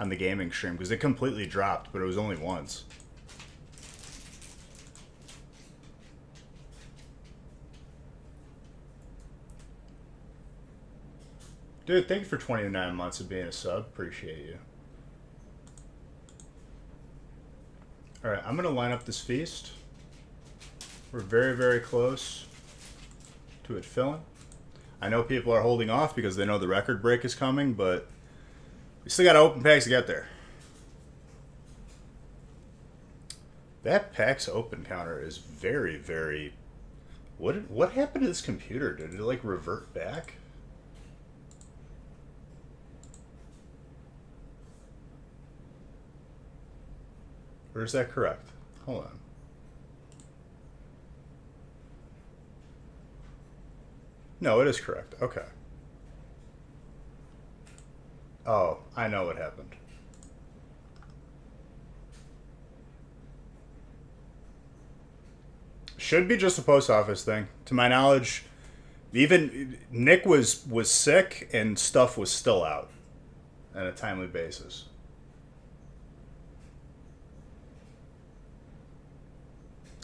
on the gaming stream because it completely dropped, but it was only once. Dude, thank you for 29 months of being a sub. Appreciate you. Alright, I'm going to line up this feast. We're very, very close to it filling. I know people are holding off because they know the record break is coming, but we still got to open packs to get there. That packs open counter is very, very... What happened to this computer? Did it, like, revert back? Or is that correct? Hold on. No, it is correct. Okay. Oh, I know what happened. Should be just a post office thing. To my knowledge, even Nick was sick and stuff was still out on a timely basis.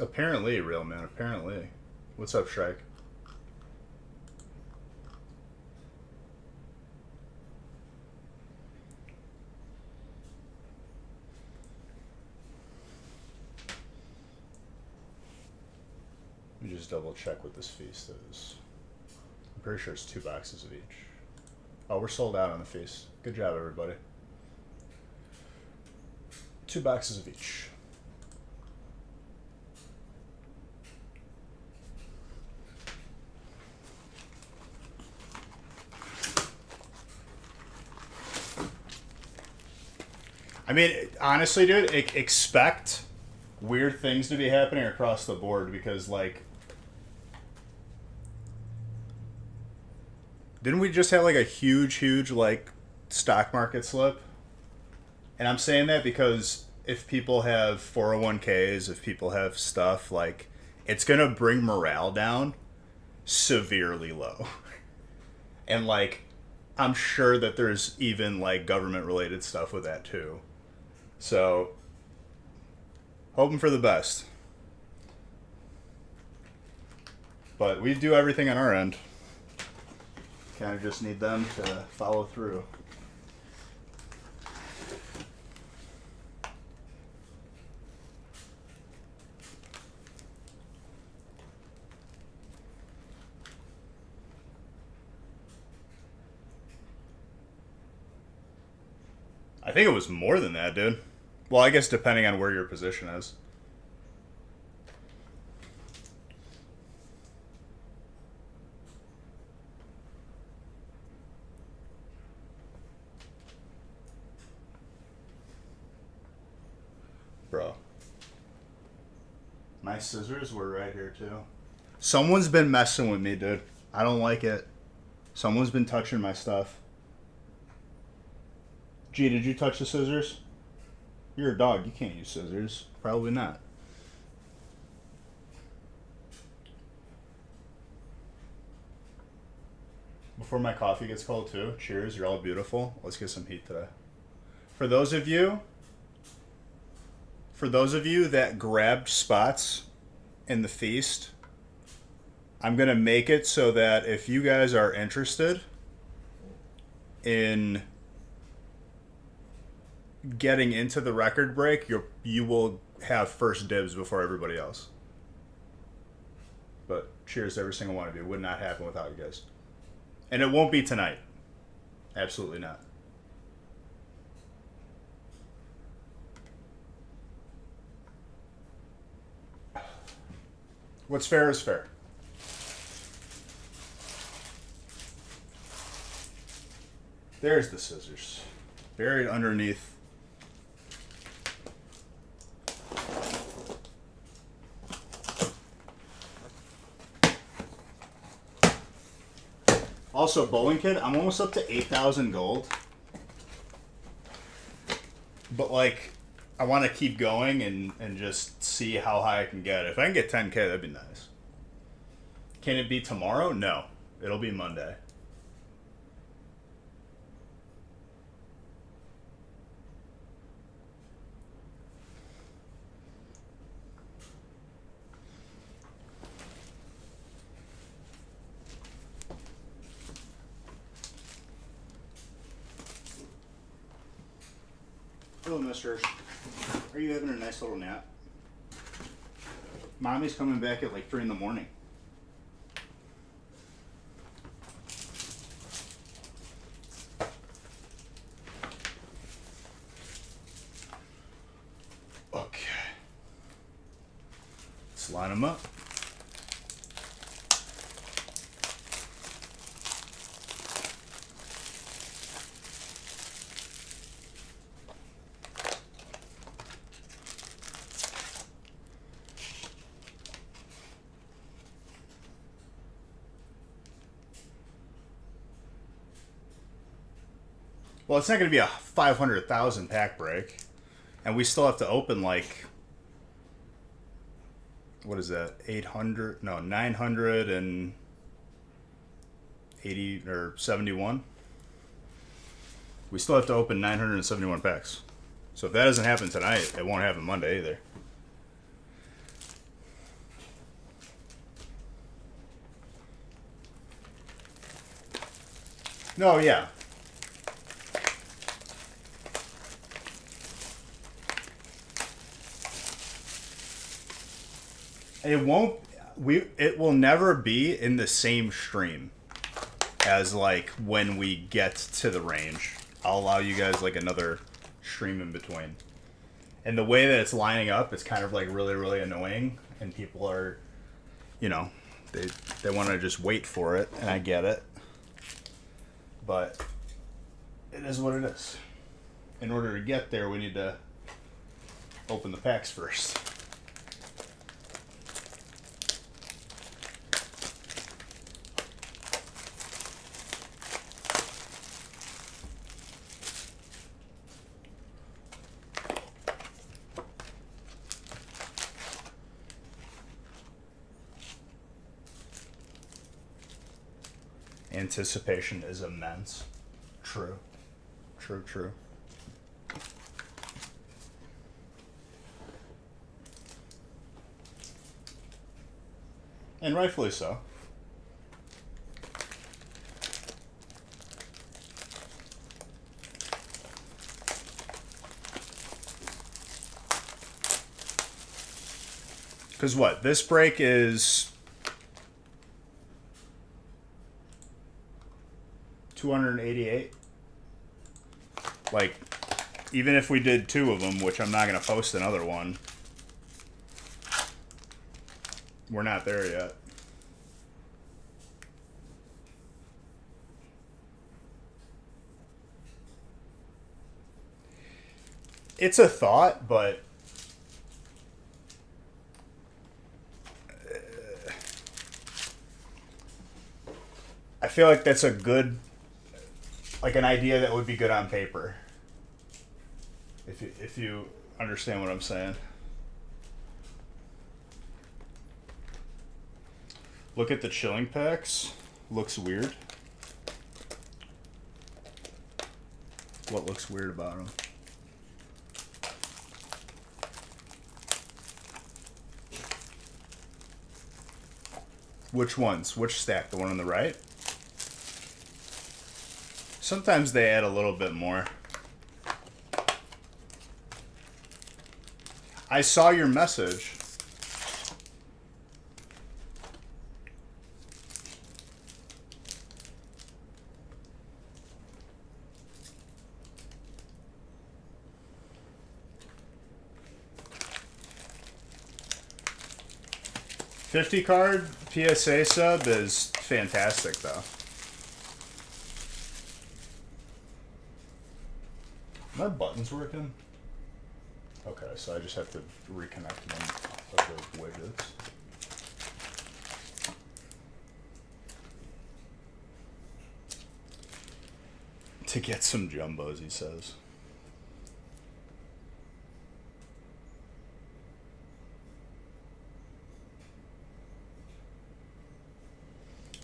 Apparently, real man. Apparently. What's up, Shrike? Let me just double check what this feast is. I'm pretty sure it's 2 boxes of each. Oh, we're sold out on the feast. Good job, everybody. 2 boxes of each. I mean, honestly, dude, expect weird things to be happening across the board because, like, didn't we just have, like, a huge, like, stock market slip? And I'm saying that because if people have 401ks, if people have stuff, like, it's going to bring morale down severely low. And, like, I'm sure that there's even, like, government-related stuff with that, too. So, hoping for the best. But we do everything on our end. Kind of just need them to follow through. I think it was more than that, dude. Well, I guess depending on where your position is. Bro. My scissors were right here, too. Someone's been messing with me, dude. I don't like it. Someone's been touching my stuff. Gee, did you touch the scissors? You're a dog. You can't use scissors. Probably not. Before my coffee gets cold, too. Cheers. You're all beautiful. Let's get some heat today. For those of you that grabbed spots in the feast, I'm going to make it so that if you guys are interested in getting into the record break, you will have first dibs before everybody else. But cheers to every single one of you. It would not happen without you guys. And it won't be tonight. Absolutely not. What's fair is fair. There's the scissors. Buried underneath. Also, Bowling Kid, I'm almost up to 8,000 gold. But, like, I want to keep going and just see how high I can get. If I can get 10K, that'd be nice. Can it be tomorrow? No. It'll be Monday. Hello, mister. Are you having a nice little nap? Mommy's coming back at like 3 in the morning. Okay. Let's line them up. Well, it's not going to be a 500,000 pack break. And we still have to open like, what is that? 800, no, 980 or 71. We still have to open 971 packs. So if that doesn't happen tonight, it won't happen Monday either. No, yeah. It won't. It will never be in the same stream as like when we get to the range. I'll allow you guys like another stream in between. And the way that it's lining up, it's kind of like really, really annoying, and people are, you know, they want to just wait for it, and I get it. But it is what it is. In order to get there, we need to open the packs first. Anticipation is immense. True. True, true. And rightfully so. Because what? This break is 288. Like, even if we did 2 of them, which I'm not going to post another one, we're not there yet. It's a thought, but I feel like that's a good, like an idea that would be good on paper. If you understand what I'm saying. Look at the chilling packs. Looks weird. What looks weird about them? Which ones? Which stack? The one on the right? Sometimes they add a little bit more. I saw your message. $50 card PSA sub is fantastic though. My button's working? Okay, so I just have to reconnect one of those widgets. To get some jumbos, he says.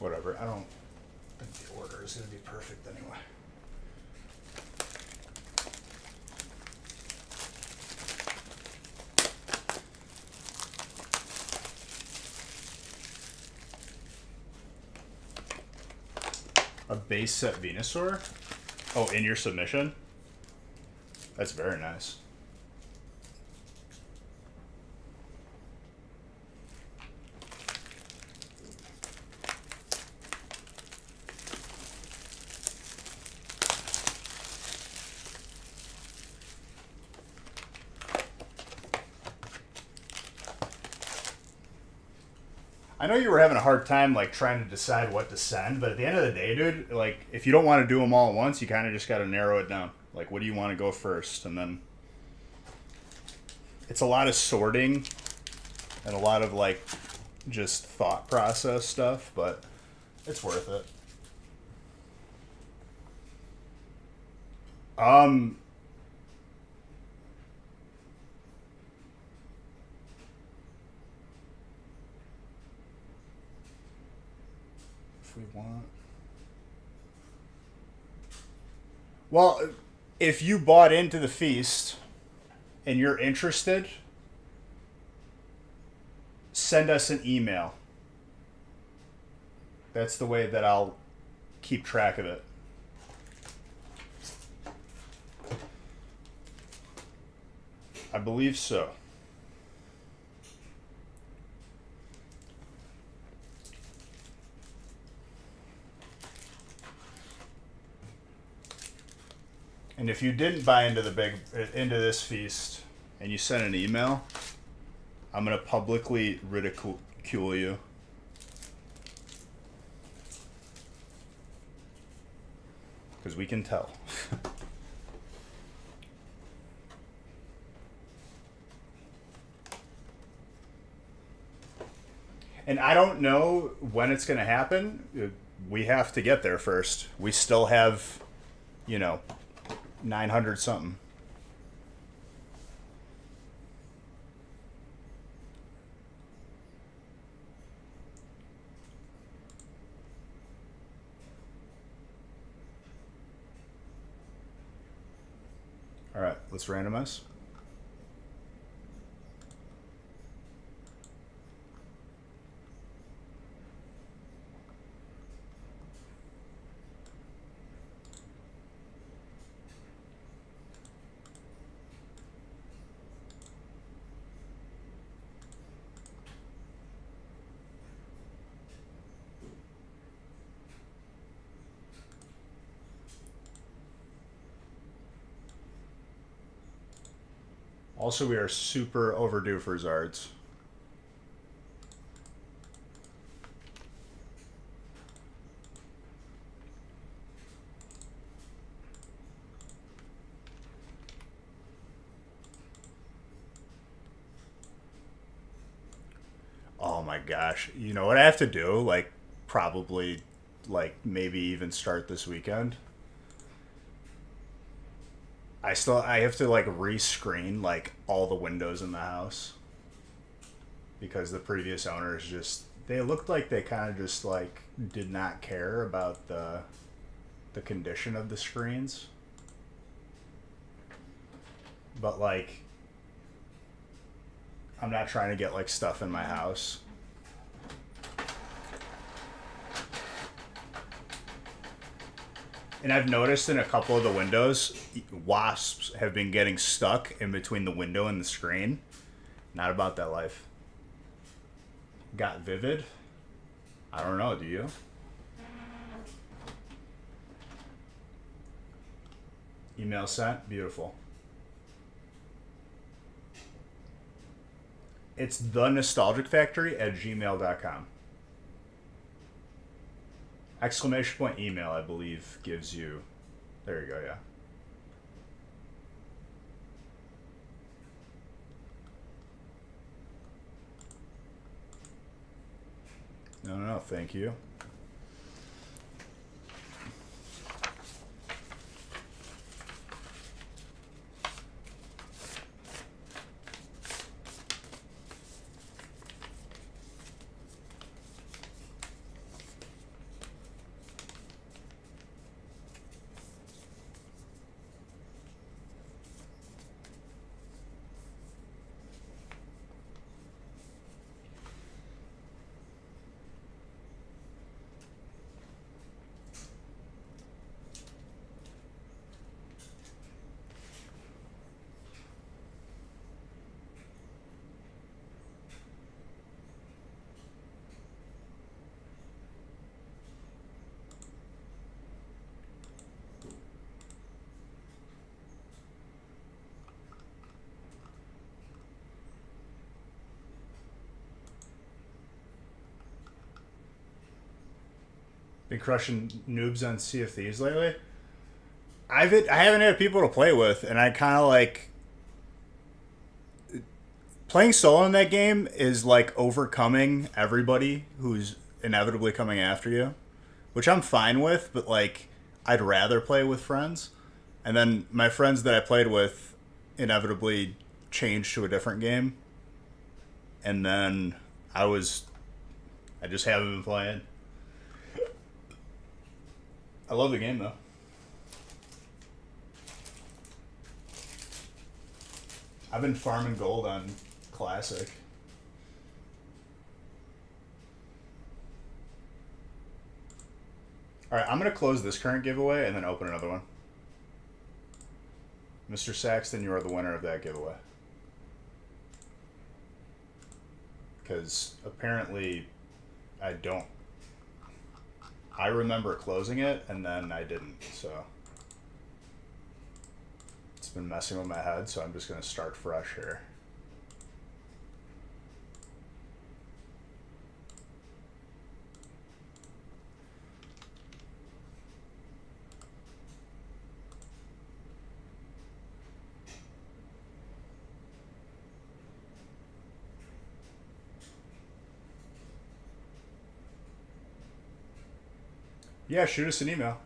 Whatever, I don't think the order is going to be perfect anyway. A base set Venusaur? Oh, in your submission? That's very nice. I know you were having a hard time like trying to decide what to send, but at the end of the day, dude, like if you don't want to do them all at once, you kind of just got to narrow it down. Like, what do you want to go first, and then it's a lot of sorting and a lot of like just thought process stuff, but it's worth it. Um, if we want, well, if you bought into the feast and you're interested, send us an email. That's the way that I'll keep track of it. I believe so. And if you didn't buy into this feast and you sent an email, I'm gonna publicly ridicule you because we can tell. And I don't know when it's gonna happen. We have to get there first. We still have, you know, 900 something. All right, let's randomize. Also, we are super overdue for Zards. Oh my gosh. You know what I have to do? Like, probably, like, maybe even start this weekend. I have to, like, rescreen, like, all the windows in the house. Because the previous owners just, they looked like they kind of just, like, did not care about the condition of the screens. But, like, I'm not trying to get, like, stuff in my house. And I've noticed in a couple of the windows, wasps have been getting stuck in between the window and the screen. Not about that life. Got Vivid? I don't know, do you? Email sent? Beautiful. It's thenostalgicfactory@gmail.com. Exclamation point email, I believe, gives you. There you go, yeah. No, thank you. Been crushing noobs on Sea of Thieves lately. I haven't had people to play with, and I kind of like playing solo in that game is like overcoming everybody who's inevitably coming after you, which I'm fine with, but like I'd rather play with friends. And then my friends that I played with inevitably changed to a different game, and then I was I just haven't been playing. I love the game though. I've been farming gold on Classic. Alright, I'm going to close this current giveaway and then open another one. Mr. Saxton, you are the winner of that giveaway. Because apparently I don't. I remember closing it and then I didn't, so it's been messing with my head, so I'm just going to start fresh here. Yeah, shoot us an email.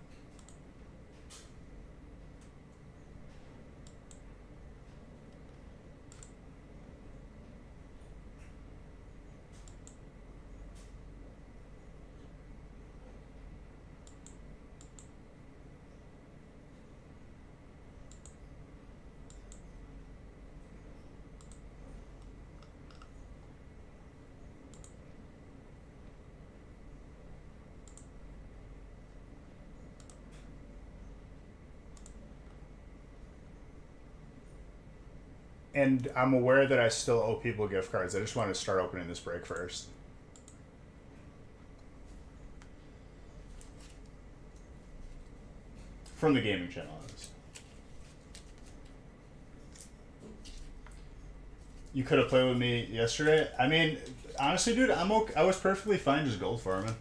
And I'm aware that I still owe people gift cards. I just want to start opening this break first. From the gaming channel. You could have played with me yesterday. I mean, honestly, dude, I'm okay. I was perfectly fine just gold farming.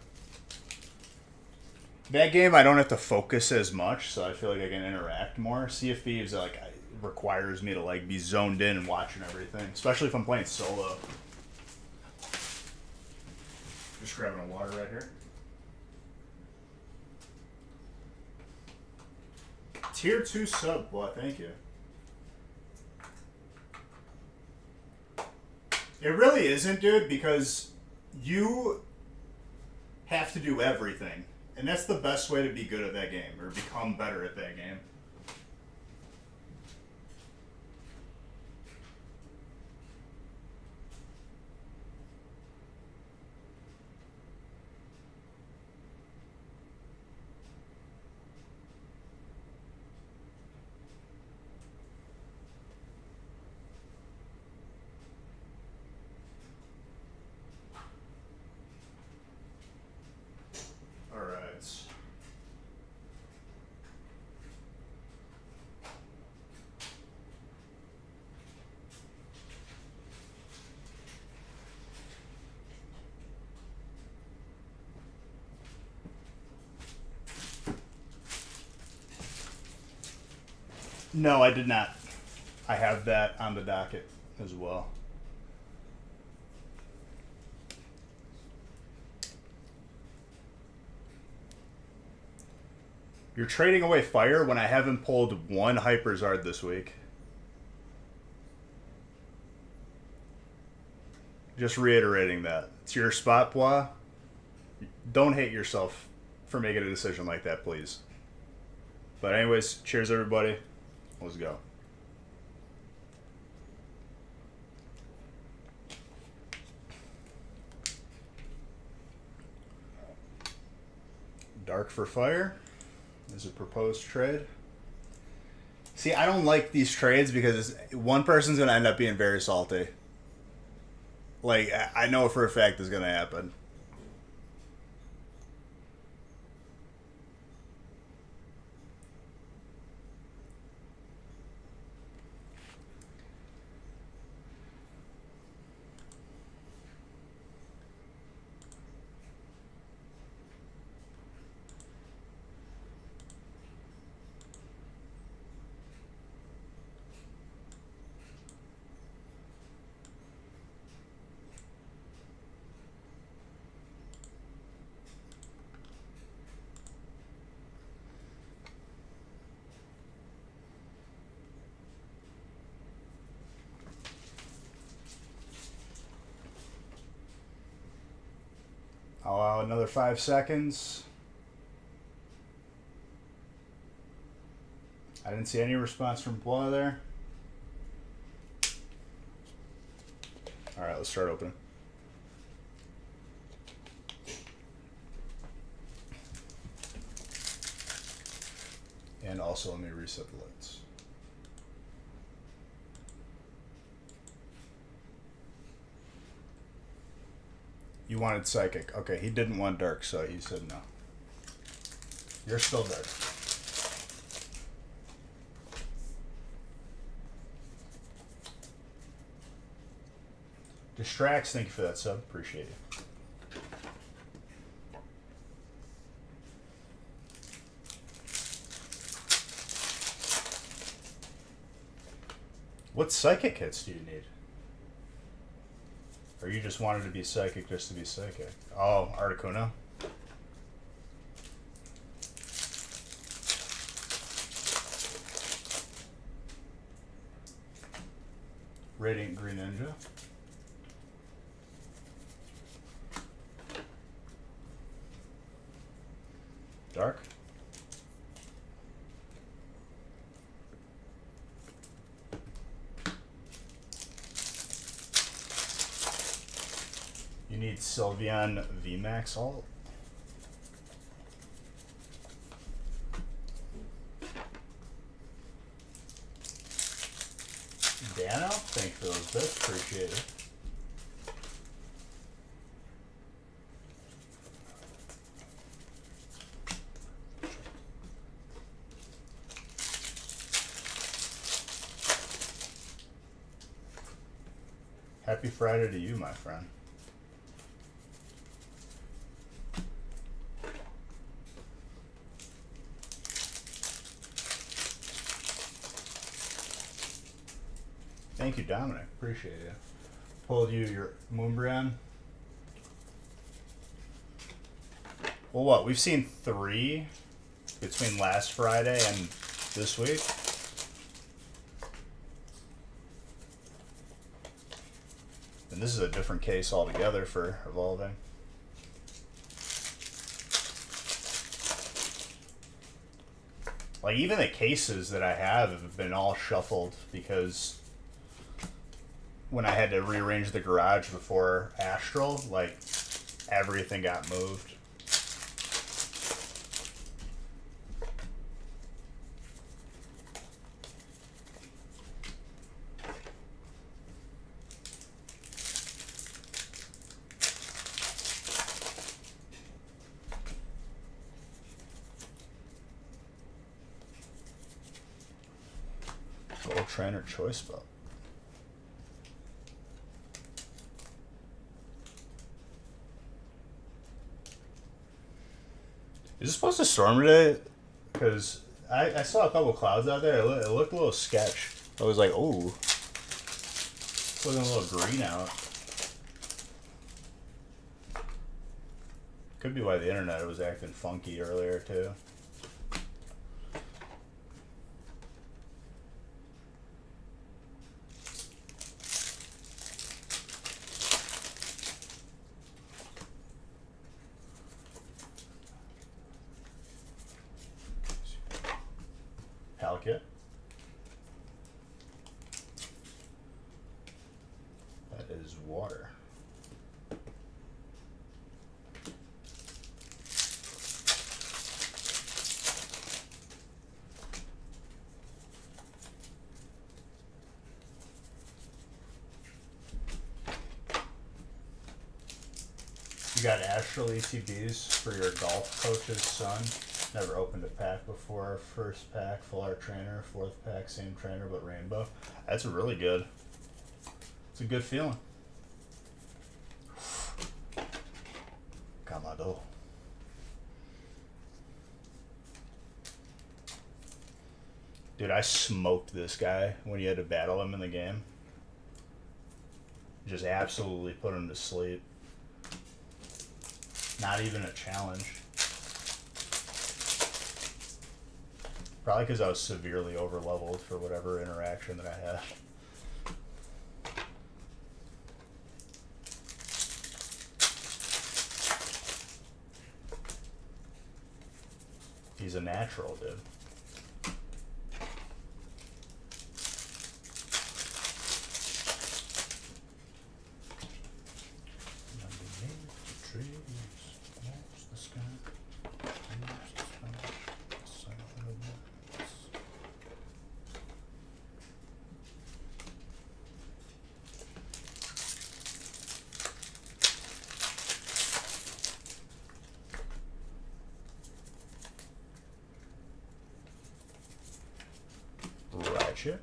That game, I don't have to focus as much, so I feel like I can interact more. Sea of Thieves, like, requires me to like be zoned in and watching everything, especially if I'm playing solo. Just grabbing a water right here. Tier 2 sub, boy, thank you. It really isn't, dude, because you have to do everything. And that's the best way to be good at that game, or become better at that game. No, I did not. I have that on the docket as well. You're trading away fire when I haven't pulled one Hyperzard this week. Just reiterating that. It's your spot, Bois. Don't hate yourself for making a decision like that, please. But anyways, cheers everybody. Let's go. Dark for fire is a proposed trade. See, I don't like these trades because one person's going to end up being very salty. Like, I know for a fact it's going to happen. I'll allow another 5 seconds. I didn't see any response from Bois there. Alright, let's start opening. And also let me reset the lights. You wanted psychic. Okay, he didn't want dark, so he said no. You're still dark. Distracts, thank you for that sub. Appreciate it. What psychic hits do you need? Or you just wanted to be psychic just to be psychic? Oh, Articuno. Radiant Green Ninja. Dark. You need Sylveon VMAX alt. Dano, thank you for those bits, appreciate it. Happy Friday to you, my friend. Thank you, Dominic. Appreciate it. Pulled you your Moonbrand. Well, what? We've seen 3 between last Friday and this week. And this is a different case altogether for evolving. Like, even the cases that I have been all shuffled because when I had to rearrange the garage before Astral, like, everything got moved. Gold Trainer Choice Belt. Is it supposed to storm today? Because I saw a couple clouds out there. It looked a little sketch. I was like, oh, it's looking a little green out. Could be why the internet was acting funky earlier too. Palkia. That is water. You got Astral ETBs for your golf coach's son. Never opened a pack before. First pack, full art trainer. Fourth pack, same trainer but rainbow. That's really good. It's a good feeling. Kamado. Dude, I smoked this guy when you had to battle him in the game. Just absolutely put him to sleep. Not even a challenge. Probably because I was severely over-leveled for whatever interaction that I had. He's a natural, dude. Ratchet.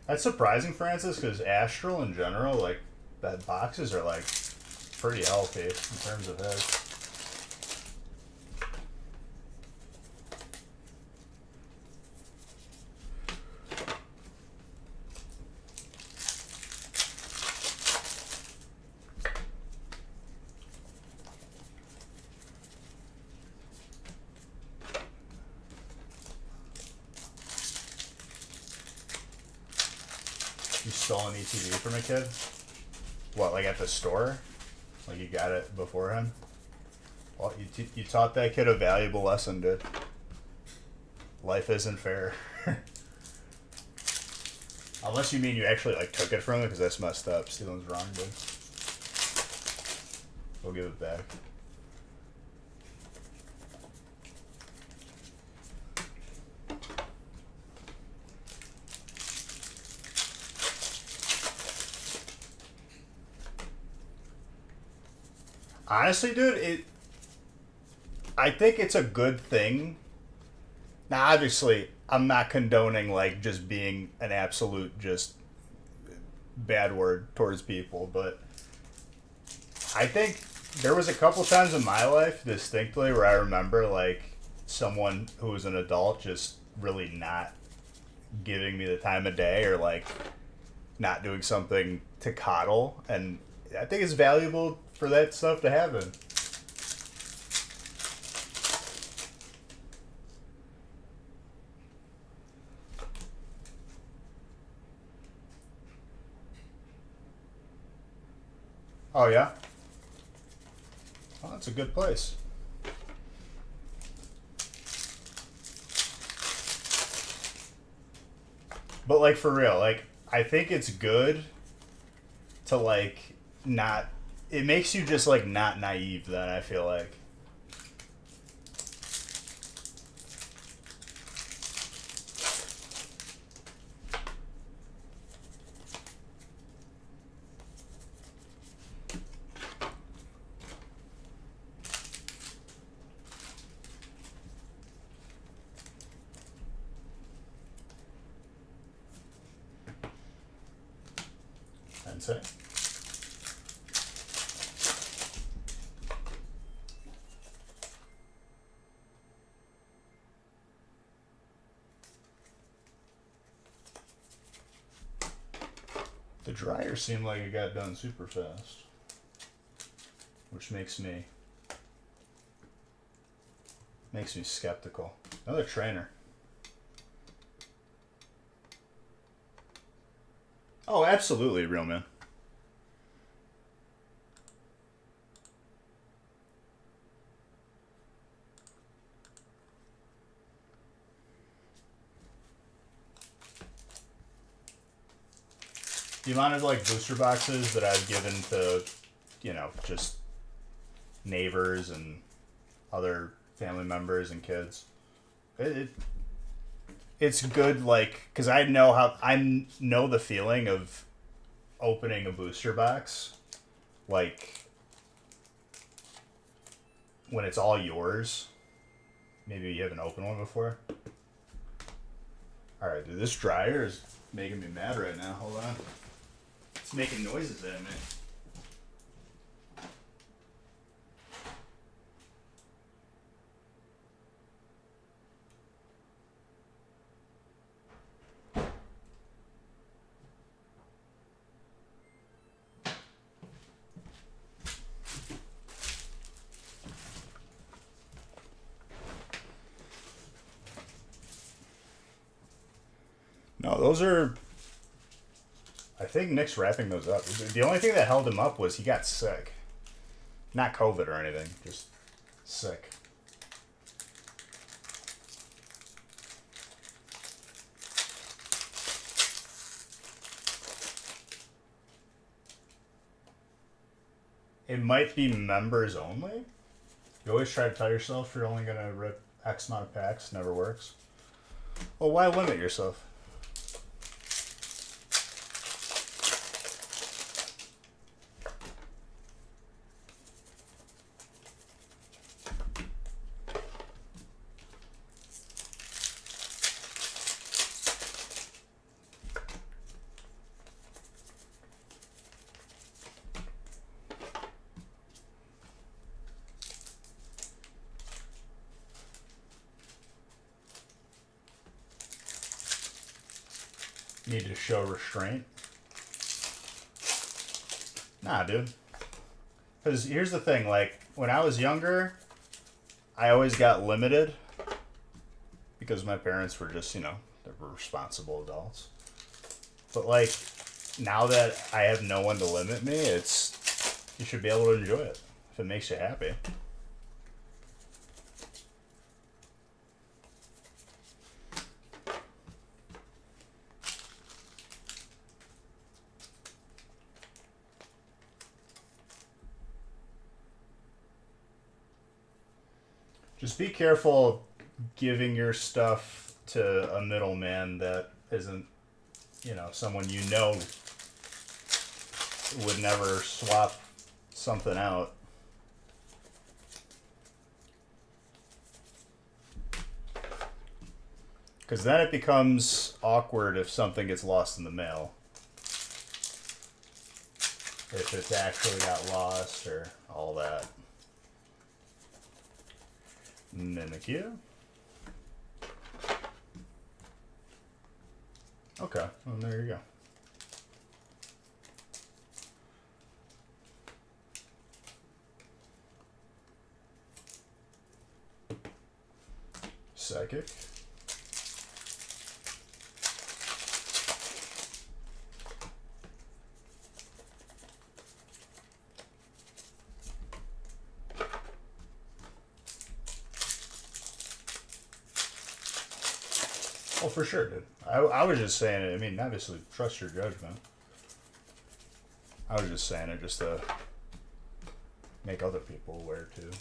That's surprising, Francis, because Astral in general, like, that boxes are, like, pretty healthy in terms of his. You stole an ETB from a kid? What, like at the store? Like you got it beforehand? Well, you taught that kid a valuable lesson, dude. Life isn't fair. Unless you mean you actually like took it from him, because that's messed up. Stealing's wrong, dude. We'll give it back. Honestly, dude, I think it's a good thing. Now, obviously, I'm not condoning like just being an absolute just bad word towards people, but I think there was a couple times in my life distinctly where I remember like someone who was an adult just really not giving me the time of day or like not doing something to coddle, and I think it's valuable for that stuff to happen. Oh yeah? Well, that's a good place. But like for real, like I think it's good to like not, it makes you just like not naive then, I feel like. I'd say. The dryer seemed like it got done super fast, which makes me skeptical. Another trainer. Oh, absolutely, real man. The amount of like booster boxes that I've given to, you know, just neighbors and other family members and kids, it's good. Like, because I know the feeling of opening a booster box, like when it's all yours. Maybe you haven't opened one before. All right, dude, this dryer is making me mad right now. Hold on. It's making noises at me. No, those are, I think Nick's wrapping those up. The only thing that held him up was he got sick. Not COVID or anything, just sick. It might be members only. You always try to tell yourself you're only going to rip X amount of packs. Never works. Well, why limit yourself? Need to show restraint. Nah, dude. Because here's the thing, like, when I was younger, I always got limited because my parents were just, they were responsible adults. But, like, now that I have no one to limit me, you should be able to enjoy it if it makes you happy. Just be careful giving your stuff to a middleman that isn't, someone would never swap something out. Because then it becomes awkward if something gets lost in the mail. If it's actually got lost or all that. Mimikyu. Okay, well, there you go. Psychic. Oh, for sure, dude. I was just saying it. I mean, obviously, trust your judgment. I was just saying it just to make other people aware, too.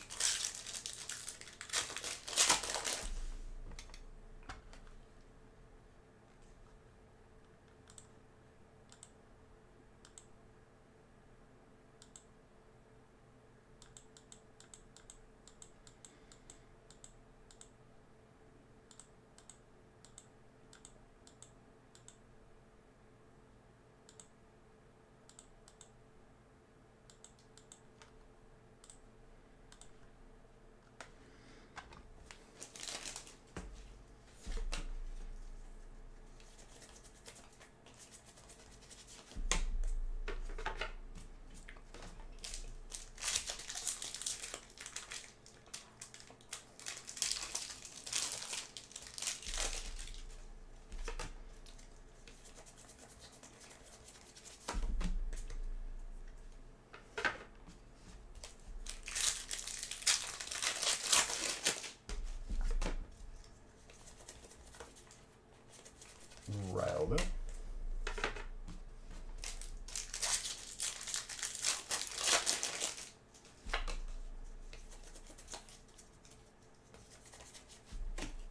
Rylder.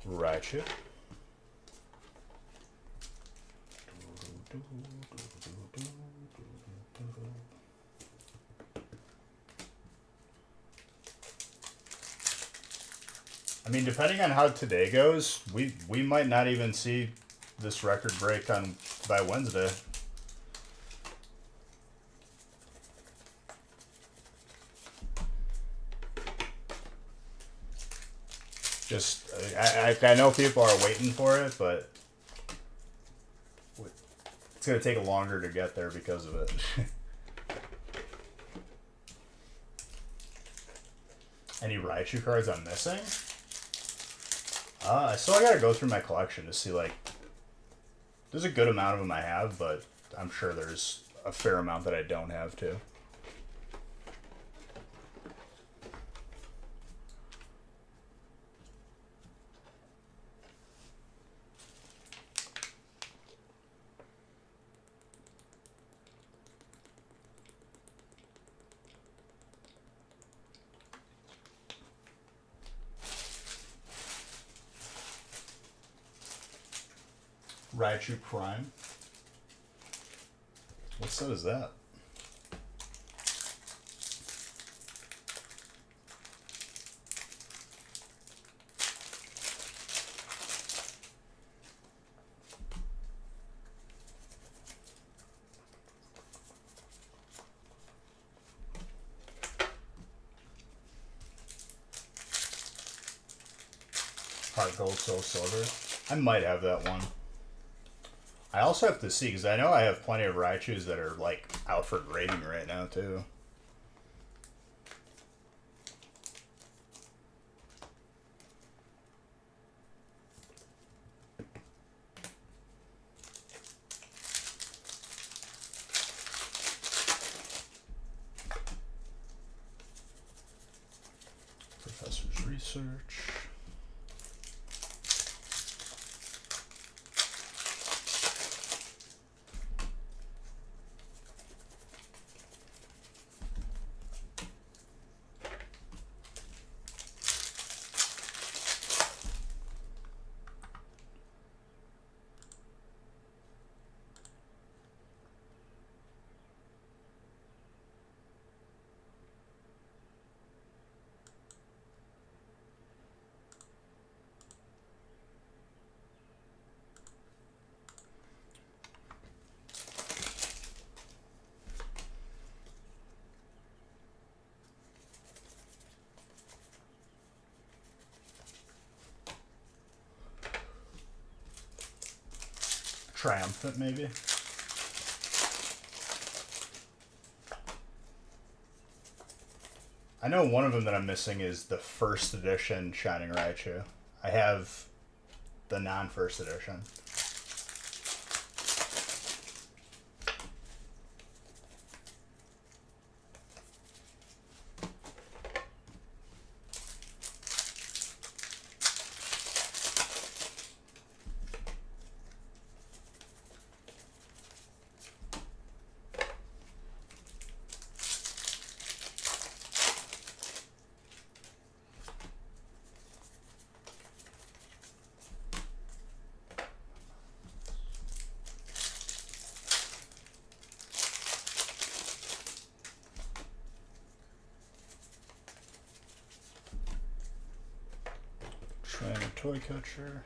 Ratchet. I mean, depending on how today goes, we might not even see this record break by Wednesday. Just, I know people are waiting for it, but it's going to take longer to get there because of it. Any Raichu cards I'm missing? I still got to go through my collection to see, like, there's a good amount of them I have, but I'm sure there's a fair amount that I don't have too. Raichu Prime. What set is that? Heart Gold, Soul Silver. I might have that one. I also have to see, because I know I have plenty of Raichus that are, like, out for grading right now, too. Professor's Research. Triumphant, maybe? I know one of them that I'm missing is the first edition Shining Raichu. I have the non-first edition. Trainer Toy Catcher.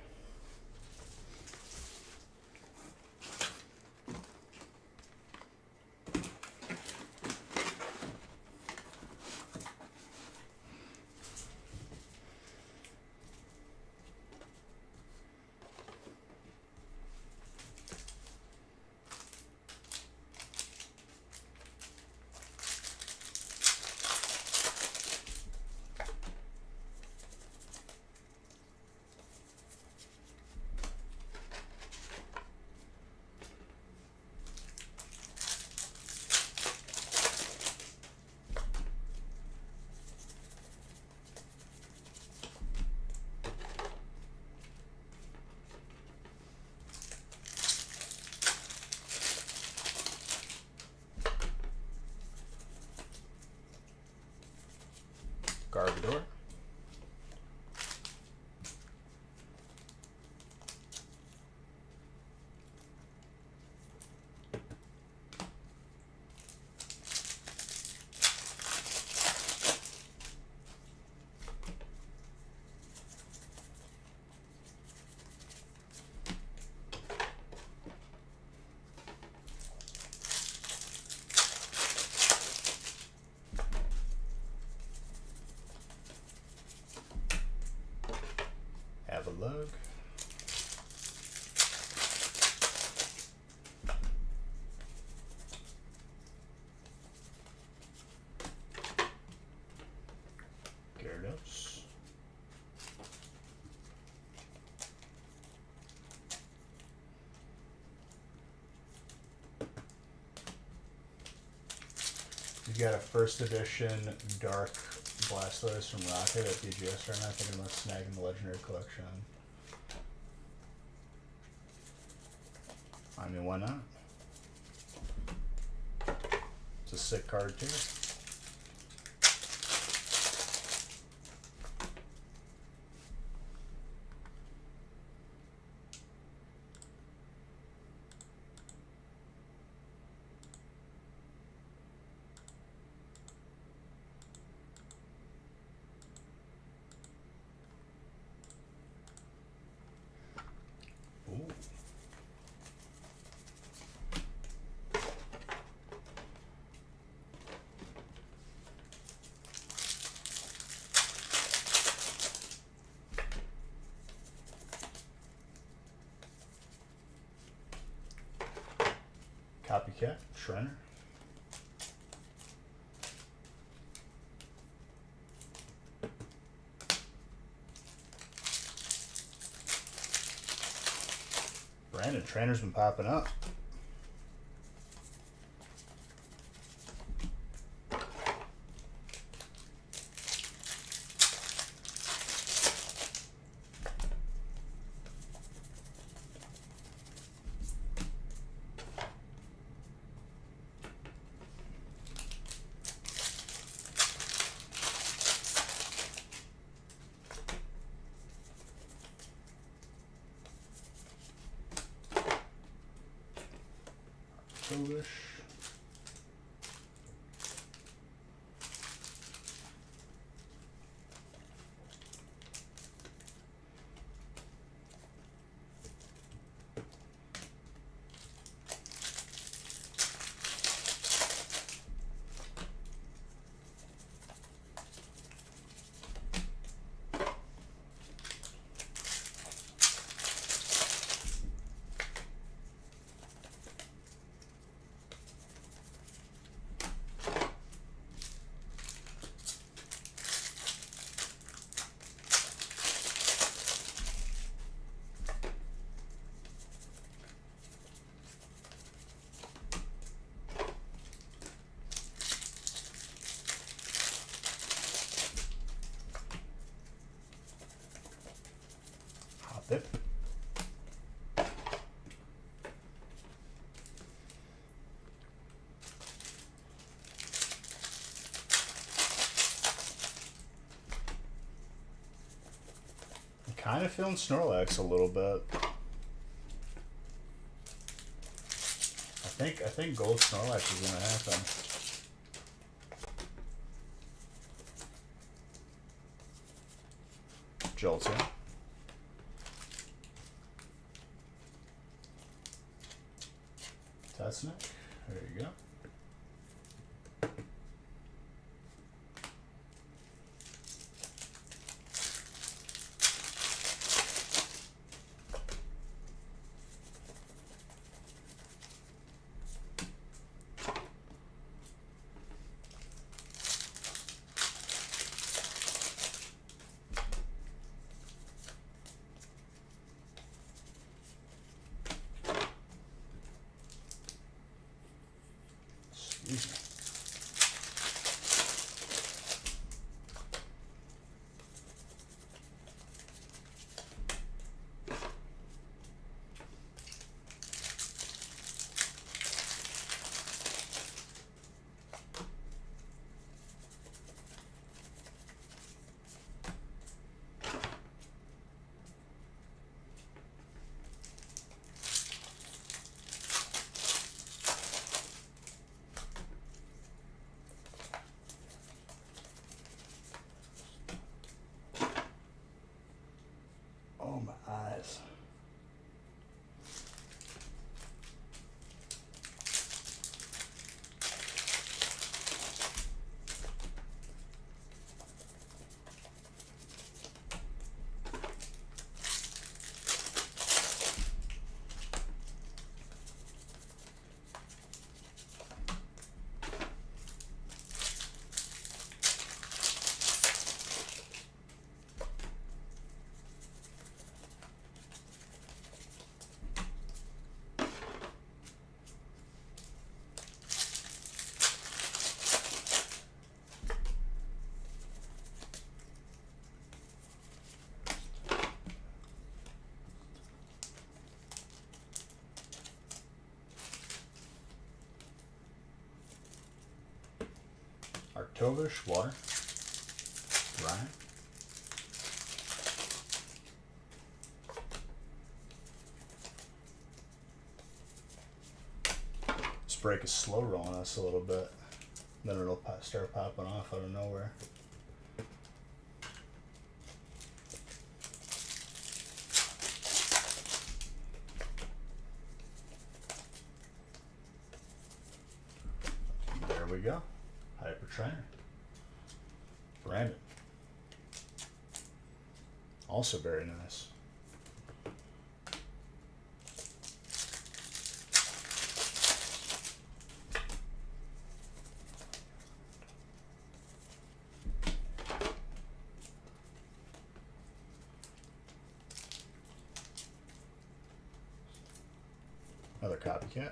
Garbodor. Avalugg. Gyarados. You got a first edition Dark Blastoise from Rocket at BGS right now. Thinking about snagging the Legendary Collection. I mean, why not? It's a sick card too. Ooh. Copycat, Shreiner. Brandon, Trainer's been popping up. Foolish. Hop it. I'm kind of feeling Snorlax a little bit. I think Gold Snorlax is gonna happen. Jolteon. Tessnick. There you go. Tovish, water. Ryan. This break is slow rolling us a little bit. Then it'll start popping off out of nowhere. There we go. Hyper Trainer. Brandon. Also very nice. Another copycat.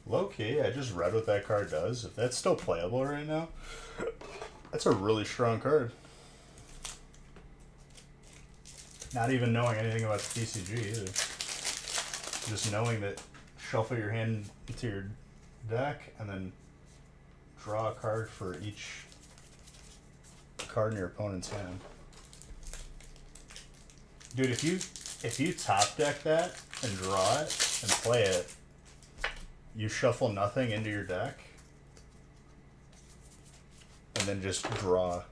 Low key, I just read what that card does. If that's still playable right now, that's a really strong card. Not even knowing anything about the TCG either. Just knowing that shuffle your hand into your deck and then draw a card for each card in your opponent's hand. Dude, if you top deck that and draw it and play it, you shuffle nothing into your deck and then just draw.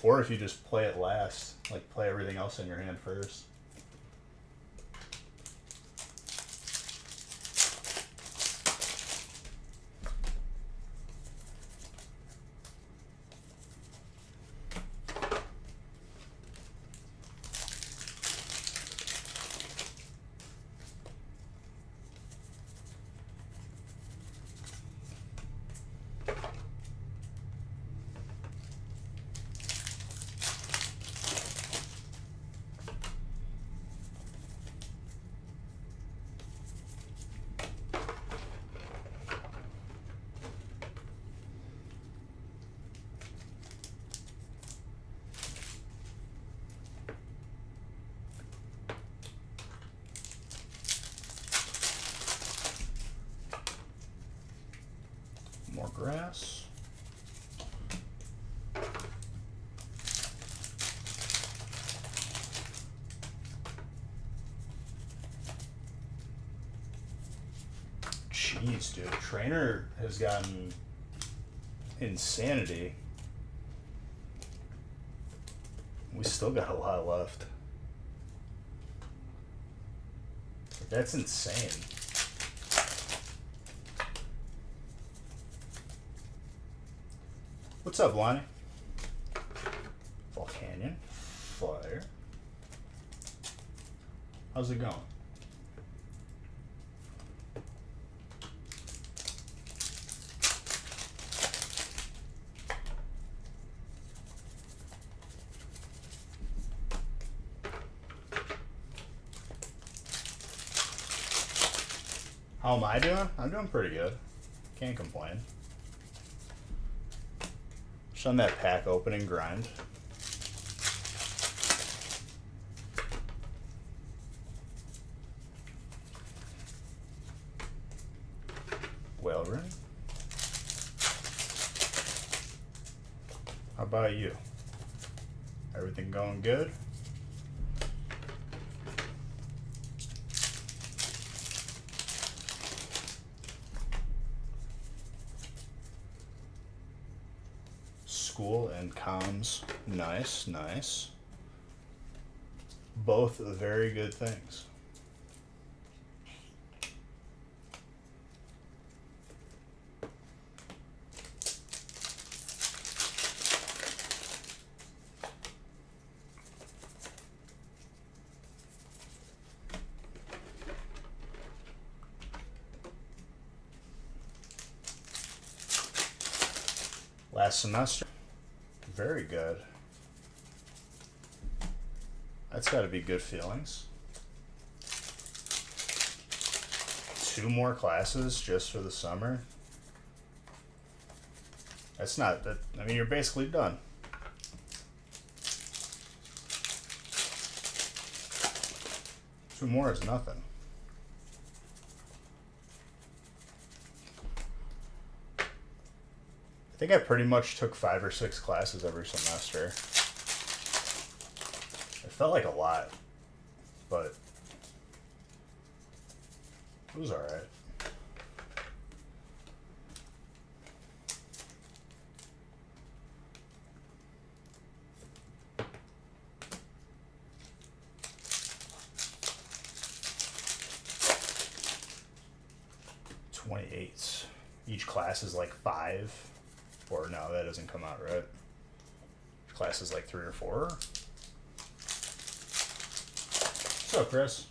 Or if you just play it last, like play everything else in your hand first. More grass. Jeez, dude. Trainer has gotten insanity. We still got a lot left. That's insane. What's up, Lonnie? Volcanion. Fire. How's it going? How am I doing? I'm doing pretty good. Can't complain. Just on that pack opening grind. Whaleren. How about you? Everything going good? School and comms. Nice, nice. Both very good things. Last semester. Very good. That's got to be good feelings. 2 more classes just for the summer. That's not that. I mean, you're basically done. Two more is nothing. I think I pretty much took 5 or 6 classes every semester. It felt like a lot, but it was alright. Each class is like 5. Or no, that doesn't come out right. Each class is like 3 or 4. What's up, Chris?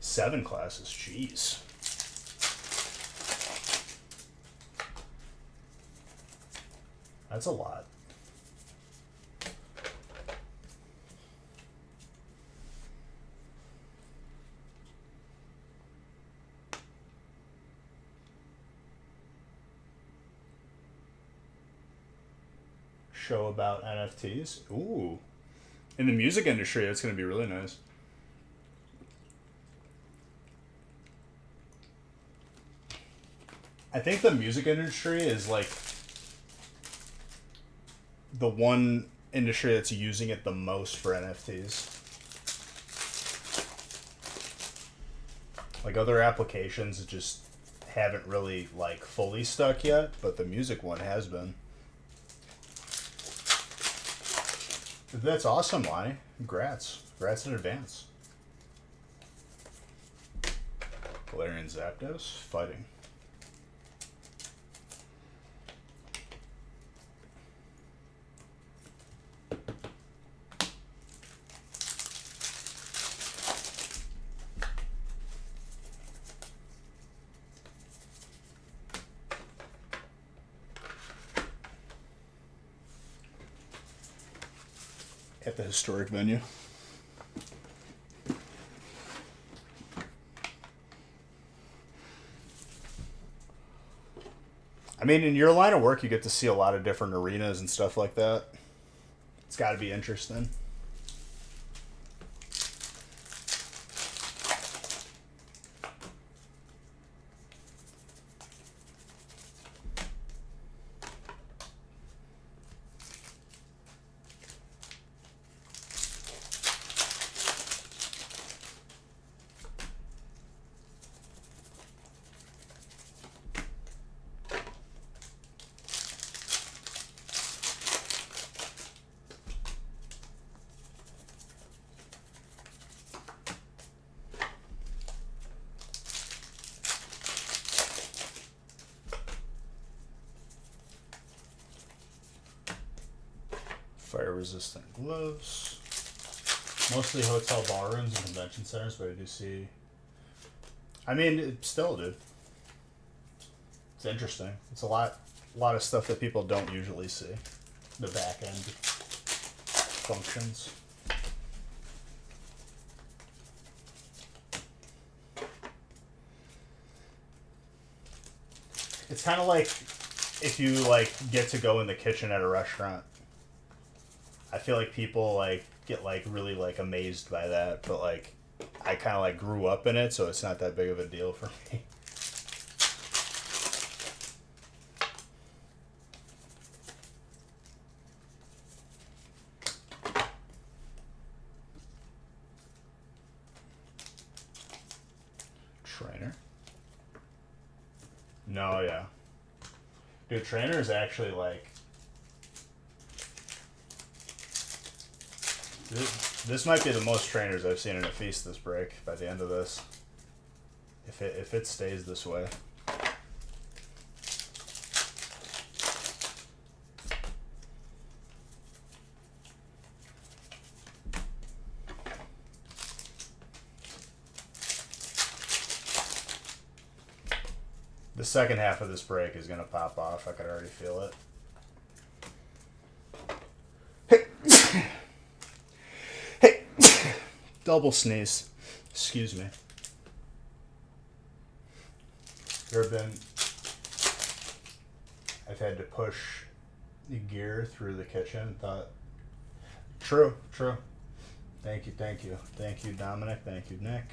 Seven classes, jeez. That's a lot. Show about NFTs. Ooh. In the music industry, it's going to be really nice. I think the music industry is like the one industry that's using it the most for NFTs. Like other applications just haven't really like fully stuck yet, but the music one has been. That's awesome, Lonnie. Congrats. Congrats in advance. Galarian Zapdos fighting. At the historic venue. I mean, in your line of work, you get to see a lot of different arenas and stuff like that. It's got to be interesting. Fire resistant gloves. Mostly hotel ballrooms and convention centers, but I do see. I mean, it still, dude. It's interesting. It's a lot of stuff that people don't usually see. The back end functions. It's kind of like if you like get to go in the kitchen at a restaurant. I feel like people like get like really like amazed by that, but like I kind of like grew up in it, so it's not that big of a deal for me. Trainer. No, yeah. Dude, Trainer is actually like this might be the most trainers I've seen in a feast this break by the end of this. If it stays this way. The second half of this break is gonna pop off. I could already feel it. Double sneeze. Excuse me. There have been... I've had to push the gear through the kitchen and thought... True. Thank you. Thank you, Dominic. Thank you, Nick.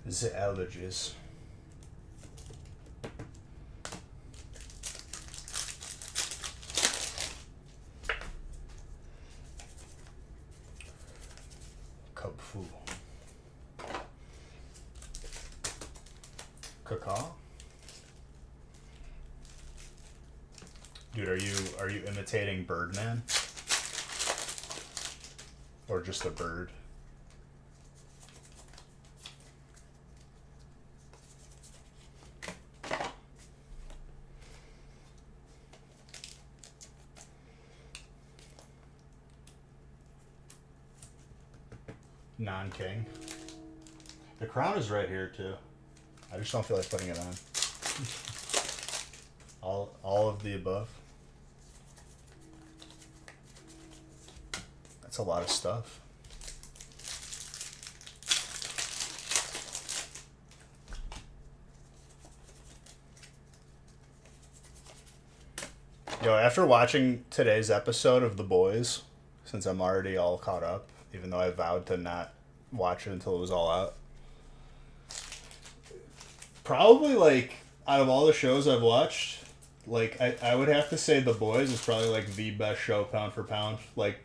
The allergies. Cup food. Cacao? Dude, are you imitating Birdman? Or just a bird? Non-king. The crown is right here too. I just don't feel like putting it on. All of the above. That's a lot of stuff. Yo, after watching today's episode of The Boys, since I'm already all caught up, even though I vowed to not watch it until it was all out, probably, like, out of all the shows I've watched, like, I would have to say The Boys is probably, like, the best show pound for pound. Like,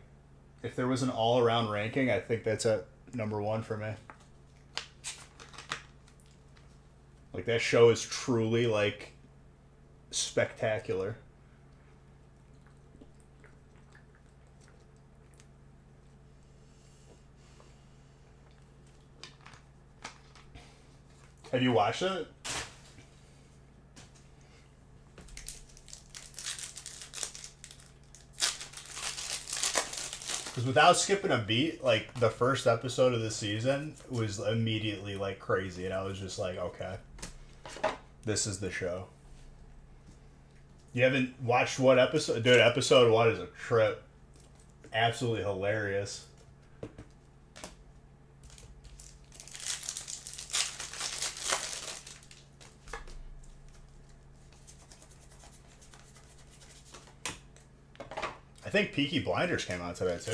if there was an all-around ranking, I think that's at number one for me. Like, that show is truly, like, spectacular. Have you watched it? Because without skipping a beat, like, the first episode of the season was immediately, like, crazy. And I was just like, okay, this is the show. You haven't watched what episode? Dude, episode 1 is a trip. Absolutely hilarious. I think Peaky Blinders came out today, too.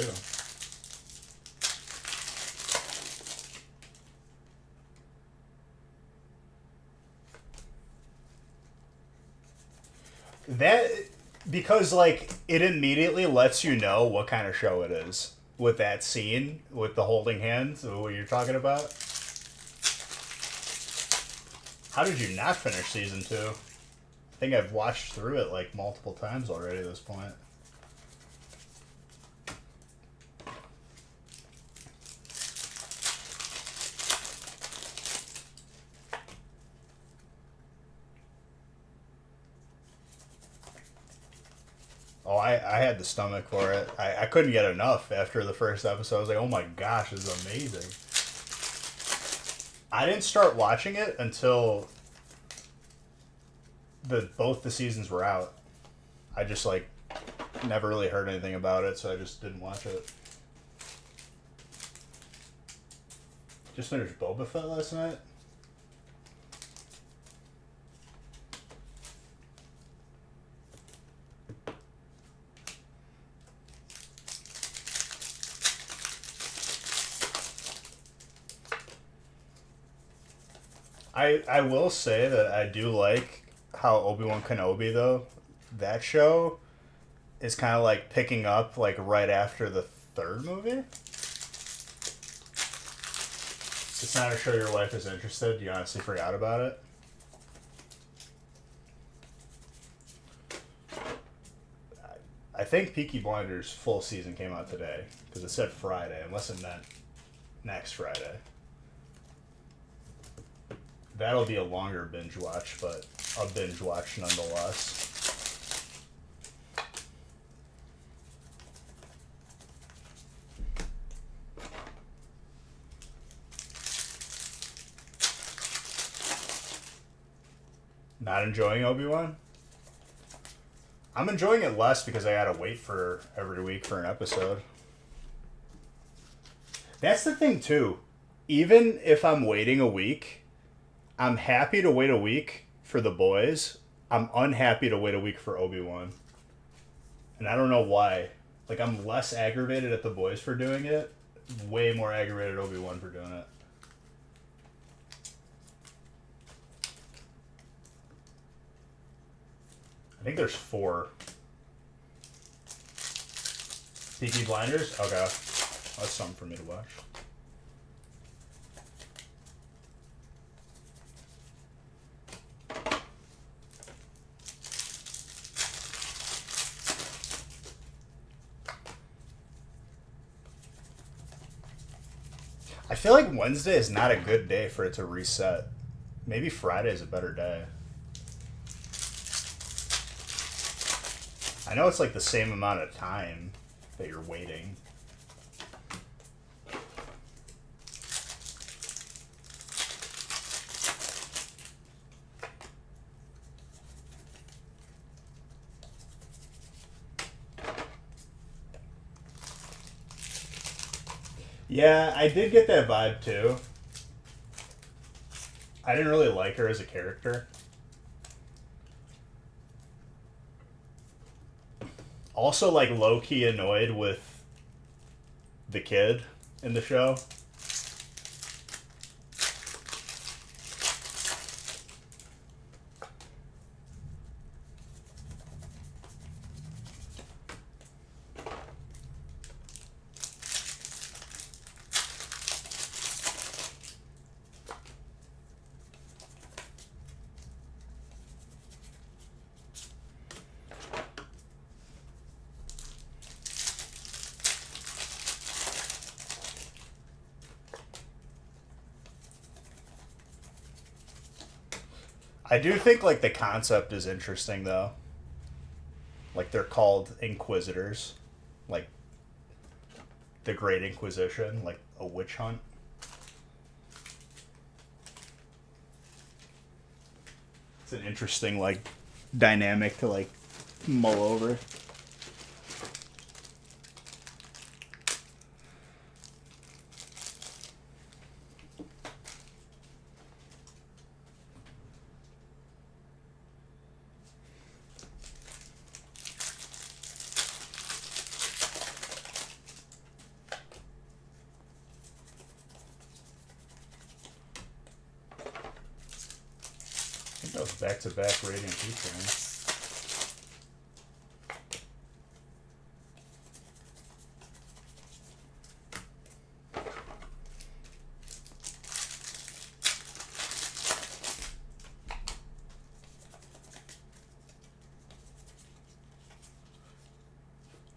That, because, like, it immediately lets you know what kind of show it is. With that scene, with the holding hands, what you're talking about. How did you not finish season 2? I think I've watched through it, like, multiple times already at this point. Oh, I had the stomach for it. I couldn't get enough after the first episode. I was like, oh my gosh, this is amazing. I didn't start watching it until both the seasons were out. I just, like, never really heard anything about it, so I just didn't watch it. Just finished Boba Fett last night. I will say that I do like how Obi-Wan Kenobi, though, that show is kind of like picking up like right after the third movie. It's not a show your wife is interested. You honestly forgot about it. I think Peaky Blinders full season came out today because it said Friday, unless it meant next Friday. That'll be a longer binge watch, but a binge watch nonetheless. Not enjoying Obi-Wan? I'm enjoying it less because I gotta wait for every week for an episode. That's the thing too. Even if I'm waiting a week, I'm happy to wait a week for The Boys. I'm unhappy to wait a week for Obi-Wan. And I don't know why. Like, I'm less aggravated at The Boys for doing it. Way more aggravated at Obi-Wan for doing it. I think there's 4. Peaky Blinders? Okay. That's something for me to watch. I feel like Wednesday is not a good day for it to reset. Maybe Friday is a better day. I know it's like the same amount of time that you're waiting. Yeah, I did get that vibe too. I didn't really like her as a character. Also, like, low-key annoyed with the kid in the show. I do think, like, the concept is interesting, though. Like, they're called Inquisitors. Like, the Great Inquisition. Like, a witch hunt. It's an interesting, like, dynamic to, like, mull over. I think that was back-to-back Radiant featuring.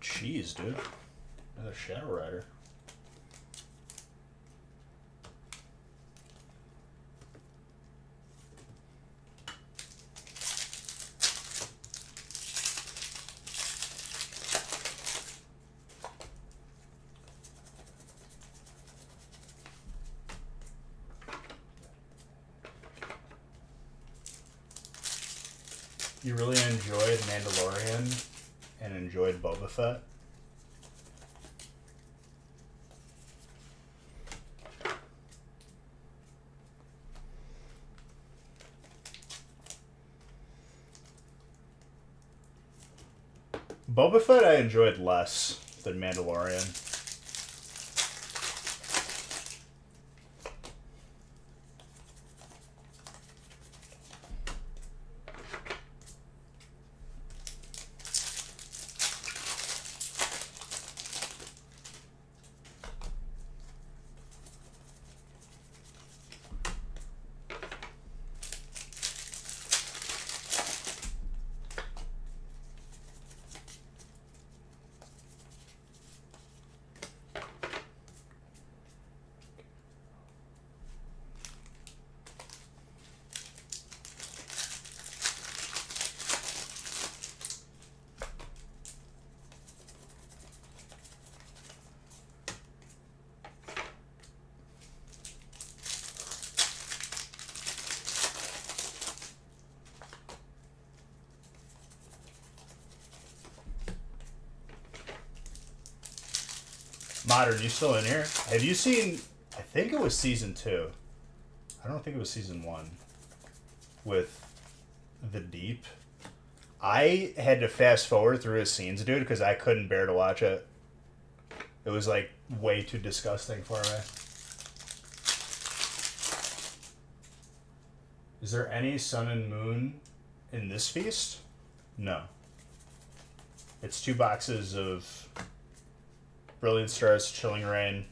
Jeez, dude. Another Shadow Rider. You really enjoyed Mandalorian and enjoyed Boba Fett? Boba Fett I enjoyed less than Mandalorian. Modern, you still in here? Have you seen? I think it was season 2. I don't think it was season 1 with the Deep. I had to fast forward through his scenes, dude, because I couldn't bear to watch it. It was like way too disgusting for me. Is there any sun and moon in this feast? No. It's 2 boxes of Brilliant Stars, Chilling Reign,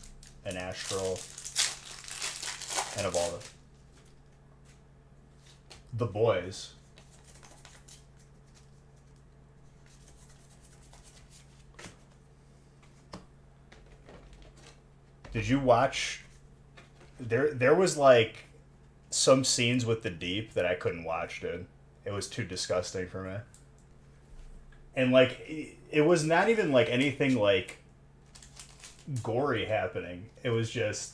and Astral, and Evolve. The Boys. Did you watch? There was like some scenes with the Deep that I couldn't watch, dude. It was too disgusting for me. And like it was not even like anything like gory happening. It was just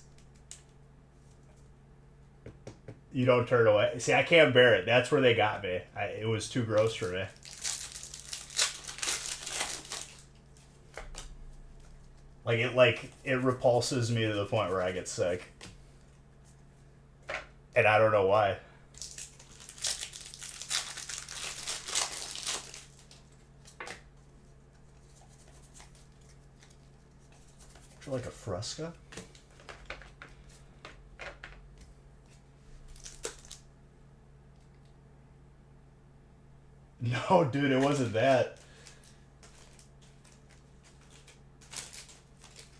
you don't turn away. See, I can't bear it. That's where they got me. It was too gross for me. It repulses me to the point where I get sick. And I don't know why. Would you like a Fresca? No, dude, it wasn't that.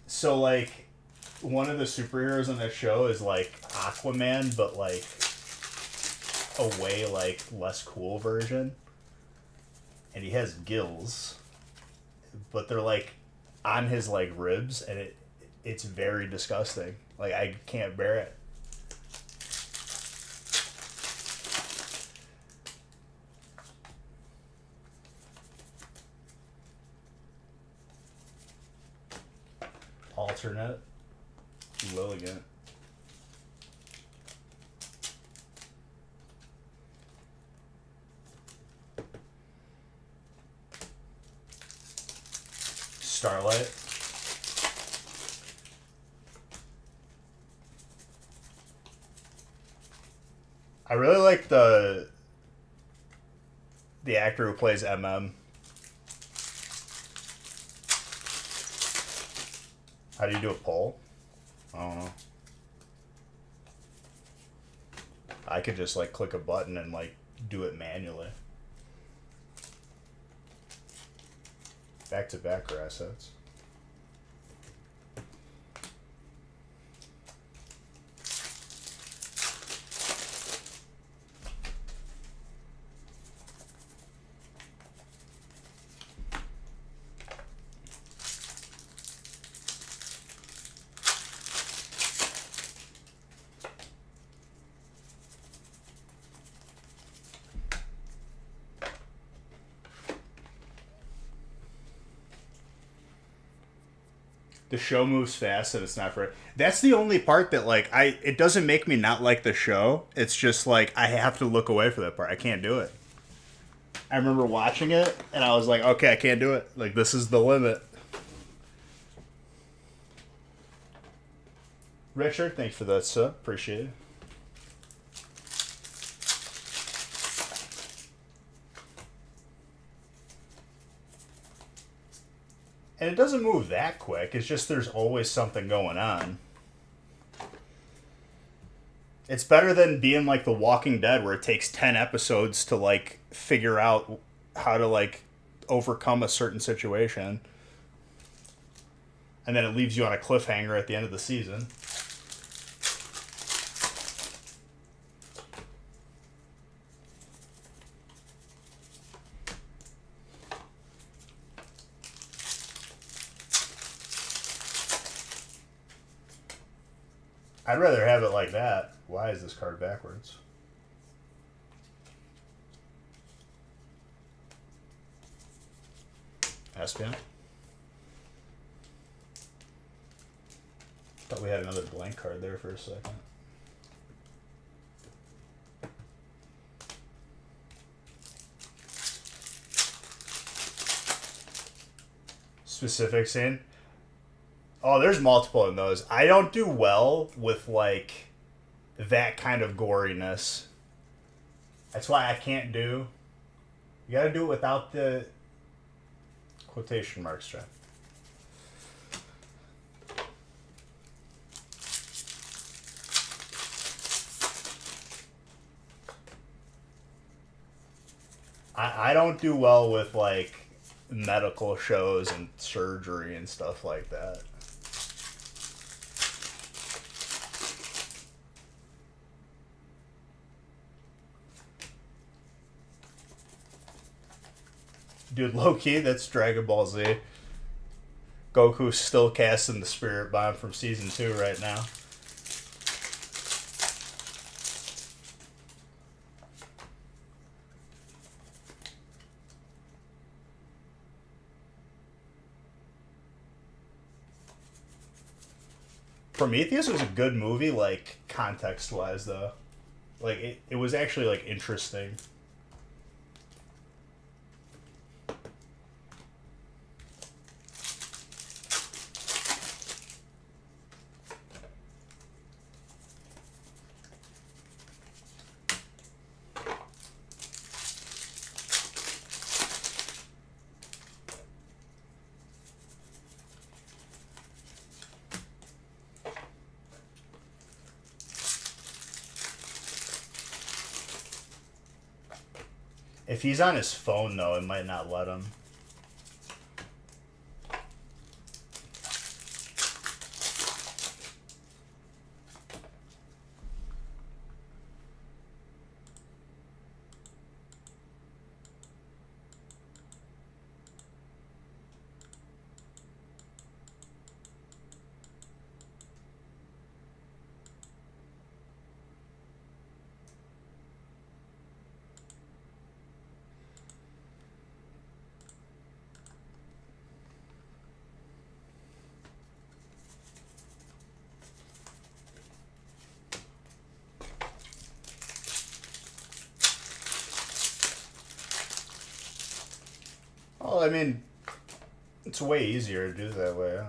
So, like, one of the superheroes on that show is, like, Aquaman, but, like, a way, like, less cool version. And he has gills. But they're, like, on his, like, ribs, and it's very disgusting. Like, I can't bear it. Alternate. Lilligant. Starlight. I really like the actor who plays MM. How do you do a poll? I don't know. I could just like click a button and like do it manually. Back-to-back assets. The show moves fast and it's not for that's the only part that like it doesn't make me not like the show. It's just like I have to look away for that part. I can't do it. I remember watching it and I was like, okay, I can't do it. Like this is the limit. Richard, thanks for that sub. Appreciate it. And it doesn't move that quick. It's just there's always something going on. It's better than being like The Walking Dead where it takes 10 episodes to like figure out how to like overcome a certain situation. And then it leaves you on a cliffhanger at the end of the season. I'd rather have it like that. Why is this card backwards? Espion. Thought we had another blank card there for a second. Specifics in. Oh, there's multiple in those. I don't do well with like that kind of goriness. That's why I can't do. You gotta do it without the quotation marks, Jeff. I don't do well with like medical shows and surgery and stuff like that. Dude, low key, that's Dragon Ball Z. Goku's still casting the Spirit Bomb from season 2 right now. Prometheus was a good movie, like context wise, though. Like it was actually like interesting. If he's on his phone, though, it might not let him. Well, I mean, it's way easier to do it that way. Huh?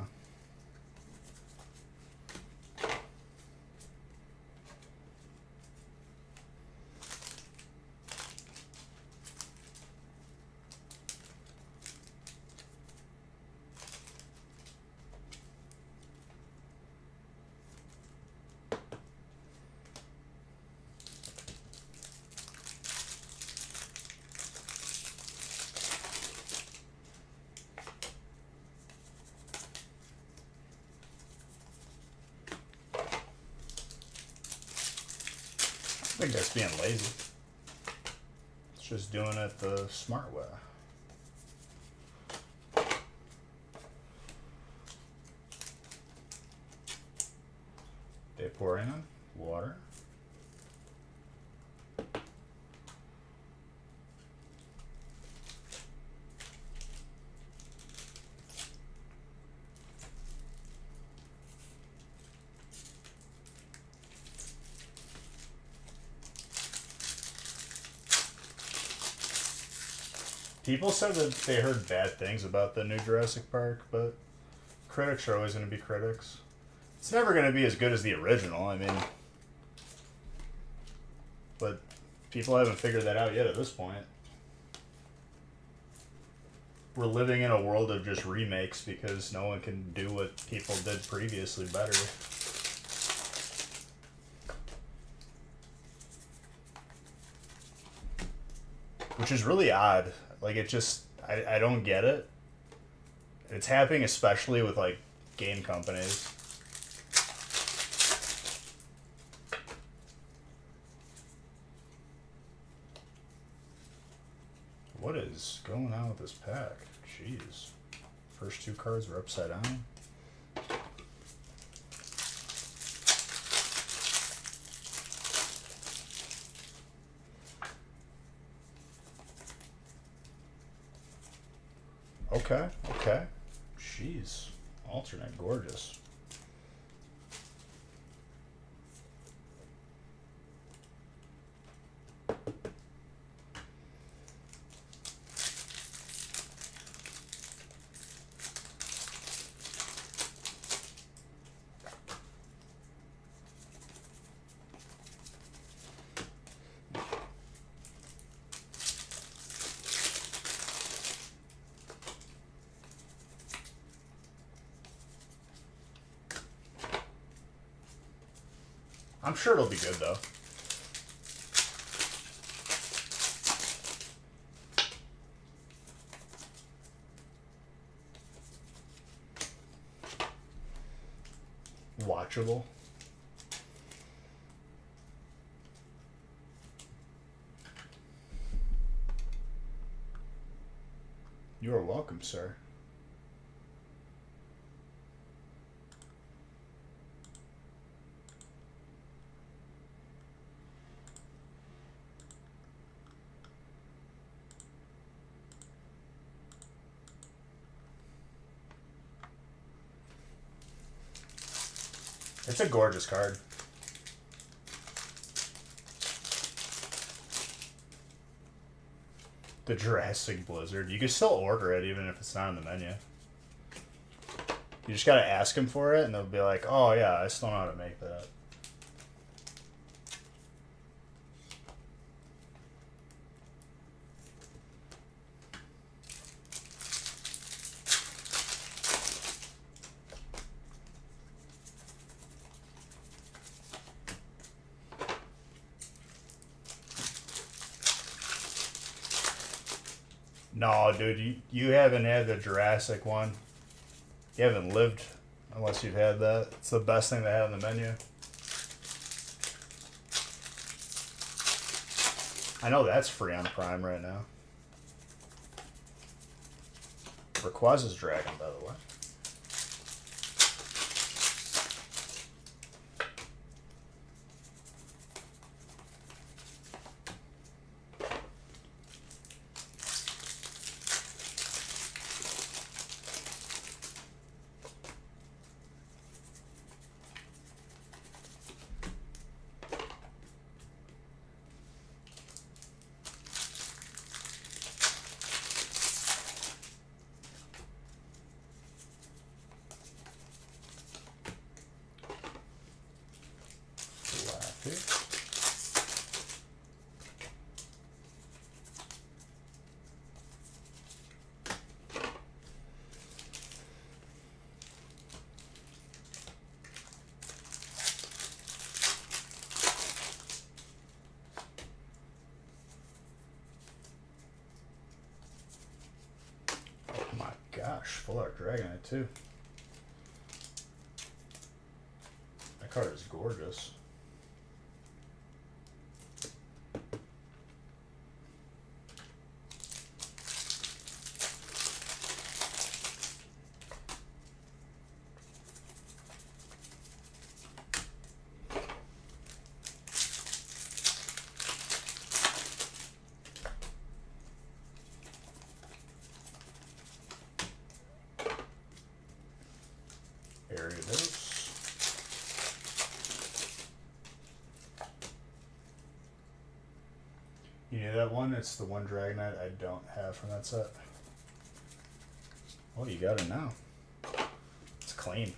I think that's being lazy. It's just doing it the smart way. They pour in water. People said that they heard bad things about the new Jurassic Park, but critics are always going to be critics. It's never going to be as good as the original, I mean. But people haven't figured that out yet at this point. We're living in a world of just remakes because no one can do what people did previously better. Which is really odd. Like, it just, I don't get it. It's happening especially with, like, game companies. What is going on with this pack? Jeez. First two cards are upside down. Okay, okay. Jeez. Alternate, gorgeous. I'm sure it'll be good though. Watchable. You are welcome, sir. It's a gorgeous card. The Jurassic Blizzard. You can still order it even if it's not in the menu. You just gotta ask them for it and they'll be like, oh yeah, I still know how to make that. No, dude, you haven't had the Jurassic one. You haven't lived unless you've had that. It's the best thing they have in the menu. I know that's free on Prime right now. Rayquaza's Dragon, by the way. Gosh, Full Art Dragonite too. That card is gorgeous. You knew that one? It's the one Dragonite I don't have from that set. Oh, you got it now. It's clean.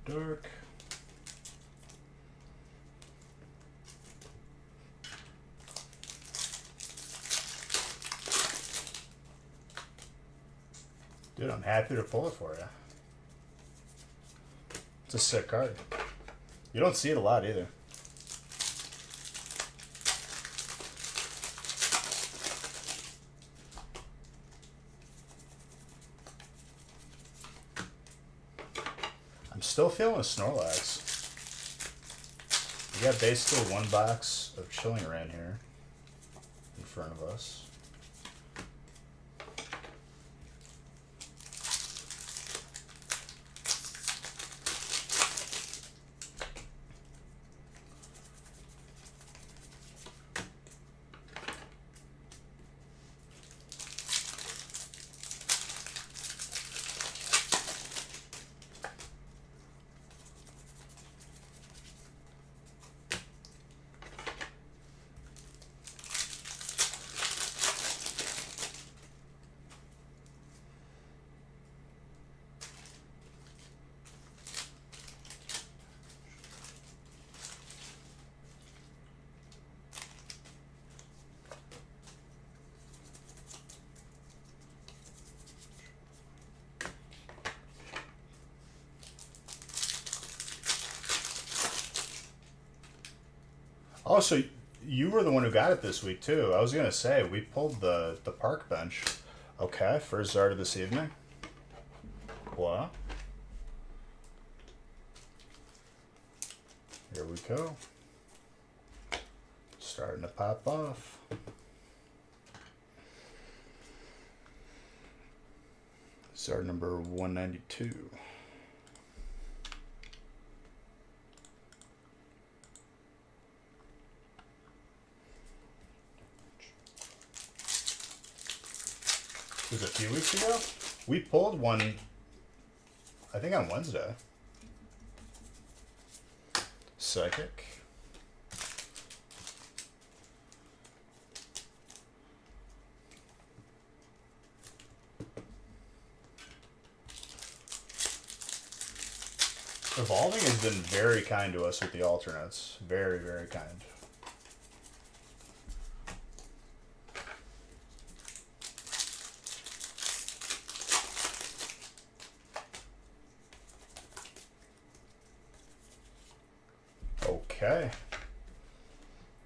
Dark. Dude, I'm happy to pull it for you. It's a sick card. You don't see it a lot either. still feeling a Snorlax. We got basically one box of Chilling Reign here in front of us. Oh, so you were the one who got it this week too. I was gonna say we pulled the park bench. Okay, first Zarda this evening. Wow. Here we go. Starting to pop off. Zard number 192. It was a few weeks ago. We pulled one, I think on Wednesday. Psychic. Evolving has been very kind to us with the alternates. Very, very kind. Okay.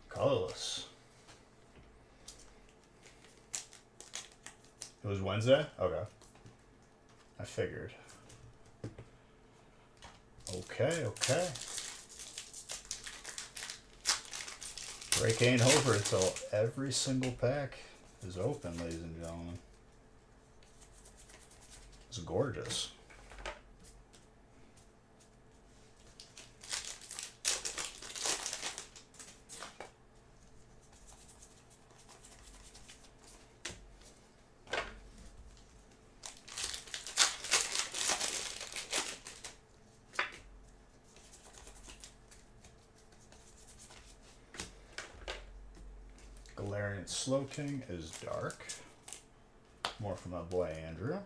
Colorless. It was Wednesday? Okay. I figured. Okay, okay. Break ain't over until every single pack is open, ladies and gentlemen. It's gorgeous. Galarian Slowking is dark. More from my boy Andrew.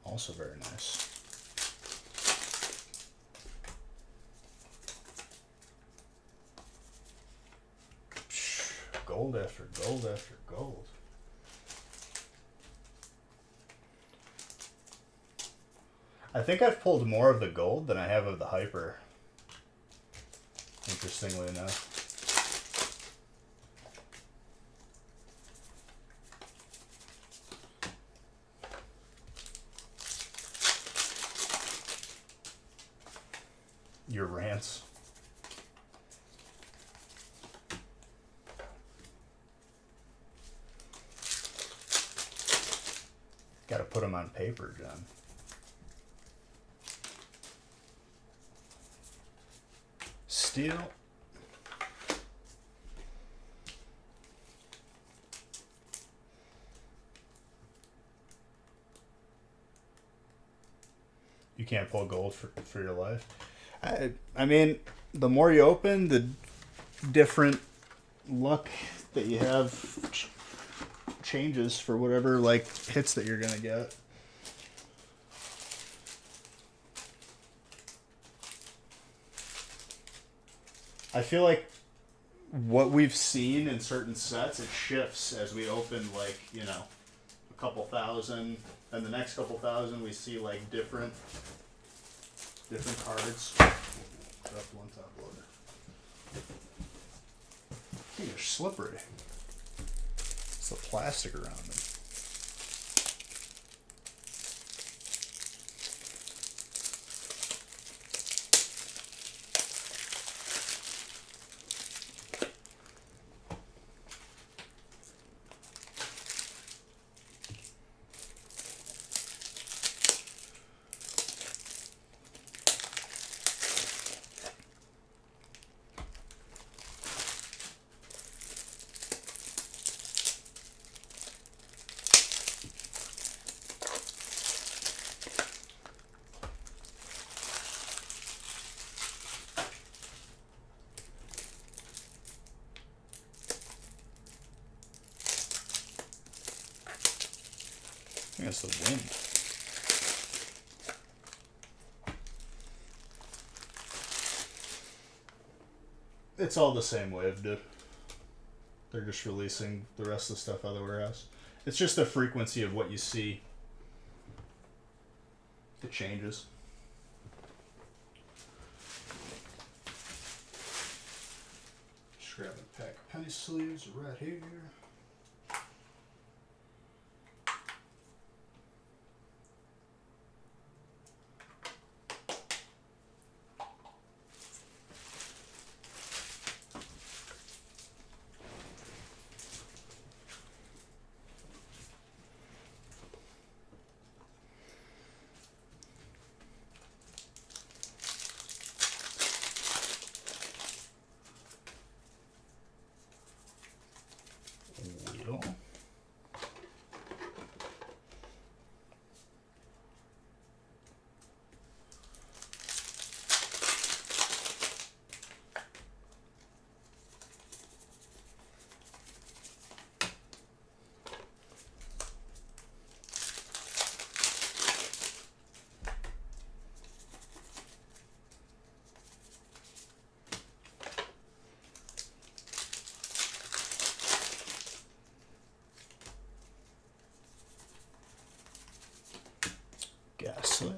Also very nice. Gold after gold after gold. I think I've pulled more of the gold than I have of the hyper. Interestingly enough. Your rants. Gotta put them on paper, John. Steel. You can't pull gold for your life. I mean, the more you open, the different luck that you have changes for whatever like hits that you're gonna get. I feel like what we've seen in certain sets, it shifts as we open, like, you know, a couple thousand, and the next couple thousand we see like different cards. Drop one top loader. Ooh, they're slippery. It's the plastic around them. think that's the wind. It's all the same wave, dude. They're just releasing the rest of the stuff out of the warehouse. It's just the frequency of what you see. It changes. Just grab a pack of penny sleeves right here. Gaslight.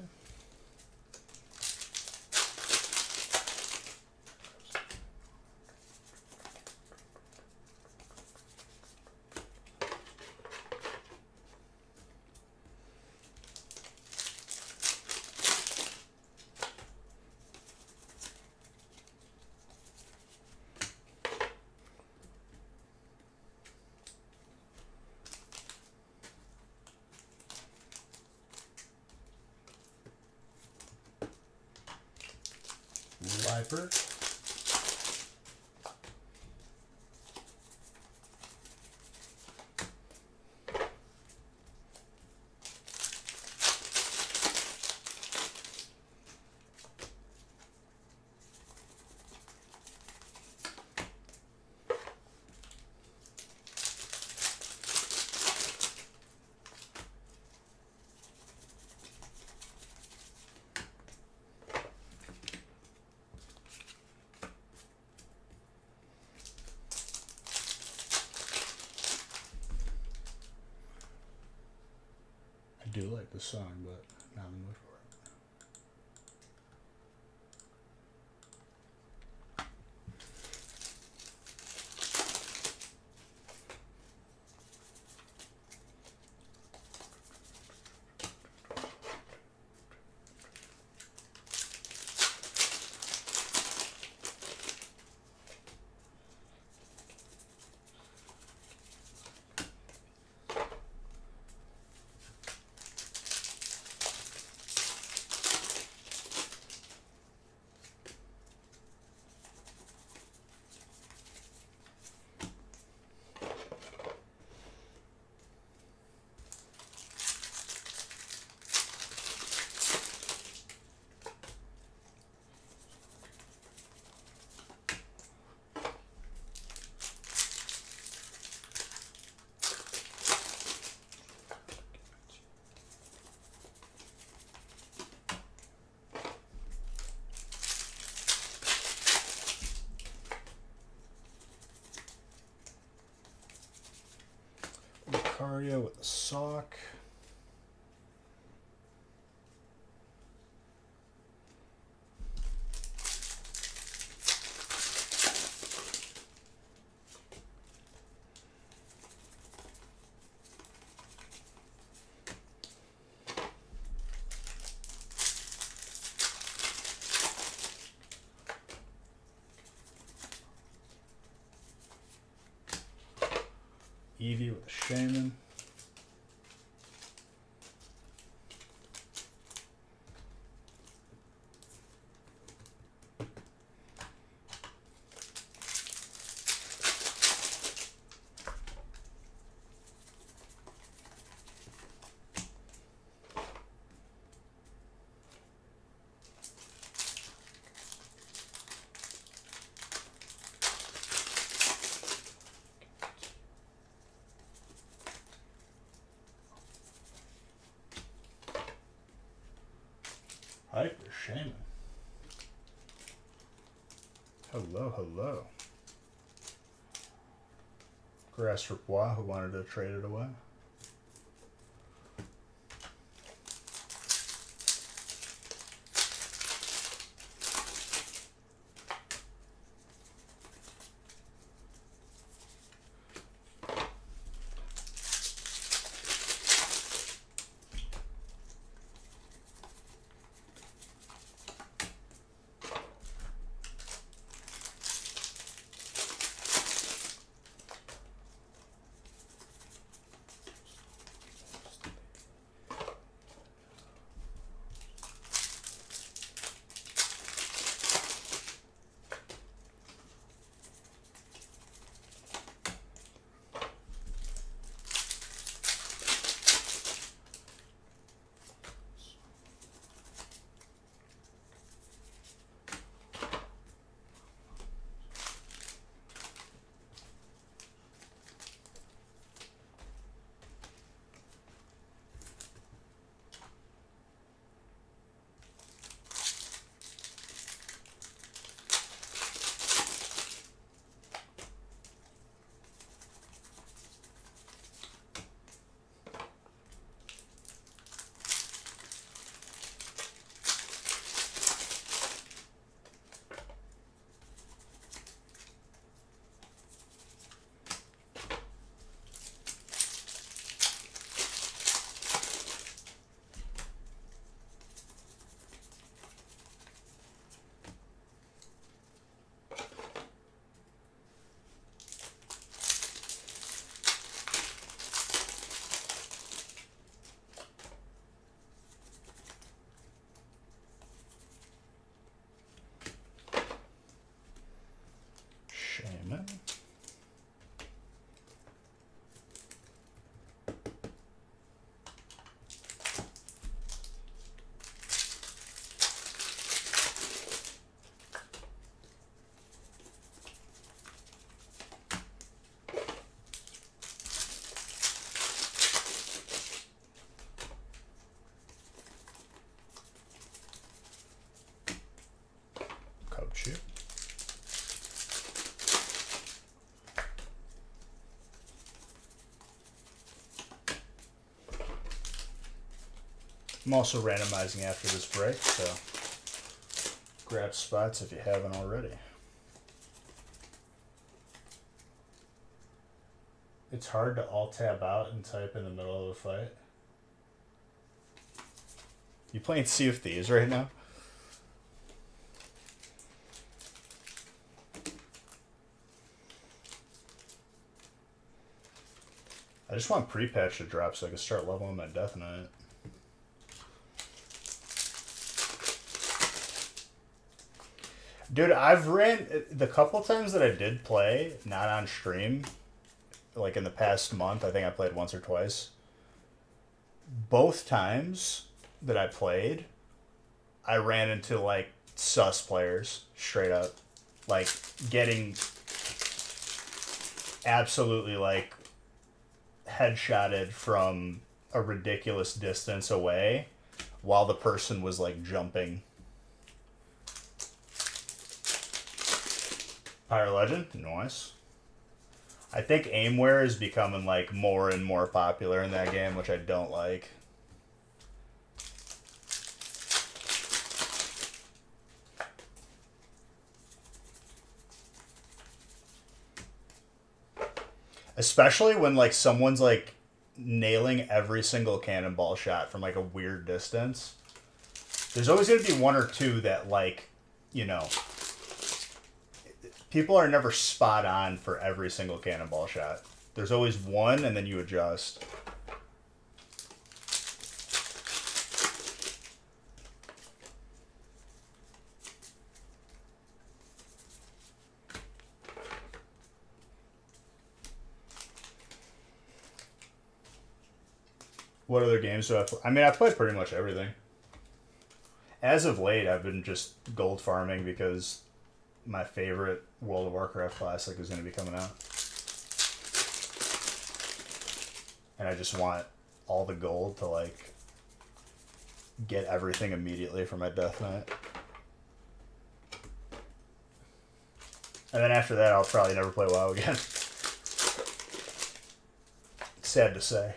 Viper. I do like the song, but not in the mood for Lucario with the sock. Eevee with a Shaman. Hyper Shaman. Hello, hello. Grass for Bois, who wanted to trade it away. Shaman. Coach. I'm also randomizing after this break, so grab spots if you haven't already. It's hard to alt-tab out and type in the middle of a fight. You playing Sea of Thieves right now? I just want pre-patch to drop so I can start leveling my Death Knight. Dude, I've ran the couple times that I did play, not on stream, like in the past month. I think I played once or twice. Both times that I played, I ran into like sus players, straight up. Like getting absolutely like headshotted from a ridiculous distance away while the person was like jumping. Pyre Legend, nice. I think Aimware is becoming like more and more popular in that game, which I don't like. Especially when like someone's like nailing every single cannonball shot from like a weird distance. There's always going to be one or two that like, you know, people are never spot on for every single cannonball shot. There's always one, and then you adjust. What other games do I play? I mean, I played pretty much everything. As of late, I've been just gold farming because my favorite World of Warcraft Classic is going to be coming out. And I just want all the gold to, like, get everything immediately for my Death Knight. And then after that, I'll probably never play WoW again. Sad to say.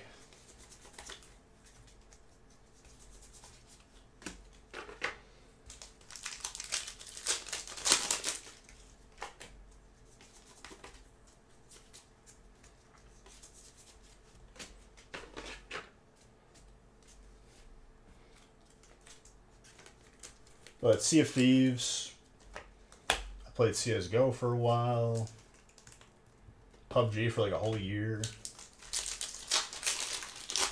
But Sea of Thieves, I played CSGO for a while, PUBG for like a whole year,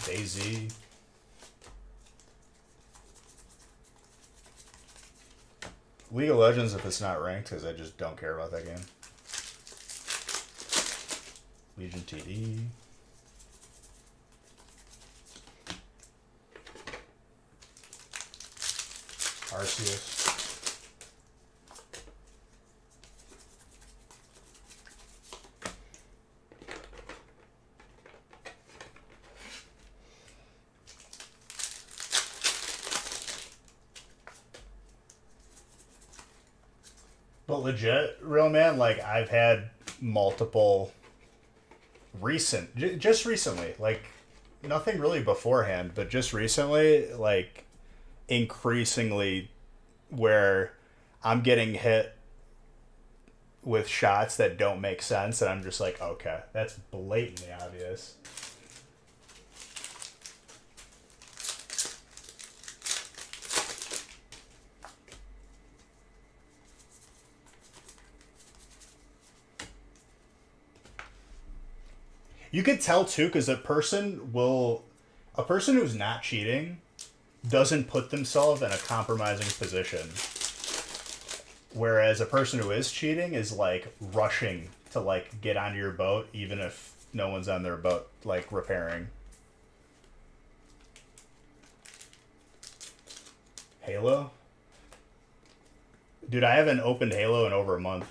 DayZ. League of Legends if it's not ranked, because I just don't care about that game. Legion TD. Arceus. But legit, real man, like I've had multiple just recently, like nothing really beforehand, but just recently, like increasingly where I'm getting hit with shots that don't make sense and I'm just like, okay, that's blatantly obvious. You could tell too, because a person who's not cheating doesn't put themselves in a compromising position. Whereas a person who is cheating is like rushing to like get onto your boat even if no one's on their boat, like repairing. Halo? Dude, I haven't opened Halo in over a month.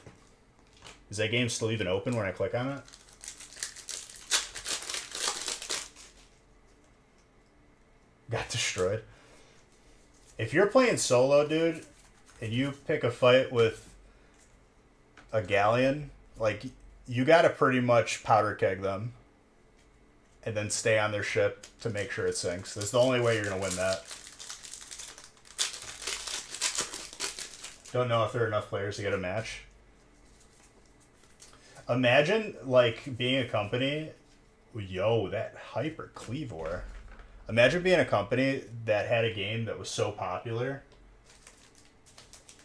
Is that game still even open when I click on it? Got destroyed. If you're playing solo, dude, and you pick a fight with a galleon, like, you gotta pretty much powder keg them and then stay on their ship to make sure it sinks. That's the only way you're gonna win that. Don't know if there are enough players to get a match. Imagine, like, being a company... Yo, that Hyper Cleavor. Imagine being a company that had a game that was so popular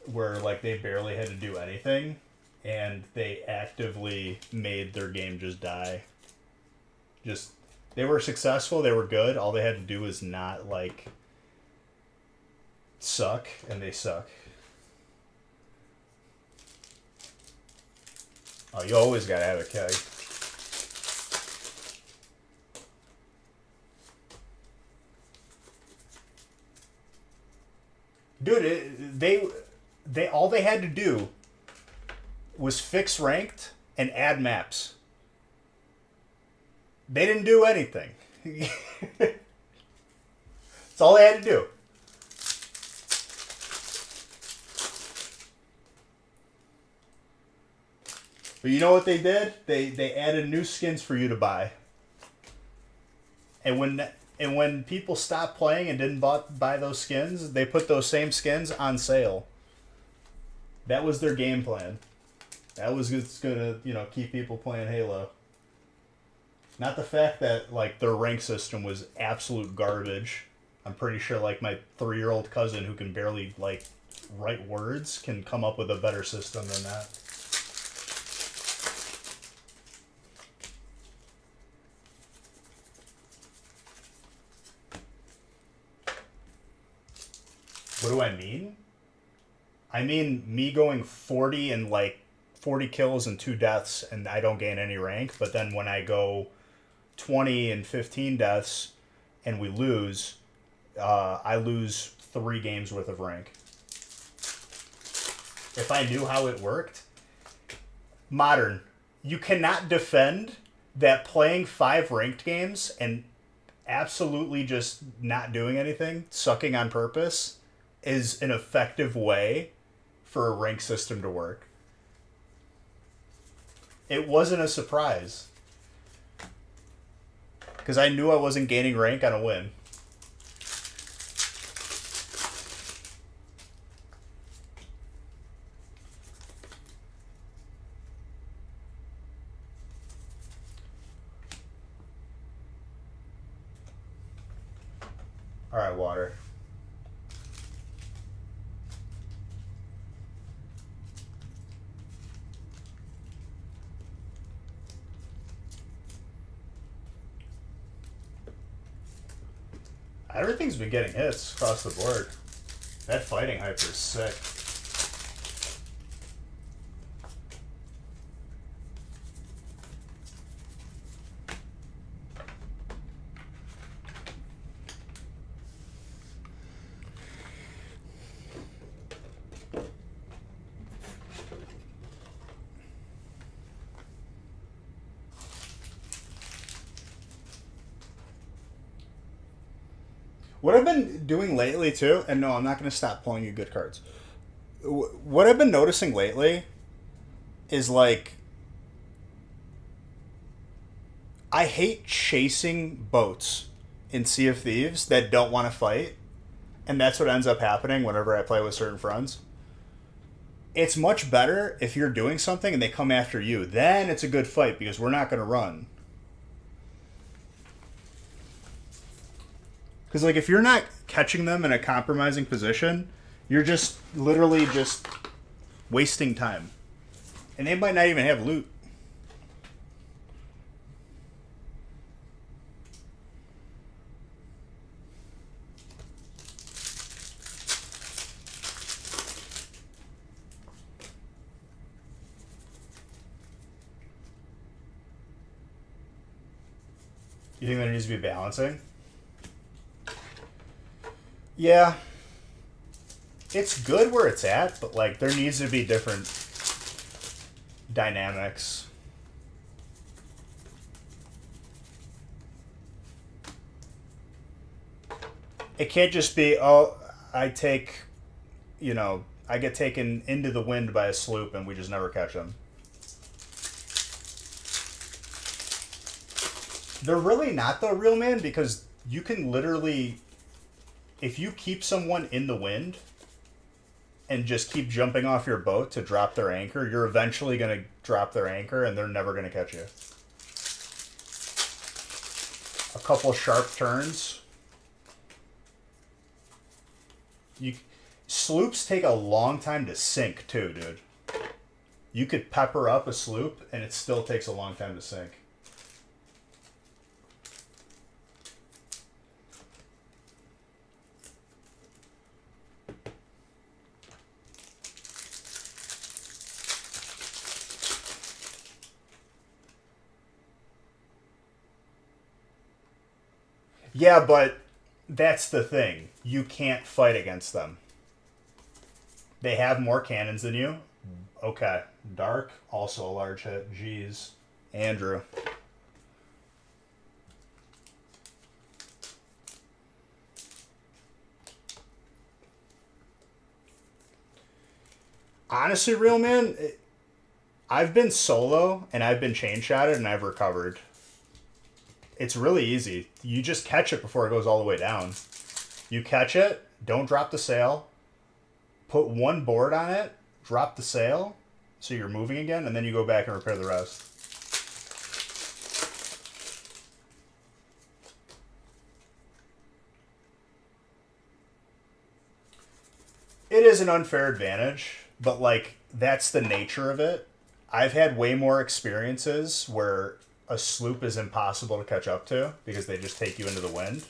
where, like, they barely had to do anything and they actively made their game just die. Just, they were successful, they were good, all they had to do was not, like, suck, and they suck. Oh, you always gotta have a keg. Dude, they all they had to do was fix ranked and add maps. They didn't do anything. That's all they had to do. But you know what they did? They added new skins for you to buy. And when people stopped playing and didn't buy those skins, they put those same skins on sale. That was their game plan. That was just gonna, keep people playing Halo. Not the fact that, like, their rank system was absolute garbage. I'm pretty sure, like, my 3-year-old cousin who can barely, like, write words can come up with a better system than that. What do I mean? I mean me going 40 and, like, 40 kills and 2 deaths and I don't gain any rank, but then when I go 20 and 15 deaths and we lose, I lose 3 games worth of rank. If I knew how it worked, Modern, you cannot defend that playing 5 ranked games and absolutely just not doing anything, sucking on purpose, is an effective way for a rank system to work. It wasn't a surprise because I knew I wasn't gaining rank on a win. All right, water. Everything's been getting hits across the board. That fighting hyper is sick. What I've been doing lately too, and no, I'm not going to stop pulling you good cards. What I've been noticing lately is like I hate chasing boats in Sea of Thieves that don't want to fight, and that's what ends up happening whenever I play with certain friends. It's much better if you're doing something and they come after you. Then it's a good fight because we're not going to run. Because like if you're not catching them in a compromising position, you're just literally just wasting time, and they might not even have loot. You think there needs to be balancing? Yeah, it's good where it's at, but like there needs to be different dynamics. It can't just be, oh, I take, I get taken into the wind by a sloop and we just never catch them. They're really not though, real man, because you can literally, if you keep someone in the wind and just keep jumping off your boat to drop their anchor, you're eventually going to drop their anchor and they're never going to catch you. A couple sharp turns. Sloops take a long time to sink too, dude. You could pepper up a sloop and it still takes a long time to sink. Yeah, but that's the thing. You can't fight against them. They have more cannons than you. Okay. Dark, also a large hit. Jeez. Andrew. Honestly, real man, I've been solo and I've been chain shotted and I've recovered. It's really easy. You just catch it before it goes all the way down. You catch it, don't drop the sail, put one board on it, drop the sail, so you're moving again, and then you go back and repair the rest. It is an unfair advantage, but like that's the nature of it. I've had way more experiences where a sloop is impossible to catch up to because they just take you into the wind.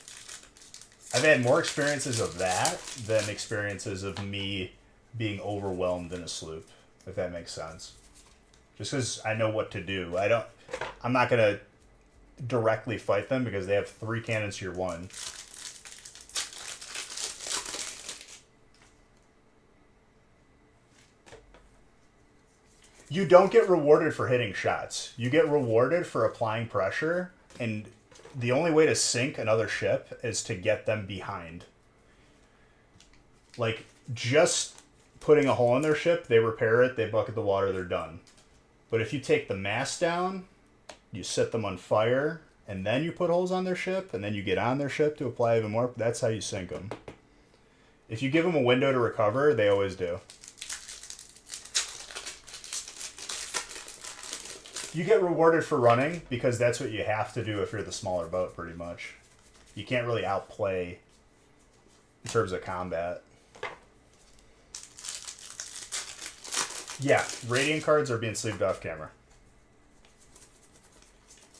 I've had more experiences of that than experiences of me being overwhelmed in a sloop, if that makes sense. Just because I know what to do. I'm not going to directly fight them because they have 3 cannons to your 1. You don't get rewarded for hitting shots. You get rewarded for applying pressure and the only way to sink another ship is to get them behind. Like, just putting a hole in their ship, they repair it, they bucket the water, they're done. But if you take the mast down, you set them on fire, and then you put holes on their ship, and then you get on their ship to apply even more, that's how you sink them. If you give them a window to recover, they always do. You get rewarded for running because that's what you have to do if you're the smaller boat, pretty much. You can't really outplay in terms of combat. Yeah, radiant cards are being sleeved off camera.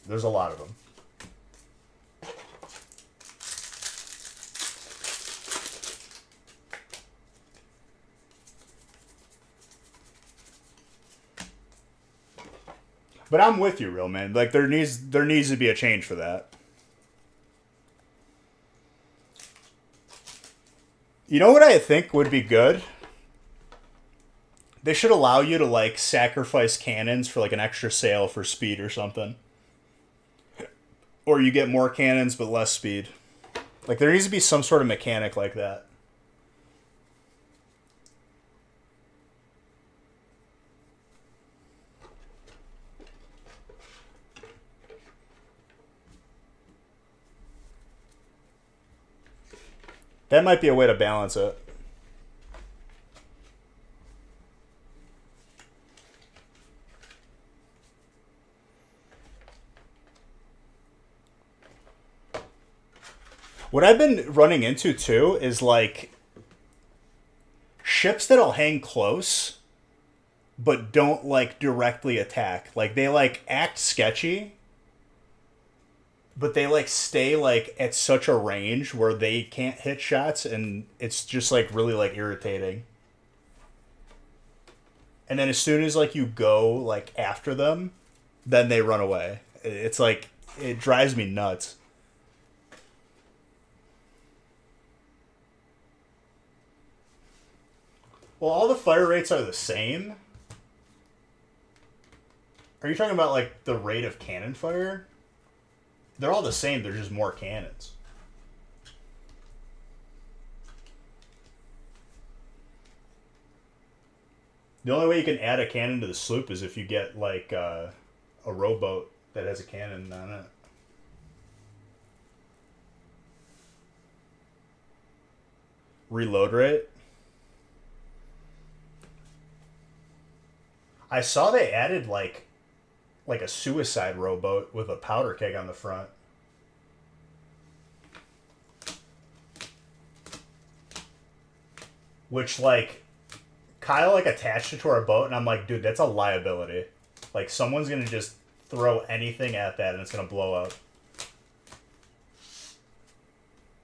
There's a lot of them. But I'm with you, real man. Like there needs to be a change for that. You know what I think would be good? They should allow you to like sacrifice cannons for like an extra sail for speed or something. Or you get more cannons but less speed. Like there needs to be some sort of mechanic like that. That might be a way to balance it. What I've been running into too is like ships that'll hang close but don't like directly attack. Like they like act sketchy, but they like stay like at such a range where they can't hit shots, and it's just like really like irritating. And then as soon as like you go like after them, then they run away. It's like it drives me nuts. Well, all the fire rates are the same. Are you talking about like the rate of cannon fire? They're all the same, they're just more cannons. The only way you can add a cannon to the sloop is if you get like a rowboat that has a cannon on it. Reload rate? I saw they added like a suicide rowboat with a powder keg on the front. Which like Kyle like attached it to our boat, and I'm like, dude, that's a liability. Like someone's gonna just throw anything at that and it's gonna blow up.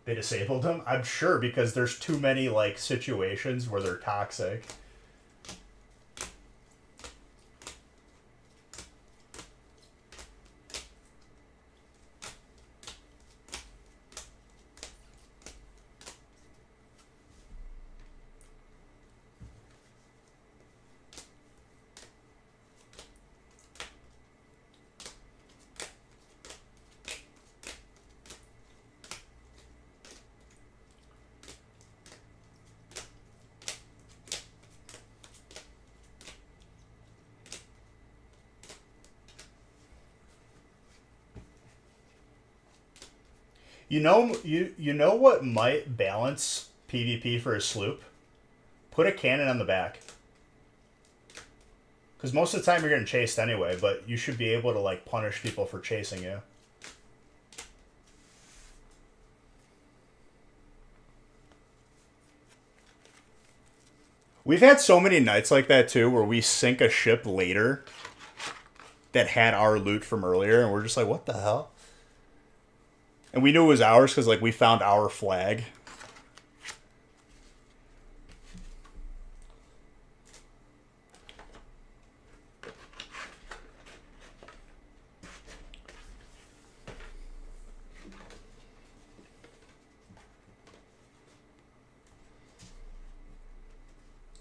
They disabled them? I'm sure, because there's too many like situations where they're toxic. You know what might balance PvP for a sloop? Put a cannon on the back. Because most of the time you're getting chased anyway, but you should be able to like punish people for chasing you. We've had so many nights like that too, where we sink a ship later that had our loot from earlier, and we're just like, what the hell? And we knew it was ours because like we found our flag.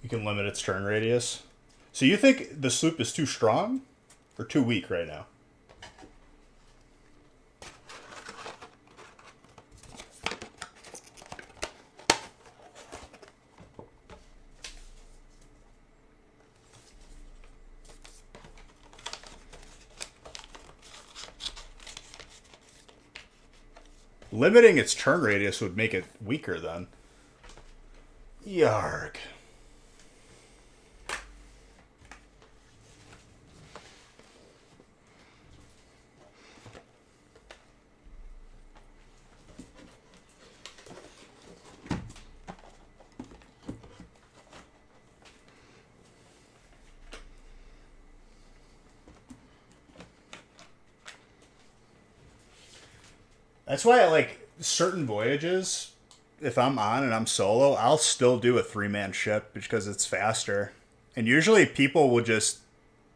You can limit its turn radius. So you think the sloop is too strong or too weak right now? Limiting its turn radius would make it weaker then. Yarg. That's why I like certain voyages. If I'm on and I'm solo, I'll still do a 3-man ship because it's faster. And usually people will just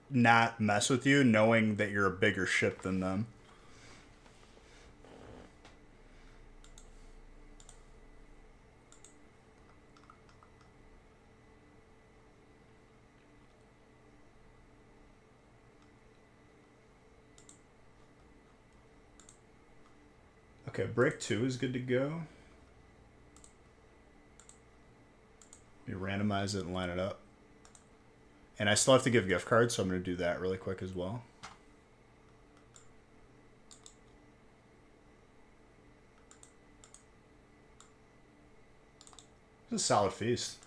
not mess with you knowing that you're a bigger ship than them. Okay, break 2 is good to go. You randomize it and line it up. And I still have to give gift cards, so I'm going to do that really quick as well. It's a solid feast.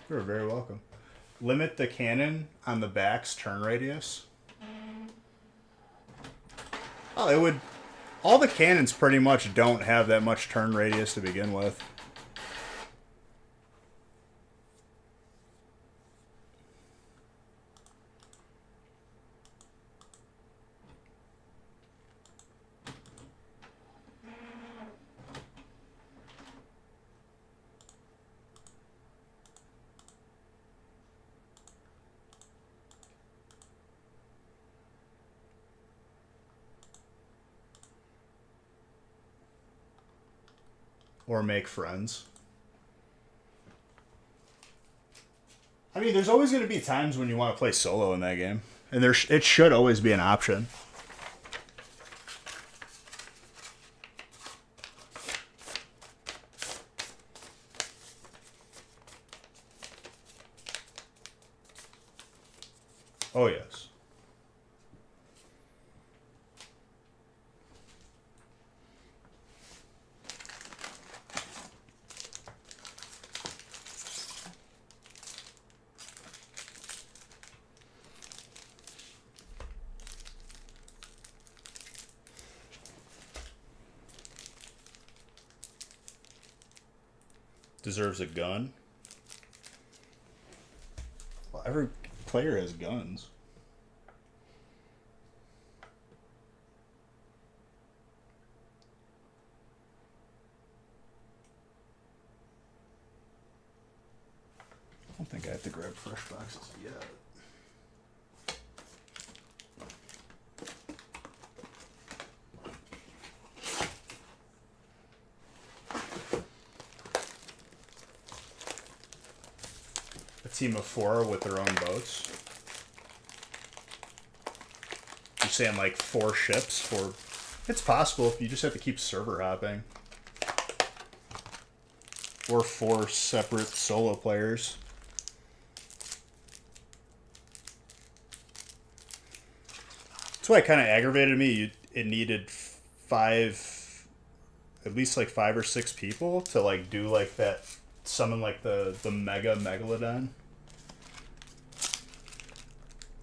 You're very welcome. Limit the cannon on the back's turn radius. Oh, it would... All the cannons pretty much don't have that much turn radius to begin with. Or make friends. I mean, there's always going to be times when you want to play solo in that game. And it should always be an option. Oh, yes. Deserves a gun. Well, every player has guns. I don't think I have to grab fresh boxes yet. Team of 4 with their own boats. You're saying like 4 ships for... It's possible. You just have to keep server hopping. Or 4 separate solo players. That's why it kind of aggravated me. It needed 5... At least like 5 or 6 people to like do like that... Summon like the Mega Megalodon.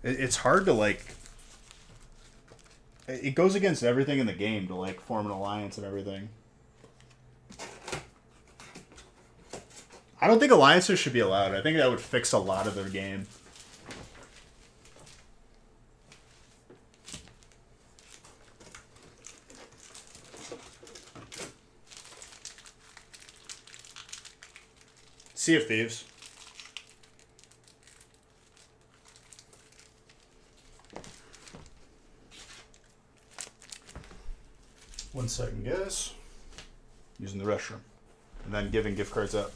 It's hard to like... It goes against everything in the game to like form an alliance and everything. I don't think alliances should be allowed. I think that would fix a lot of their game. Sea of Thieves. One second, guys. Using the restroom. And then giving gift cards out.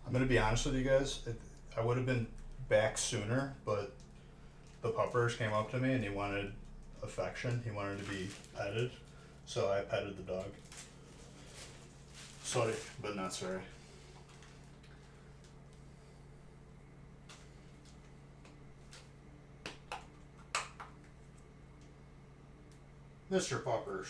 I'm gonna be honest with you guys. I would have been back sooner, but the puppers came up to me and he wanted affection. He wanted to be petted, so I petted the dog. Sorry, but not sorry. Mr. Puppers.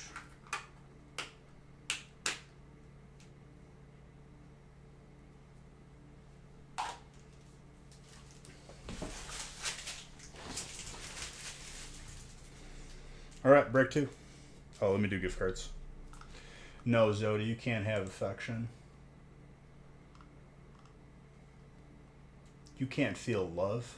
All right, break two. Oh, let me do gift cards. No, Zodi, you can't have affection. You can't feel love.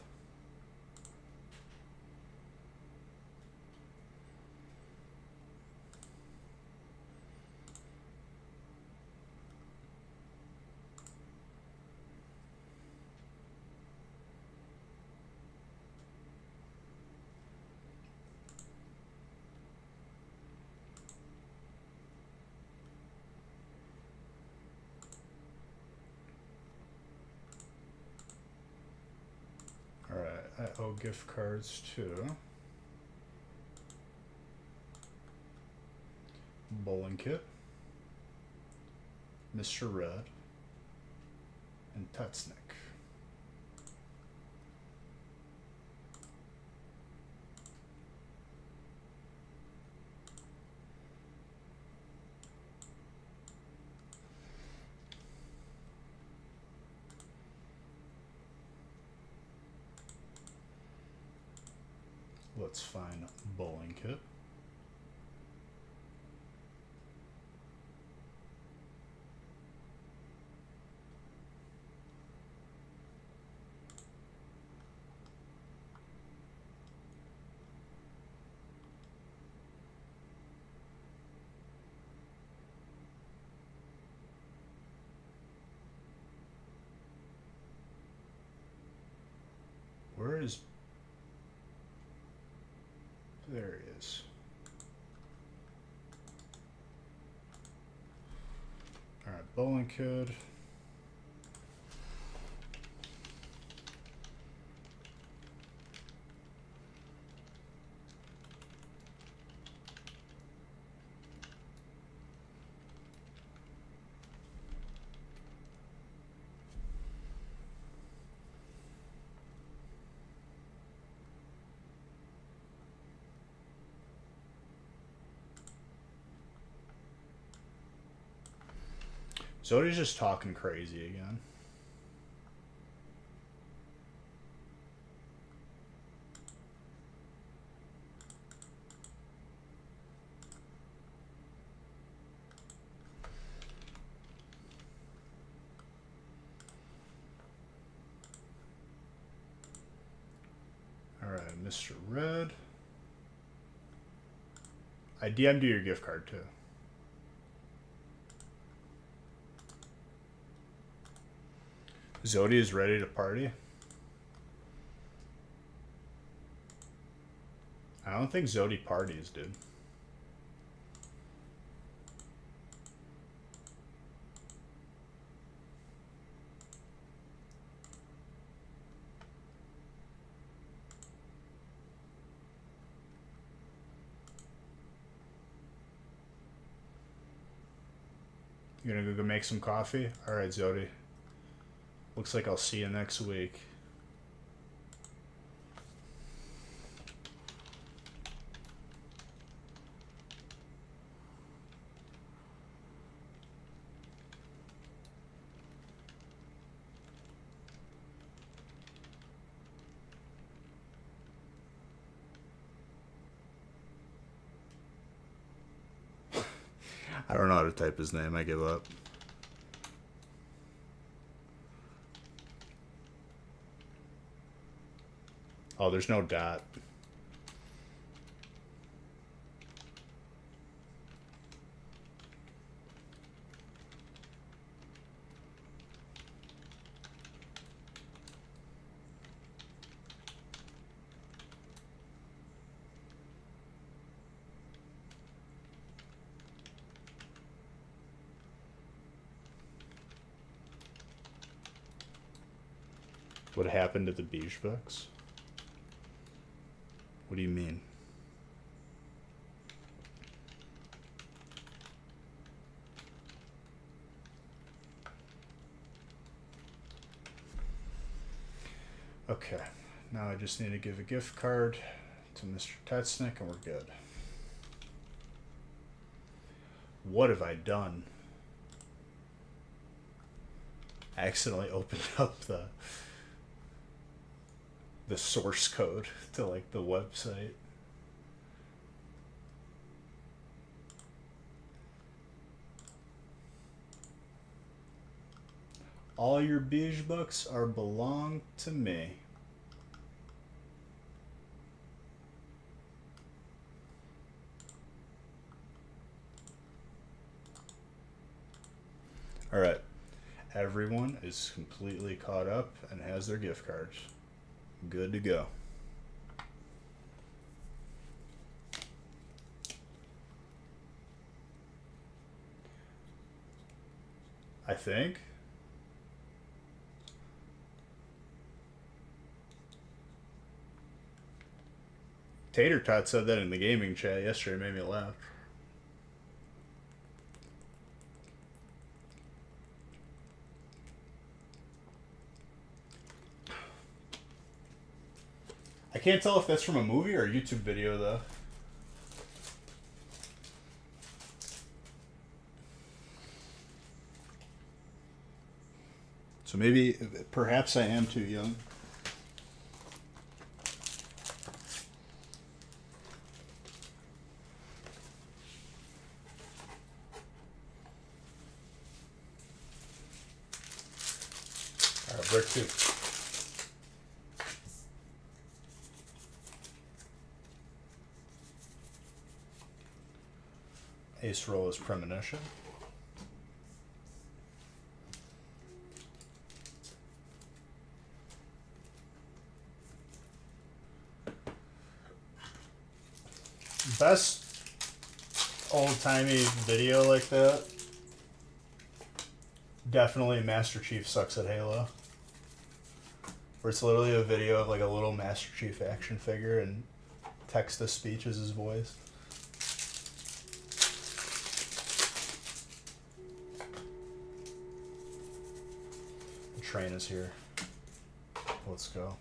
All right, I owe gift cards to Bowling Kit, Mr. Red, and Tutsnick. Let's find Bowling Kit. Where is... There he is. Alright, Bowling Kid. Zodi's just talking crazy again. Alright, Mr. Red. I DM'd you your gift card too. Zodi is ready to party. I don't think Zodi parties, dude. You gonna go make some coffee? Alright, Zodi. Looks like I'll see you next week. I don't know how to type his name. I give up. Oh, there's no dot. What happened to the Beige books? What do you mean? Okay, now I just need to give a gift card to Mr. Tetsnick and we're good. What have I done? I accidentally opened up the source code to like the website. All your Beige books are belong to me. All right. Everyone is completely caught up and has their gift cards. Good to go. I think. Tater Tot said that in the gaming chat yesterday. Made me laugh. I can't tell if that's from a movie or a YouTube video, though. So maybe, perhaps I am too young. All right, brick 2. Ace roll is Premonition. Best old-timey video like that, definitely Master Chief Sucks at Halo. Where it's literally a video of like a little Master Chief action figure and text-to-speech is his voice. The train is here. Let's go.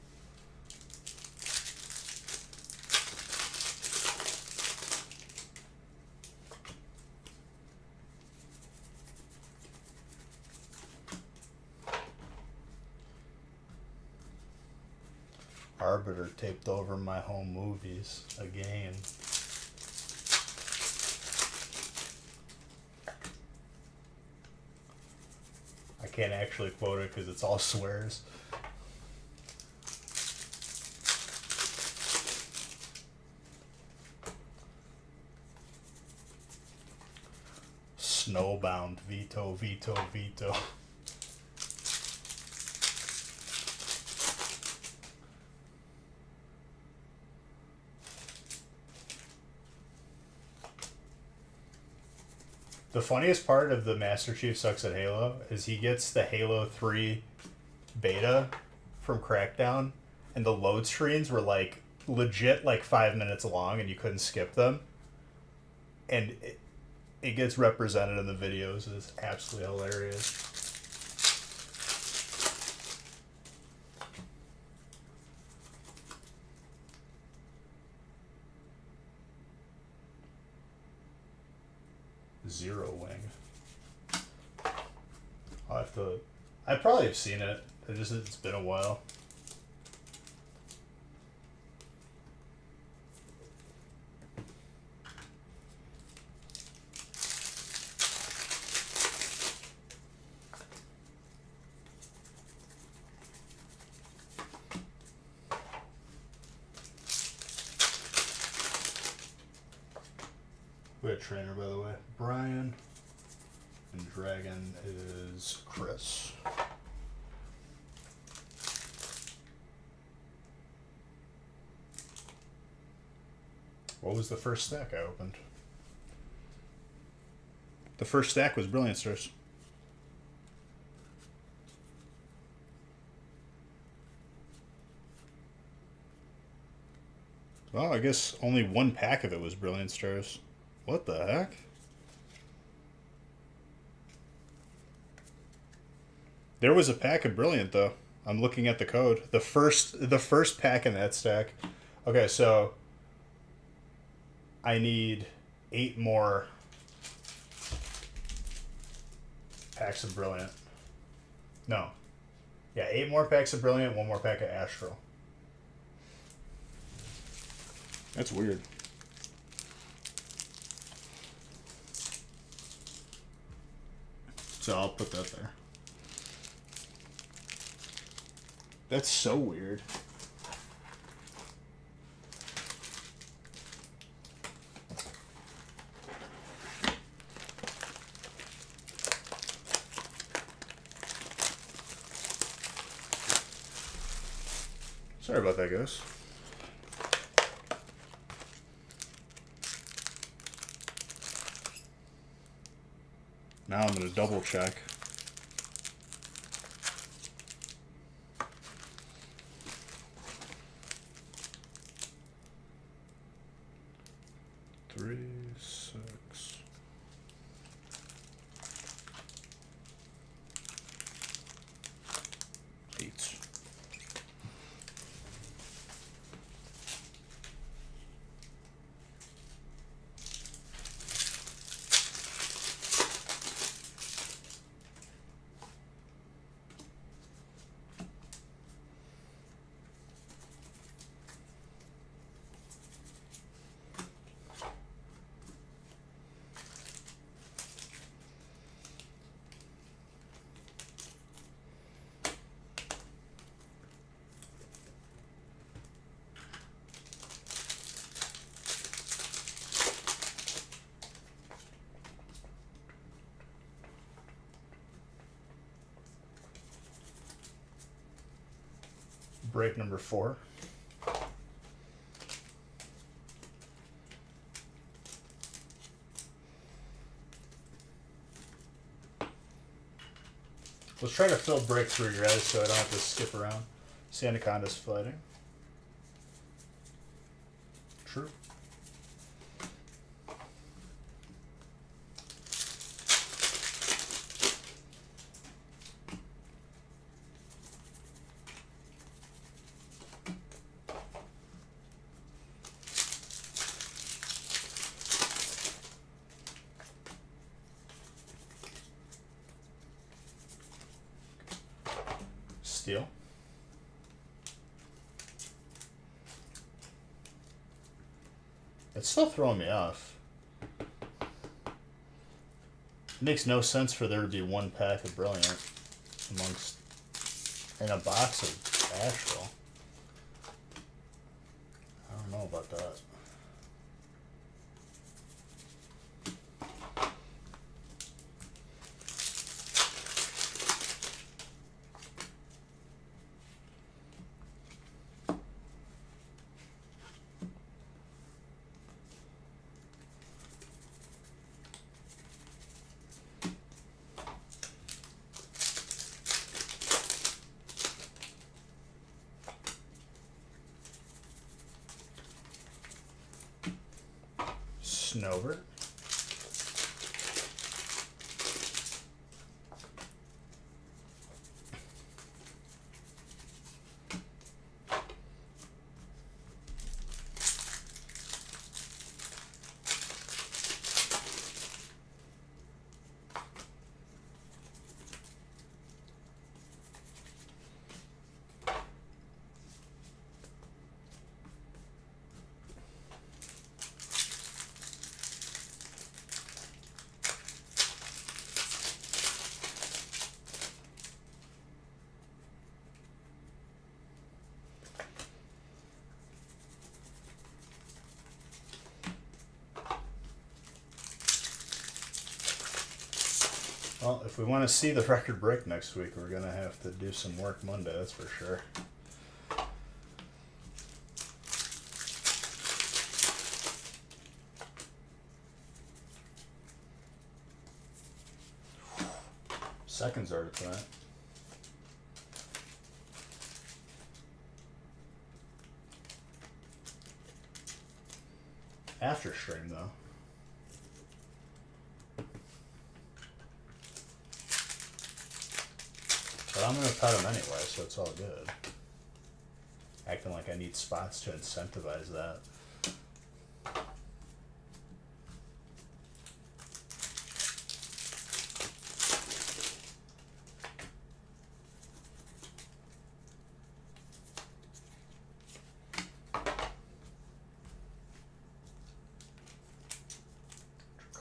Arbiter taped over my home movies again. I can't actually quote it because it's all swears. Snowbound, veto, veto, veto. The funniest part of the Master Chief Sucks at Halo is he gets the Halo 3 beta from Crackdown, and the load screens were like legit like 5 minutes long and you couldn't skip them. And it gets represented in the videos. It's absolutely hilarious. Zero Wing. I'll have to. I probably have seen it. It's been a while. We had a trainer, by the way. Brian. And Dragon is Chris. What was the first stack I opened? The first stack was Brilliant Stars. Oh, I guess only one pack of it was Brilliant Stars. What the heck? There was a pack of Brilliant though. I'm looking at the code. The first pack in that stack. Okay, so I need 8 more packs of Brilliant. No. Yeah, 8 more packs of Brilliant, 1 more pack of Astral. That's weird. So I'll put that there. That's so weird. Sorry about that, guys. Now I'm going to double check. Three, 6. Eight. Break number 4. Let's try to fill break 3, guys, so I don't have to skip around. Sandaconda's fighting. True. Steel. It's still throwing me off. It makes no sense for there to be 1 pack of Brilliant amongst in a box of Astral. I don't know about that. Snover. Well, if we want to see the record break next week, we're going to have to do some work Monday, that's for sure. Seconds are to that. After stream, though. But I'm going to pet him anyway, so it's all good. Acting like I need spots to incentivize that.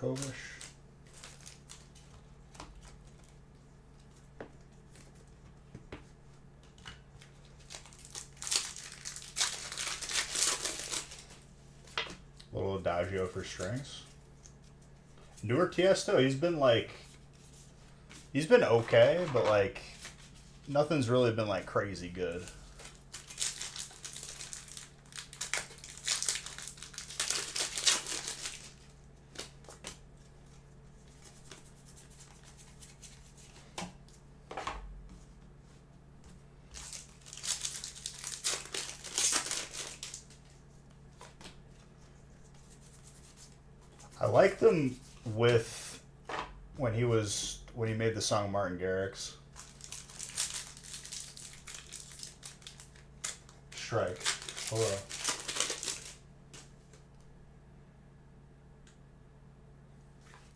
Dracovish. Little Adagio for strings. Newer Tiesto, he's been okay, but like nothing's really been like crazy good. I liked him with when he made the song Martin Garrix. Strike. Hello.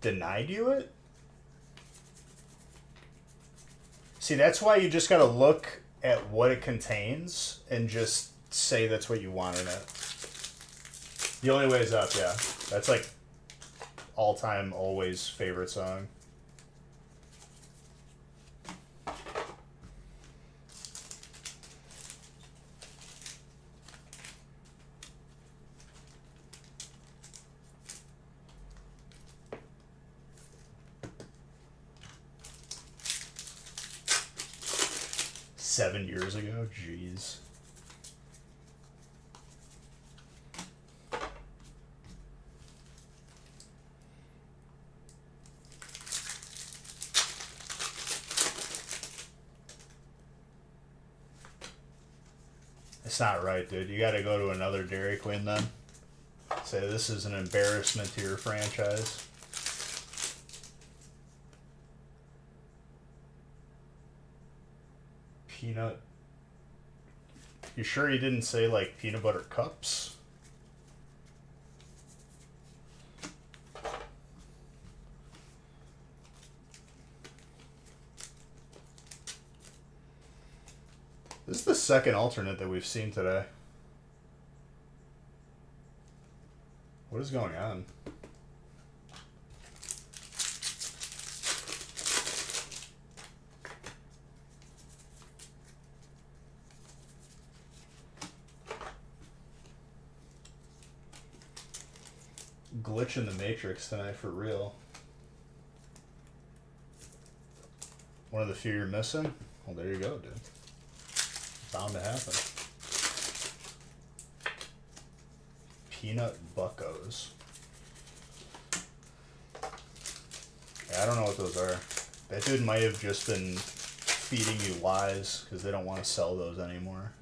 Denied you it? See, that's why you just gotta look at what it contains and just say that's what you want in it. The Only Way Is Up, yeah. That's like all-time, always favorite song. $7 years ago? Jeez. It's not right, dude. You gotta go to another Dairy Queen then. Say this is an embarrassment to your franchise. Peanut. You sure you didn't say like peanut butter cups? This is the second alternate that we've seen today. What is going on? Glitch in the Matrix tonight for real. One of the few you're missing? Well, there you go, dude. Bound to happen. Peanut Buccos. Yeah, I don't know what those are. That dude might have just been feeding you lies because they don't want to sell those anymore.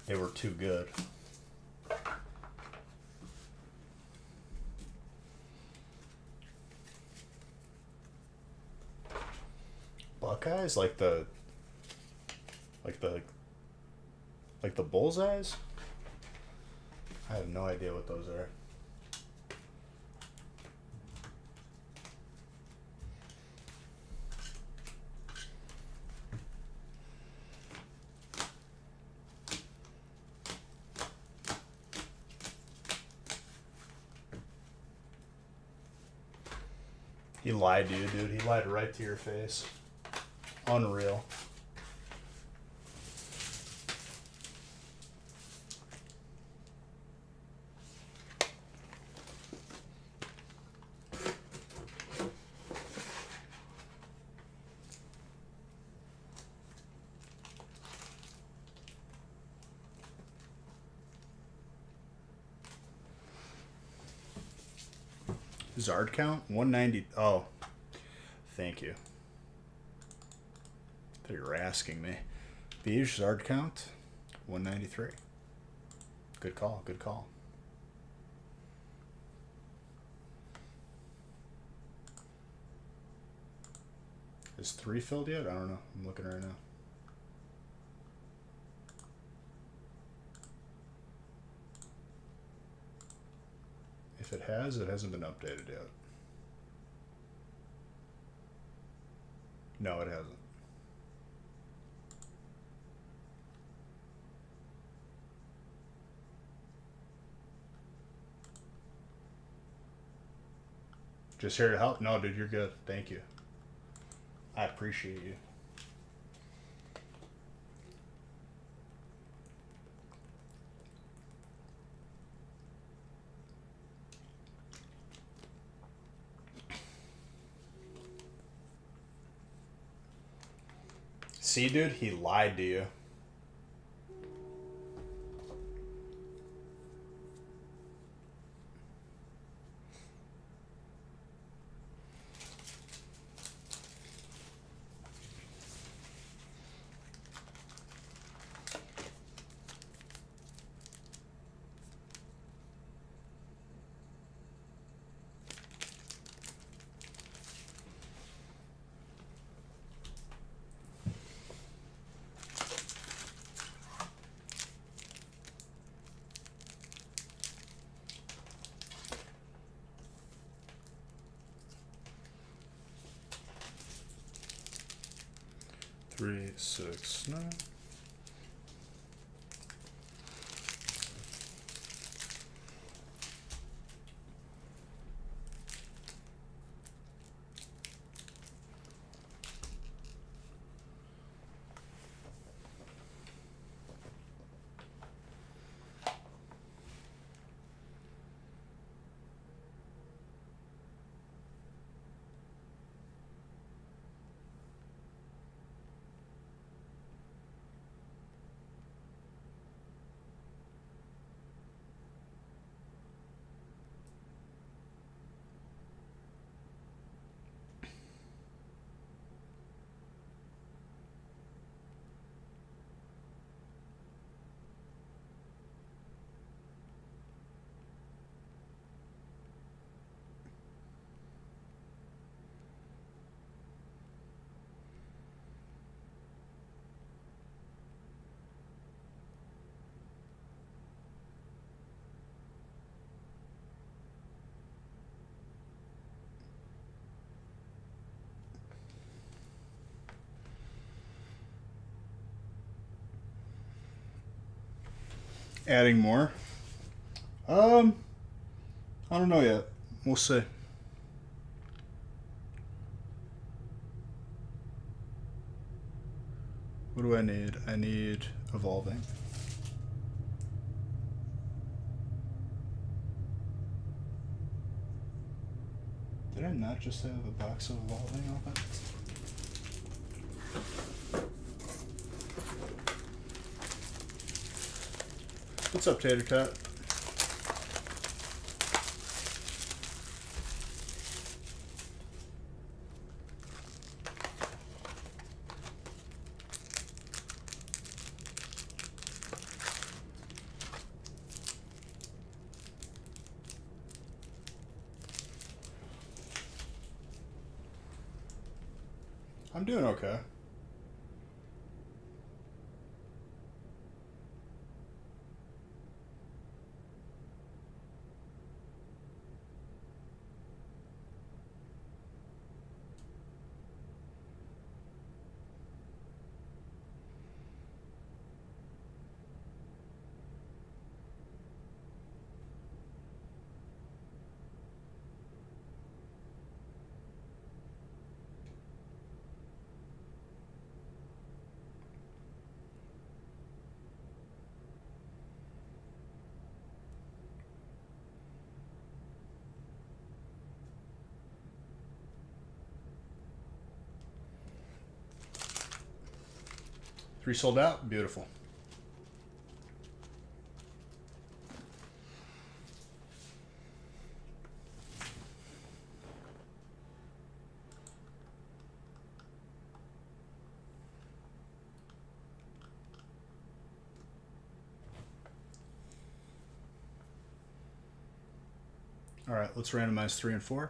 They were too good. Buckeyes? Like the bullseyes? I have no idea what those are. He lied to you, dude. He lied right to your face. Unreal. Zard count? 190. Oh. Thank you. I thought you were asking me. Beige Zard count? 193. Good call. Good call. Is 3 filled yet? I don't know. I'm looking right now. If it has, it hasn't been updated yet. No, it hasn't. Just here to help? No, dude, you're good. Thank you. I appreciate you. See, dude, he lied to you. Three, 6, 9. Adding more? I don't know yet. We'll see. What do I need? I need evolving. Did I not just have a box of evolving open? What's up, Tater Tot? I'm doing okay. Three sold out? Beautiful. Alright, let's randomize 3 and 4.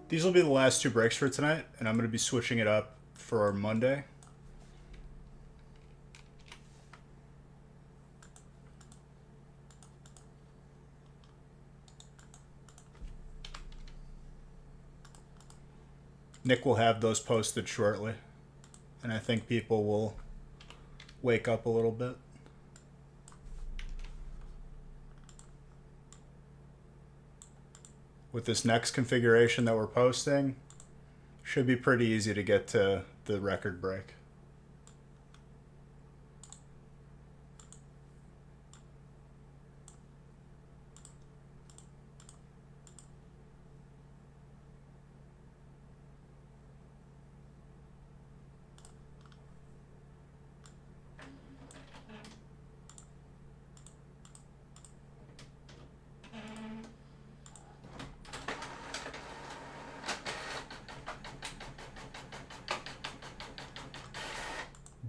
These will be the last two breaks for tonight, and I'm going to be switching it up for Monday. Nick will have those posted shortly, and I think people will wake up a little bit. With this next configuration that we're posting, should be pretty easy to get to the record break.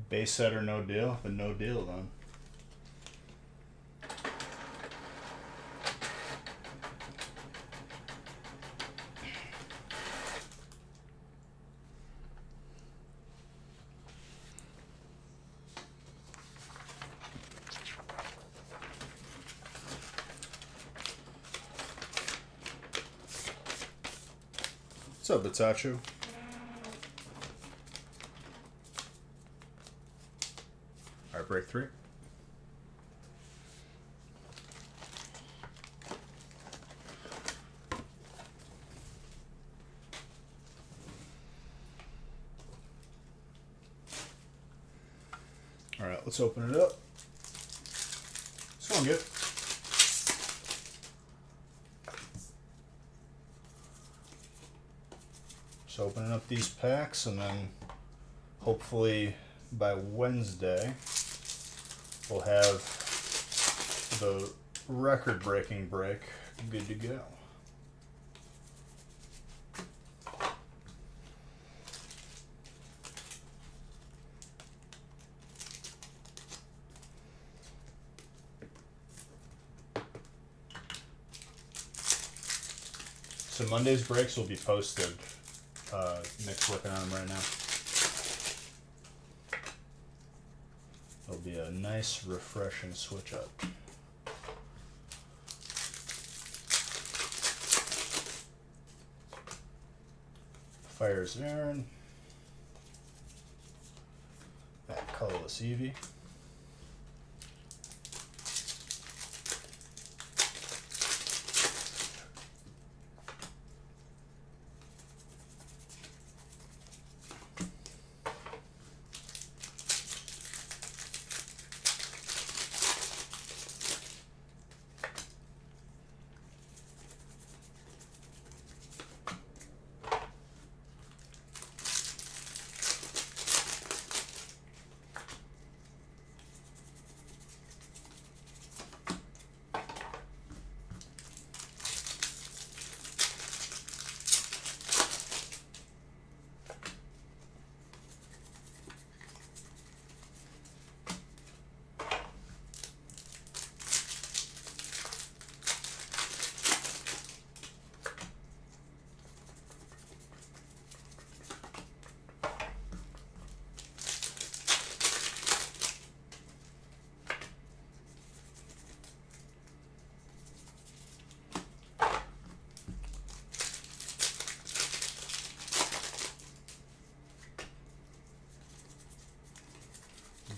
Base set or no deal? Then no deal then. What's up, Bitachu? Alright, break 3. Alright, let's open it up. It's going good. Just opening up these packs, and then hopefully by Wednesday we'll have the record-breaking break good to go. So Monday's breaks will be posted. Nick's working on them right now. It'll be a nice, refreshing switch up. Fires Aaron. That colorless Eevee.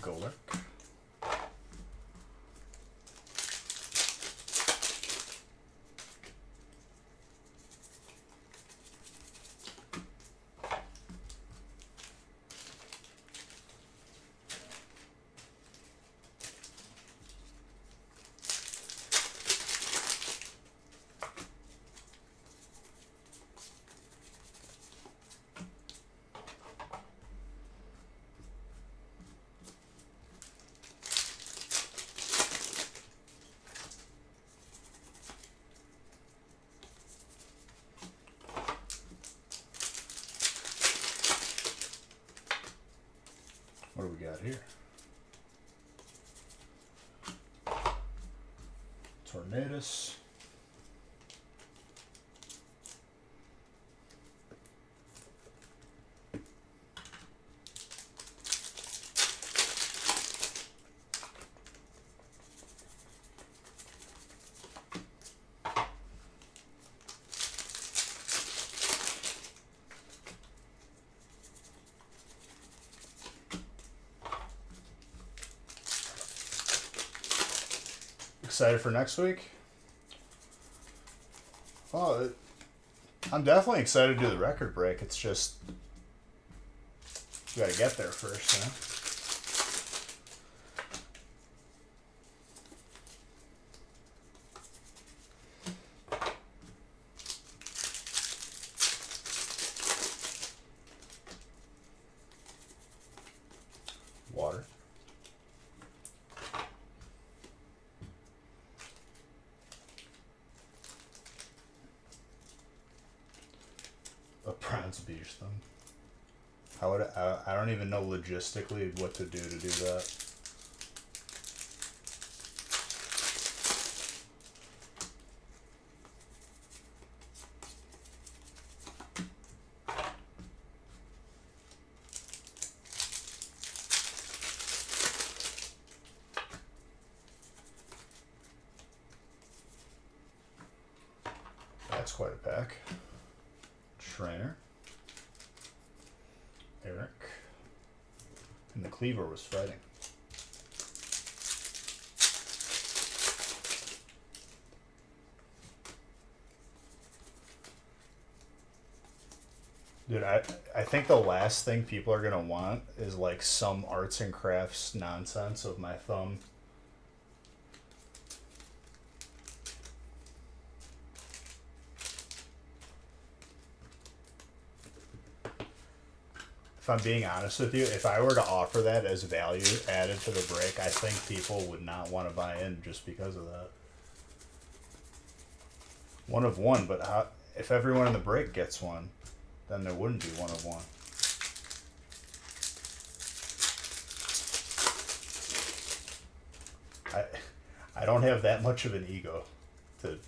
Golurk. What do we got here? Tornadus. excited for next week? Well, I'm definitely excited to do the record break. It's just you got to get there first, you know. Water. A bronze beach thumb. How would I don't even know logistically what to do that. That's quite a pack. Trainer. Eric. And the Cleaver was fighting. Dude, I think the last thing people are gonna want is like some arts and crafts nonsense of my thumb. If I'm being honest with you, if I were to offer that as value added to the break, I think people would not want to buy in just because of that. One of one, but if everyone in the break gets one, then there wouldn't be one of one. I don't have that much of an ego to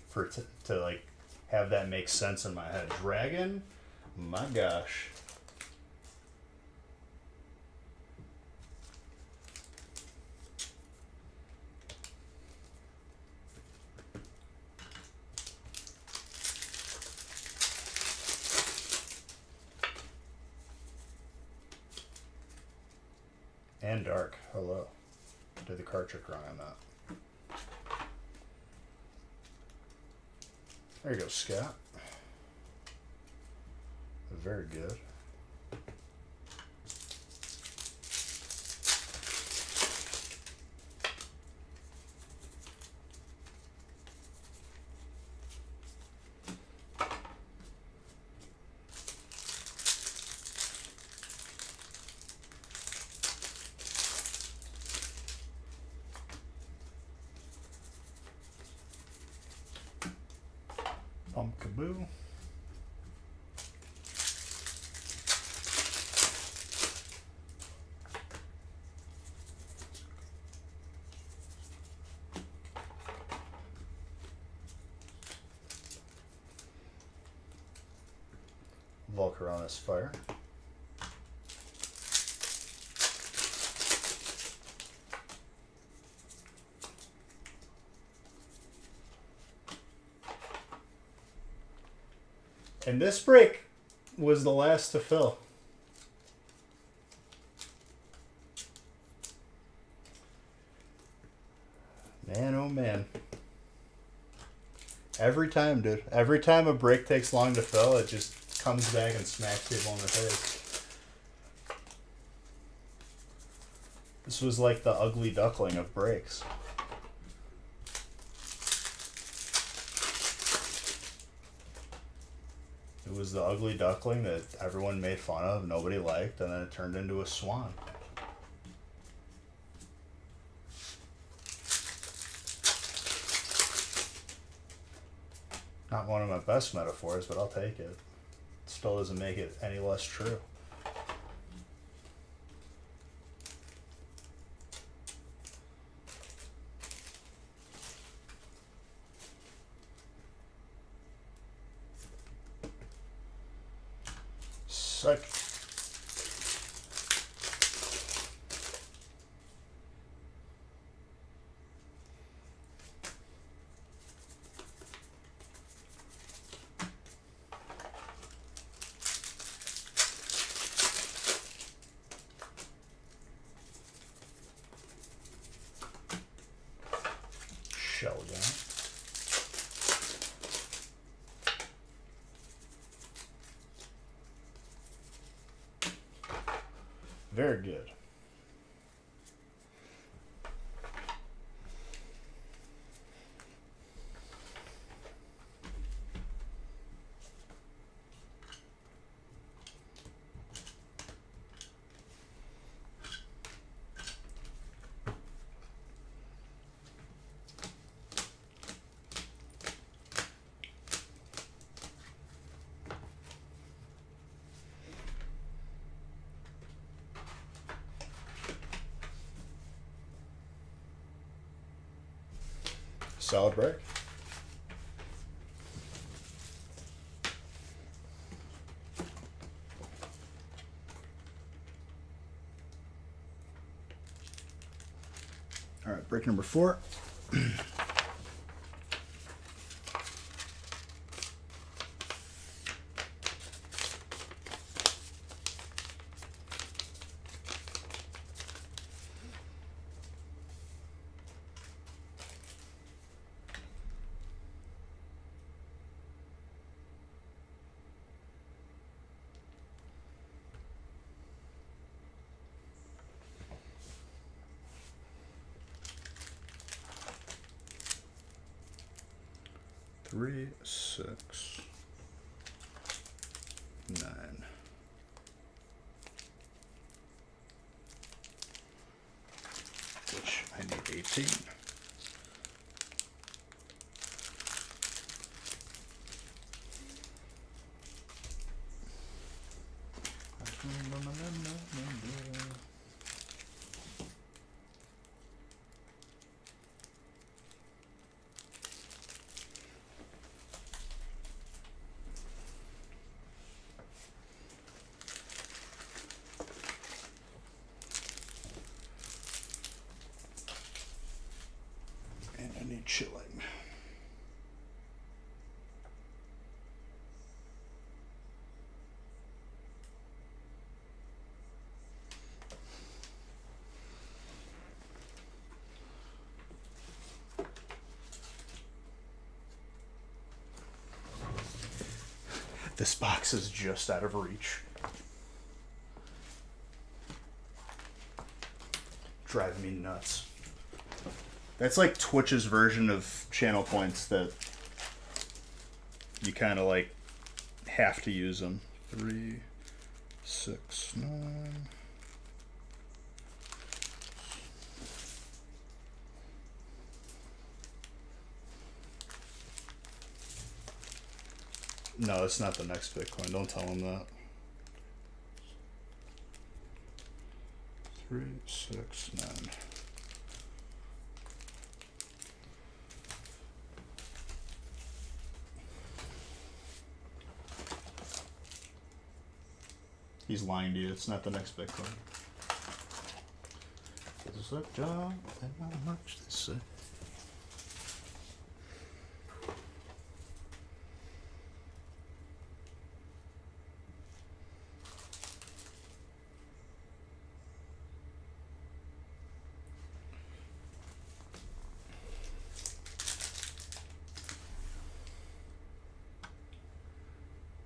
like have that make sense in my head. Dragon, my gosh. And dark. Hello. Did the card trick wrong on that. There you go, Scott. Very good. Pumpkaboo. Volcaronus Fire. And this break was the last to fill. Man, oh man. Every time, dude. Every time a break takes long to fill, it just comes back and smacks people in the face. This was like the ugly duckling of breaks. It was the ugly duckling that everyone made fun of, nobody liked, and then it turned into a swan. Not one of my best metaphors, but I'll take it. It still doesn't make it any less true. Psych. Shell Very good. Solid break. All right, break number 4. Three, 6, 9. Which I need 18. And I need chilling. This box is just out of reach. Drive me nuts. That's like Twitch's version of channel points that you kind of like have to use them. 3, 6, 9. No, it's not the next Bitcoin. Don't tell him that. 3, 6, 9. He's lying to you. It's not the next Bitcoin. This is a job and how much they say.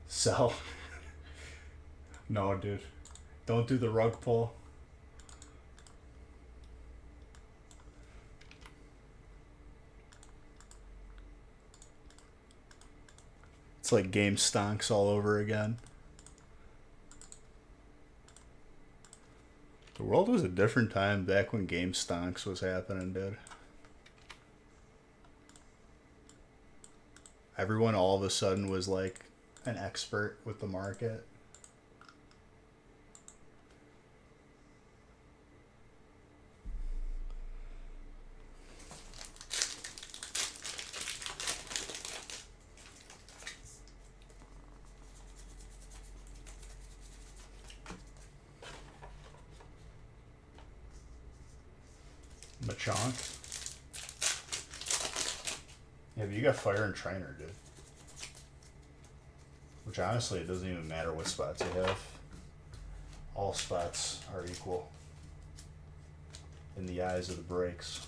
Sell. No, dude. Don't do the rug pull. It's like game stonks all over again. The world was a different time back when game stonks was happening, dude. Everyone all of a sudden was like an expert with the market. Machonk. Yeah, but you got Fire and Trainer, dude. Which honestly, it doesn't even matter what spots you have. All spots are equal in the eyes of the breaks.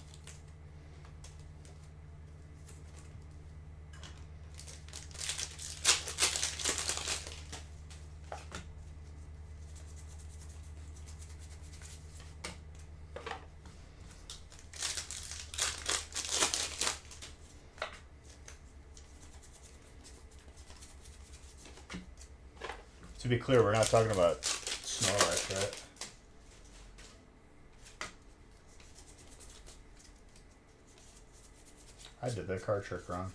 To be clear, we're not talking about Snorlax, right? I did that card trick wrong.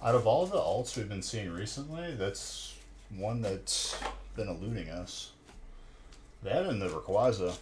Out of all the alts we've been seeing recently, that's one that's been eluding us. That and the Rayquaza.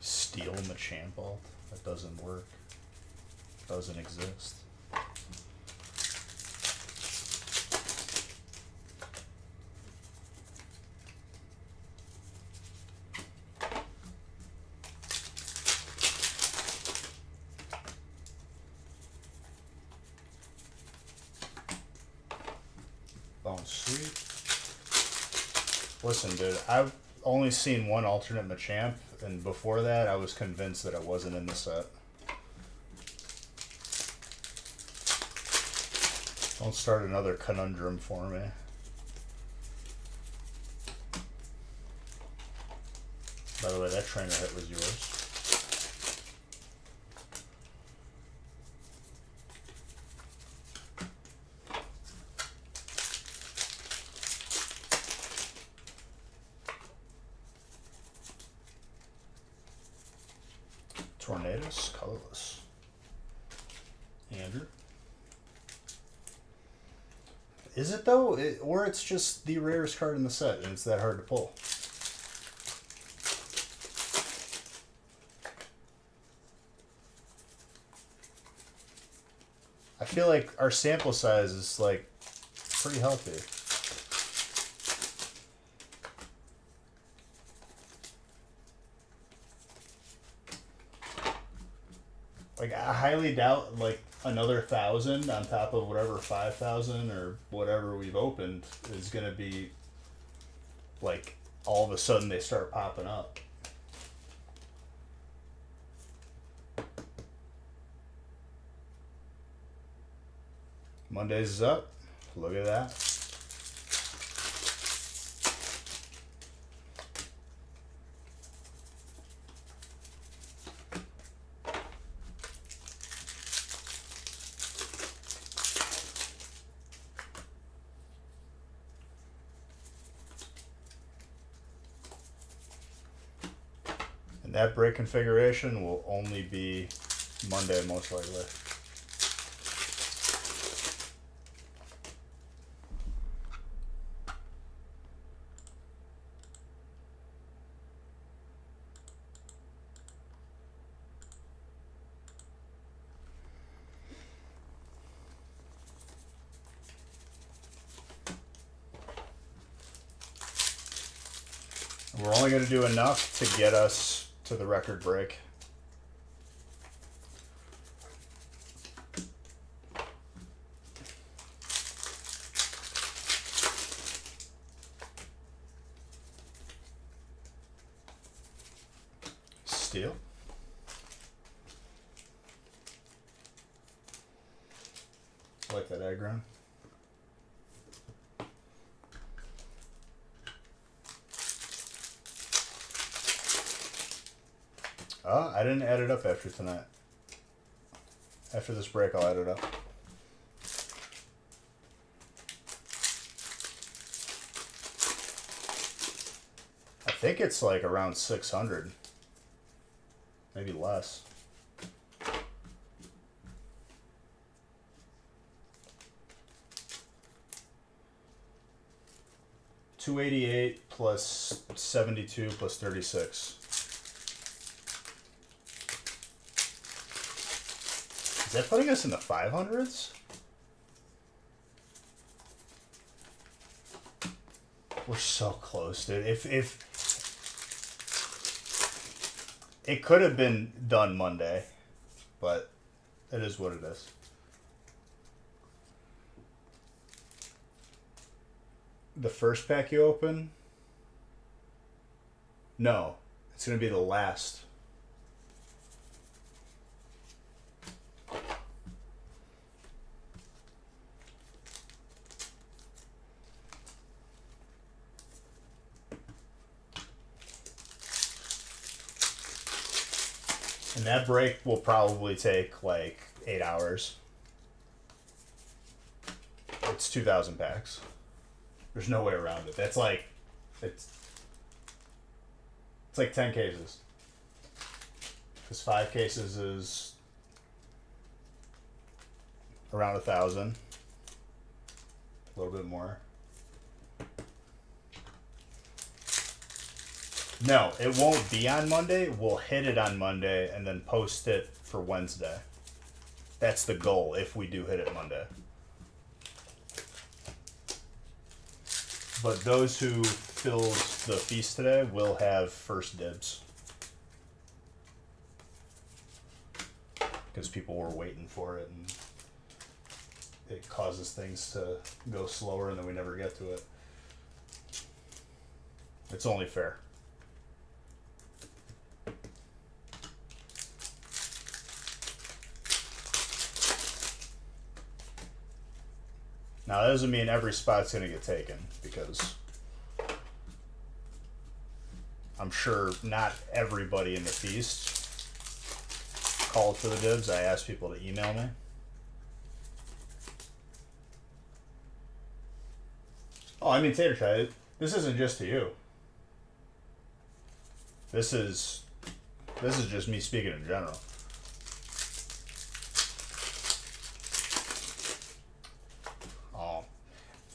Steel Machamp alt? That doesn't work. Doesn't exist. Oh, sweet. Listen, dude, I've only seen one alternate Machamp, and before that, I was convinced that it wasn't in the set. Don't start another conundrum for me. By the way, that trainer hit was yours. Tornadus, colorless. Andrew. Is it though? Or it's just the rarest card in the set and it's that hard to pull? I feel like our sample size is like pretty healthy. Like, I highly doubt, like, another 1,000 on top of whatever 5,000 or whatever we've opened is going to be, like, all of a sudden they start popping up. Mondays is up. Look at that. And that break configuration will only be Monday, most likely. We're only going to do enough to get us to the record break. Steel. I like that aggro. I didn't add it up after tonight. After this break, I'll add it up. think it's like around 600, maybe less. $288 plus 72 plus 36. Is that putting us in the 500s? We're so close, dude. If it could have been done Monday, but it is what it is. The first pack you open? No, it's gonna be the last. And that break will probably take like 8 hours. It's 2,000 packs. There's no way around it. That's like, it's like 10 cases. Because 5 cases is around 1,000. A little bit more. No, it won't be on Monday. We'll hit it on Monday and then post it for Wednesday. That's the goal if we do hit it Monday. But those who filled the feast today will have first dibs. Because people were waiting for it and it causes things to go slower and then we never get to it. It's only fair. Now, that doesn't mean every spot's going to get taken, because I'm sure not everybody in the feast called for the dibs. I asked people to email me. Oh, I mean, Tater Tot, this isn't just to you. This is just me speaking in general.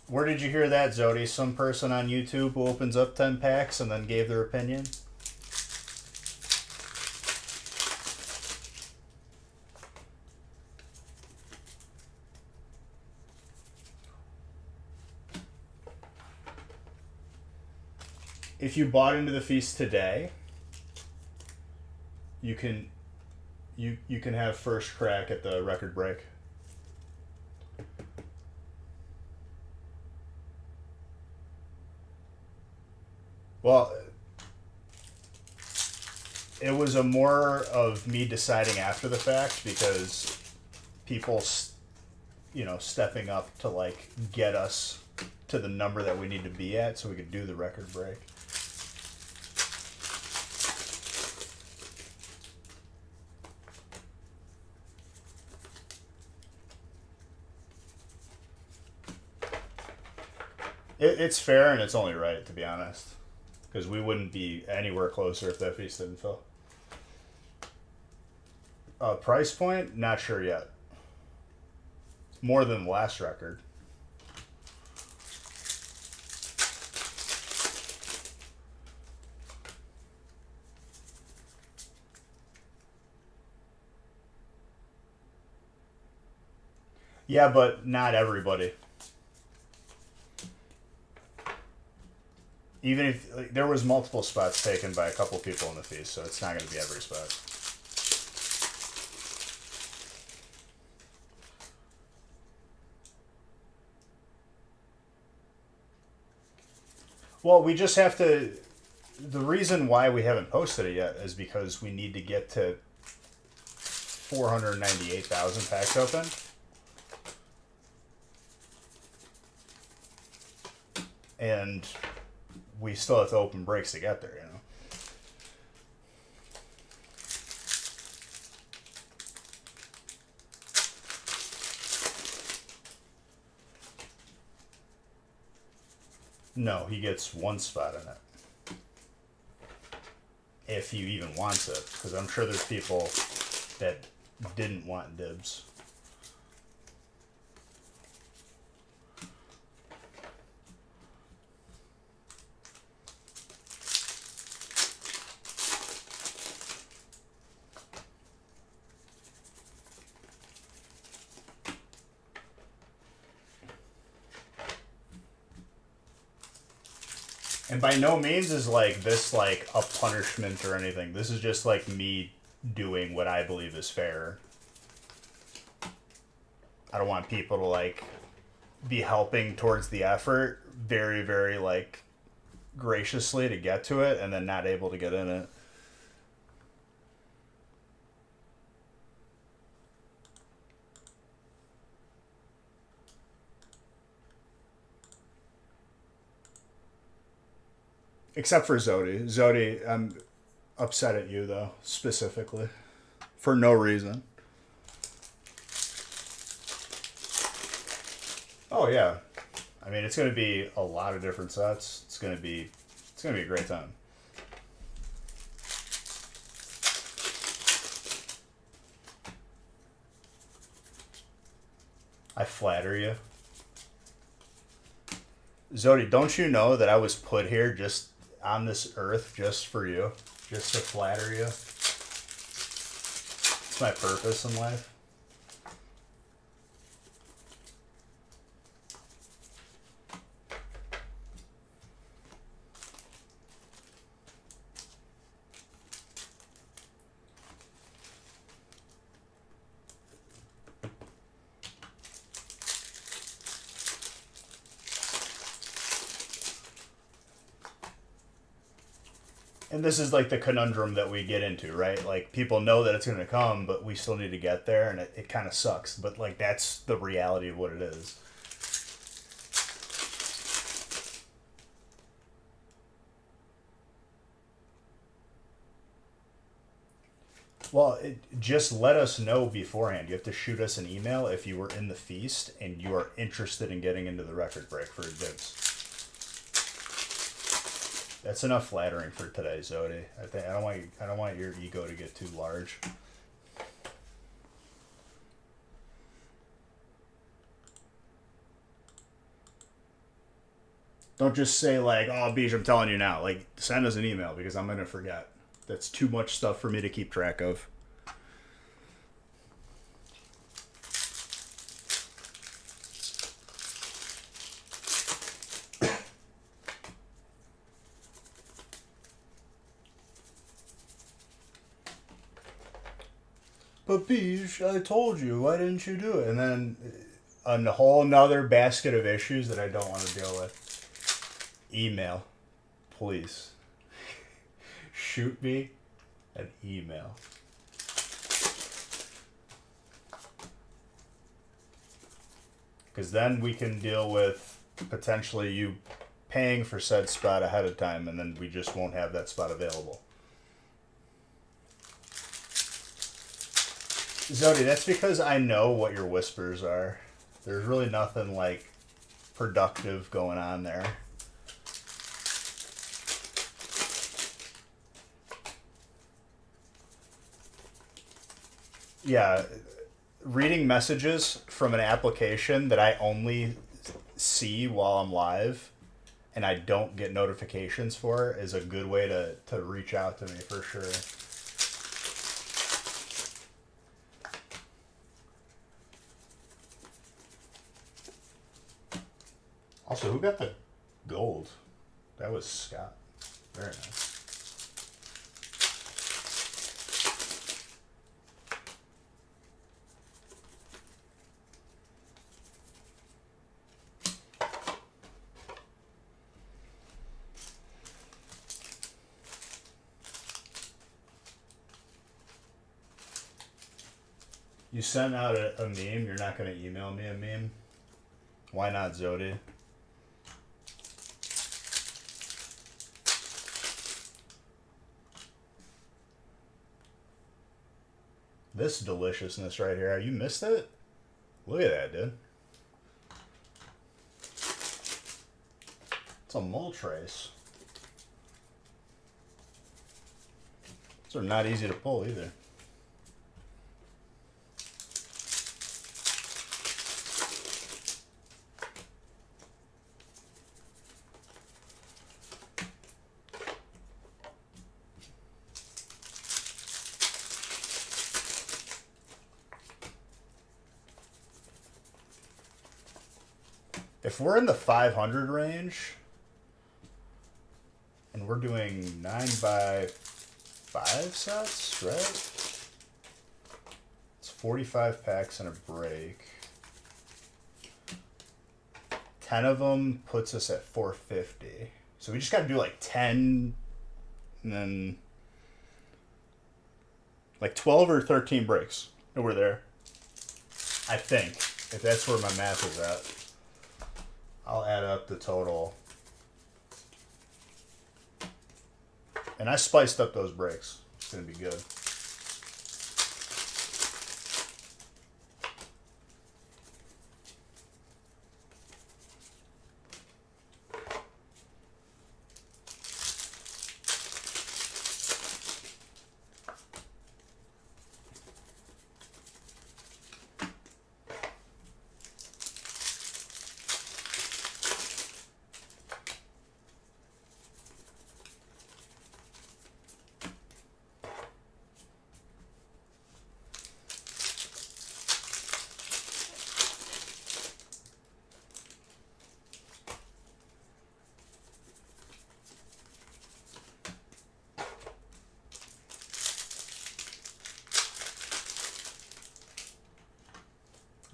Where did you hear that, Zodi? Some person on YouTube who opens up 10 packs and then gave their opinion? If you bought into the feast today, you can have first crack at the record break. Well, it was a more of me deciding after the fact, because people, stepping up to like get us to the number that we need to be at so we could do the record break. It's fair and it's only right, to be honest. Because we wouldn't be anywhere closer if that feast didn't fill. Price point? Not sure yet. More than the last record. Yeah, but not everybody. Even if there was multiple spots taken by a couple people in the feast, so it's not going to be every spot. Well, we just have to. The reason why we haven't posted it yet is because we need to get to 498,000 packs open. And we still have to open breaks to get there, No, he gets one spot in it. if you even want it, because I'm sure there's people that didn't want dibs. And by no means is like this like a punishment or anything. This is just like me doing what I believe is fair. I don't want people to like be helping towards the effort very, very like graciously to get to it and then not able to get in it. Except for Zodi. Zodi, I'm upset at you though, specifically. For no reason. Oh yeah. I mean, it's going to be a lot of different sets. It's going to be a great time. I flatter you. Zodi, don't you know that I was put here just on this earth just for you? Just to flatter you? It's my purpose in life. And this is like the conundrum that we get into, right? Like people know that it's going to come, but we still need to get there, and it kind of sucks. But like that's the reality of what it is. Well, just let us know beforehand. You have to shoot us an email if you were in the feast and you are interested in getting into the record break for dibs. That's enough flattering for today, Zodi. I don't want your ego to get too large. Don't just say like, "Oh, Beej, I'm telling you now." Like, send us an email because I'm gonna forget. That's too much stuff for me to keep track of. But Beej, I told you, why didn't you do it? And then a whole nother basket of issues that I don't want to deal with. Email, please. Shoot me an email. Because then we can deal with potentially you paying for said spot ahead of time, and then we just won't have that spot available. Zodi, that's because I know what your whispers are. There's really nothing like productive going on there. Yeah, reading messages from an application that I only see while I'm live and I don't get notifications for is a good way to reach out to me for sure. Also, who got the gold? That was Scott. Very nice. You sent out a meme. You're not going to email me a meme? Why not, Zodi? This deliciousness right here. You missed it? Look at that, dude. It's a mole trace. Those are not easy to pull either. If we're in the 500 range, and we're doing 9x5 sets, right? It's 45 packs and a break. 10 of them puts us at 450. So we just got to do like 10, and then like 12 or 13 breaks, and we're there. I think, if that's where my math is at. I'll add up the total. And I spiced up those breaks. It's going to be good.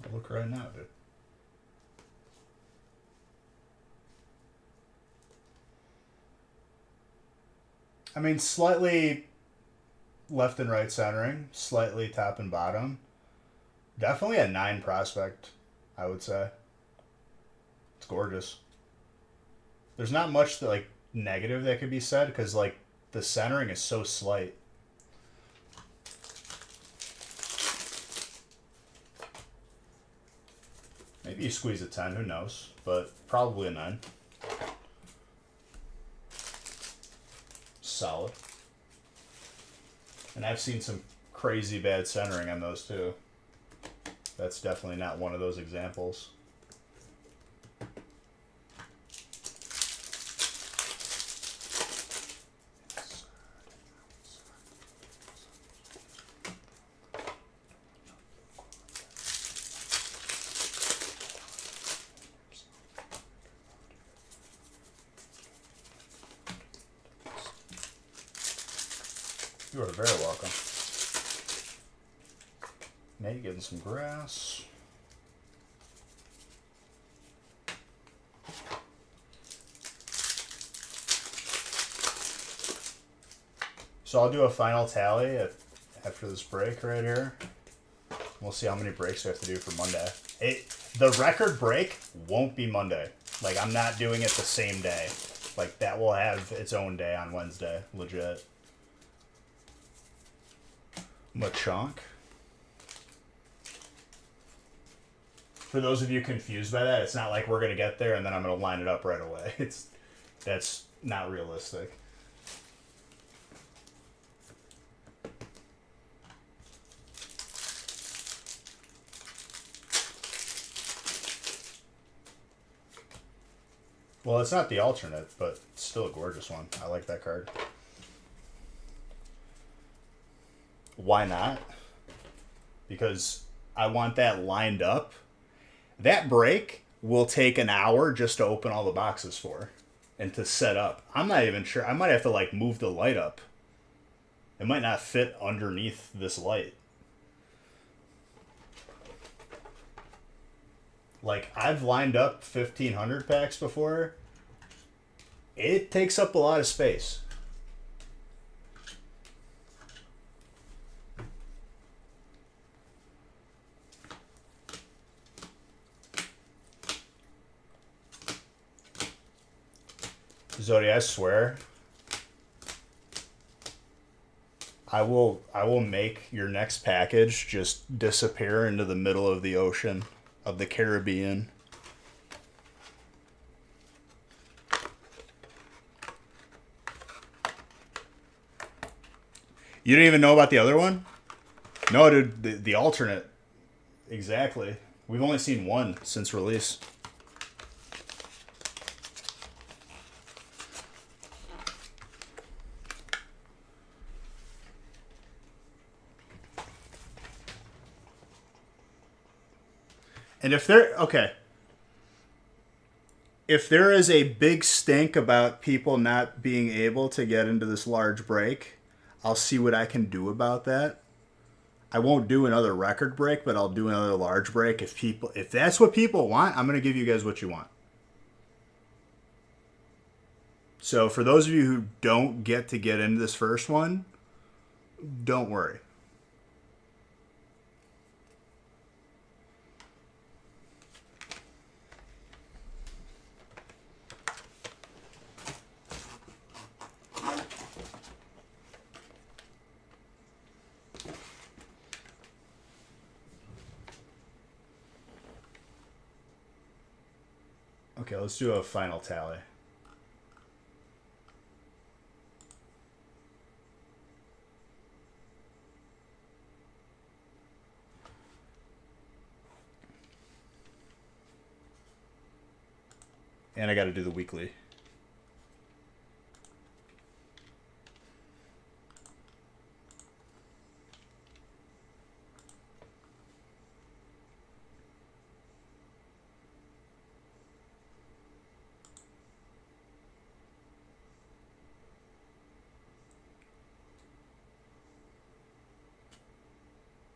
I'll look right now, dude. I mean, slightly left and right centering, slightly top and bottom. Definitely a 9 prospect, I would say. It's gorgeous. There's not much that, like, negative that could be said because, like, the centering is so slight. Maybe you squeeze a 10, who knows, but probably a 9. Solid. And I've seen some crazy bad centering on those too. That's definitely not one of those examples. You are very welcome. Nate getting some grass. So I'll do a final tally after this break right here. We'll see how many breaks we have to do for Monday. The record break won't be Monday. Like, I'm not doing it the same day. Like, that will have its own day on Wednesday. Legit. Machank. For those of you confused by that, it's not like we're going to get there and then I'm going to line it up right away. That's not realistic. Well, it's not the alternate, but it's still a gorgeous one. I like that card. Why not? Because I want that lined up. That break will take an hour just to open all the boxes for and to set up. I'm not even sure. I might have to like move the light up. It might not fit underneath this light. Like, I've lined up 1,500 packs before. It takes up a lot of space. Zodi, I swear, I will make your next package just disappear into the middle of the ocean of the Caribbean. You didn't even know about the other one? No, dude, the alternate. Exactly. We've only seen one since release. And if there, okay, if there is a big stink about people not being able to get into this large break, I'll see what I can do about that. I won't do another record break, but I'll do another large break. If that's what people want, I'm gonna give you guys what you want. So for those of you who don't get to get into this first one, don't worry. Okay, let's do a final tally. And I got to do the weekly.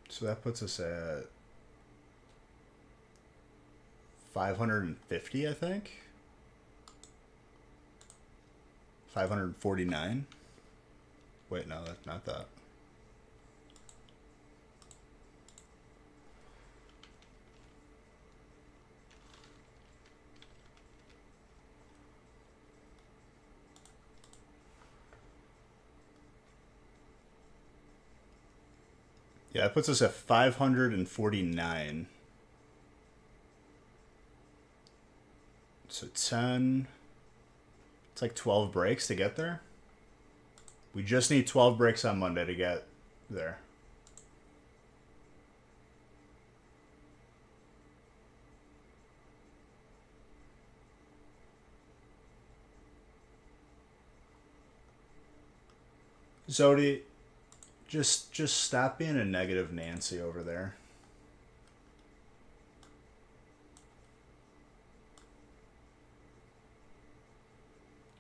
So that puts us at 550, I think. 549. Wait, no, that's not that. Yeah, that puts us at 549. So 10. It's like 12 breaks to get there. We just need 12 breaks on Monday to get there. Zodi, just stop being a negative Nancy over there.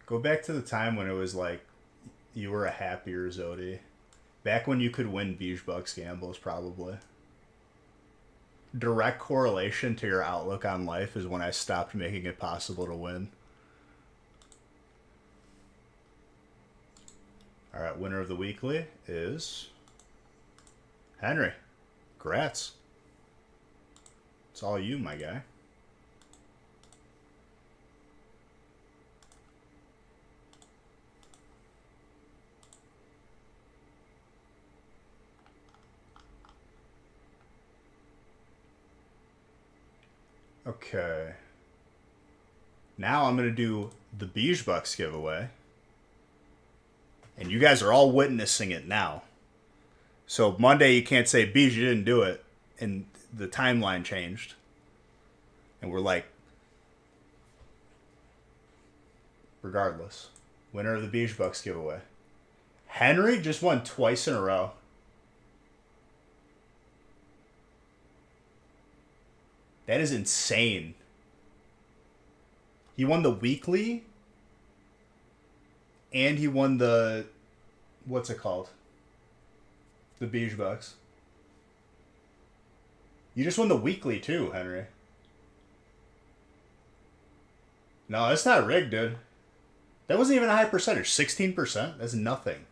Go back to the time when it was like you were a happier Zodi. Back when you could win Beige Bucks gambles, probably. Direct correlation to your outlook on life is when I stopped making it possible to win. All right, winner of the weekly is Henry. Congrats. It's all you, my guy. Okay. Now I'm going to do the Beige Bucks giveaway. And you guys are all witnessing it now. So Monday you can't say, Beige, you didn't do it. And the timeline changed. And we're like, regardless. Winner of the Beige Bucks giveaway. Henry just won twice in a row. That is insane. He won the weekly. And he won the... What's it called? The Beige Bucks. You just won the weekly too, Henry. No, that's not rigged, dude. That wasn't even a high percentage. 16%? That's nothing.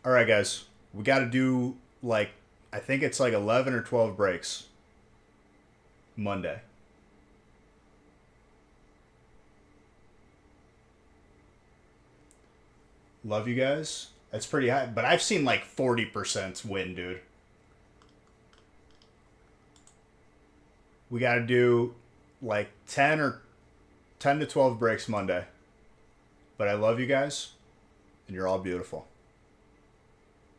Alright, guys. We got to do, like, I think it's like 11 or 12 breaks. Monday. Love you guys. That's pretty high. But I've seen like 40% win, dude. We got to do like 10 to 12 breaks Monday. But I love you guys, and you're all beautiful.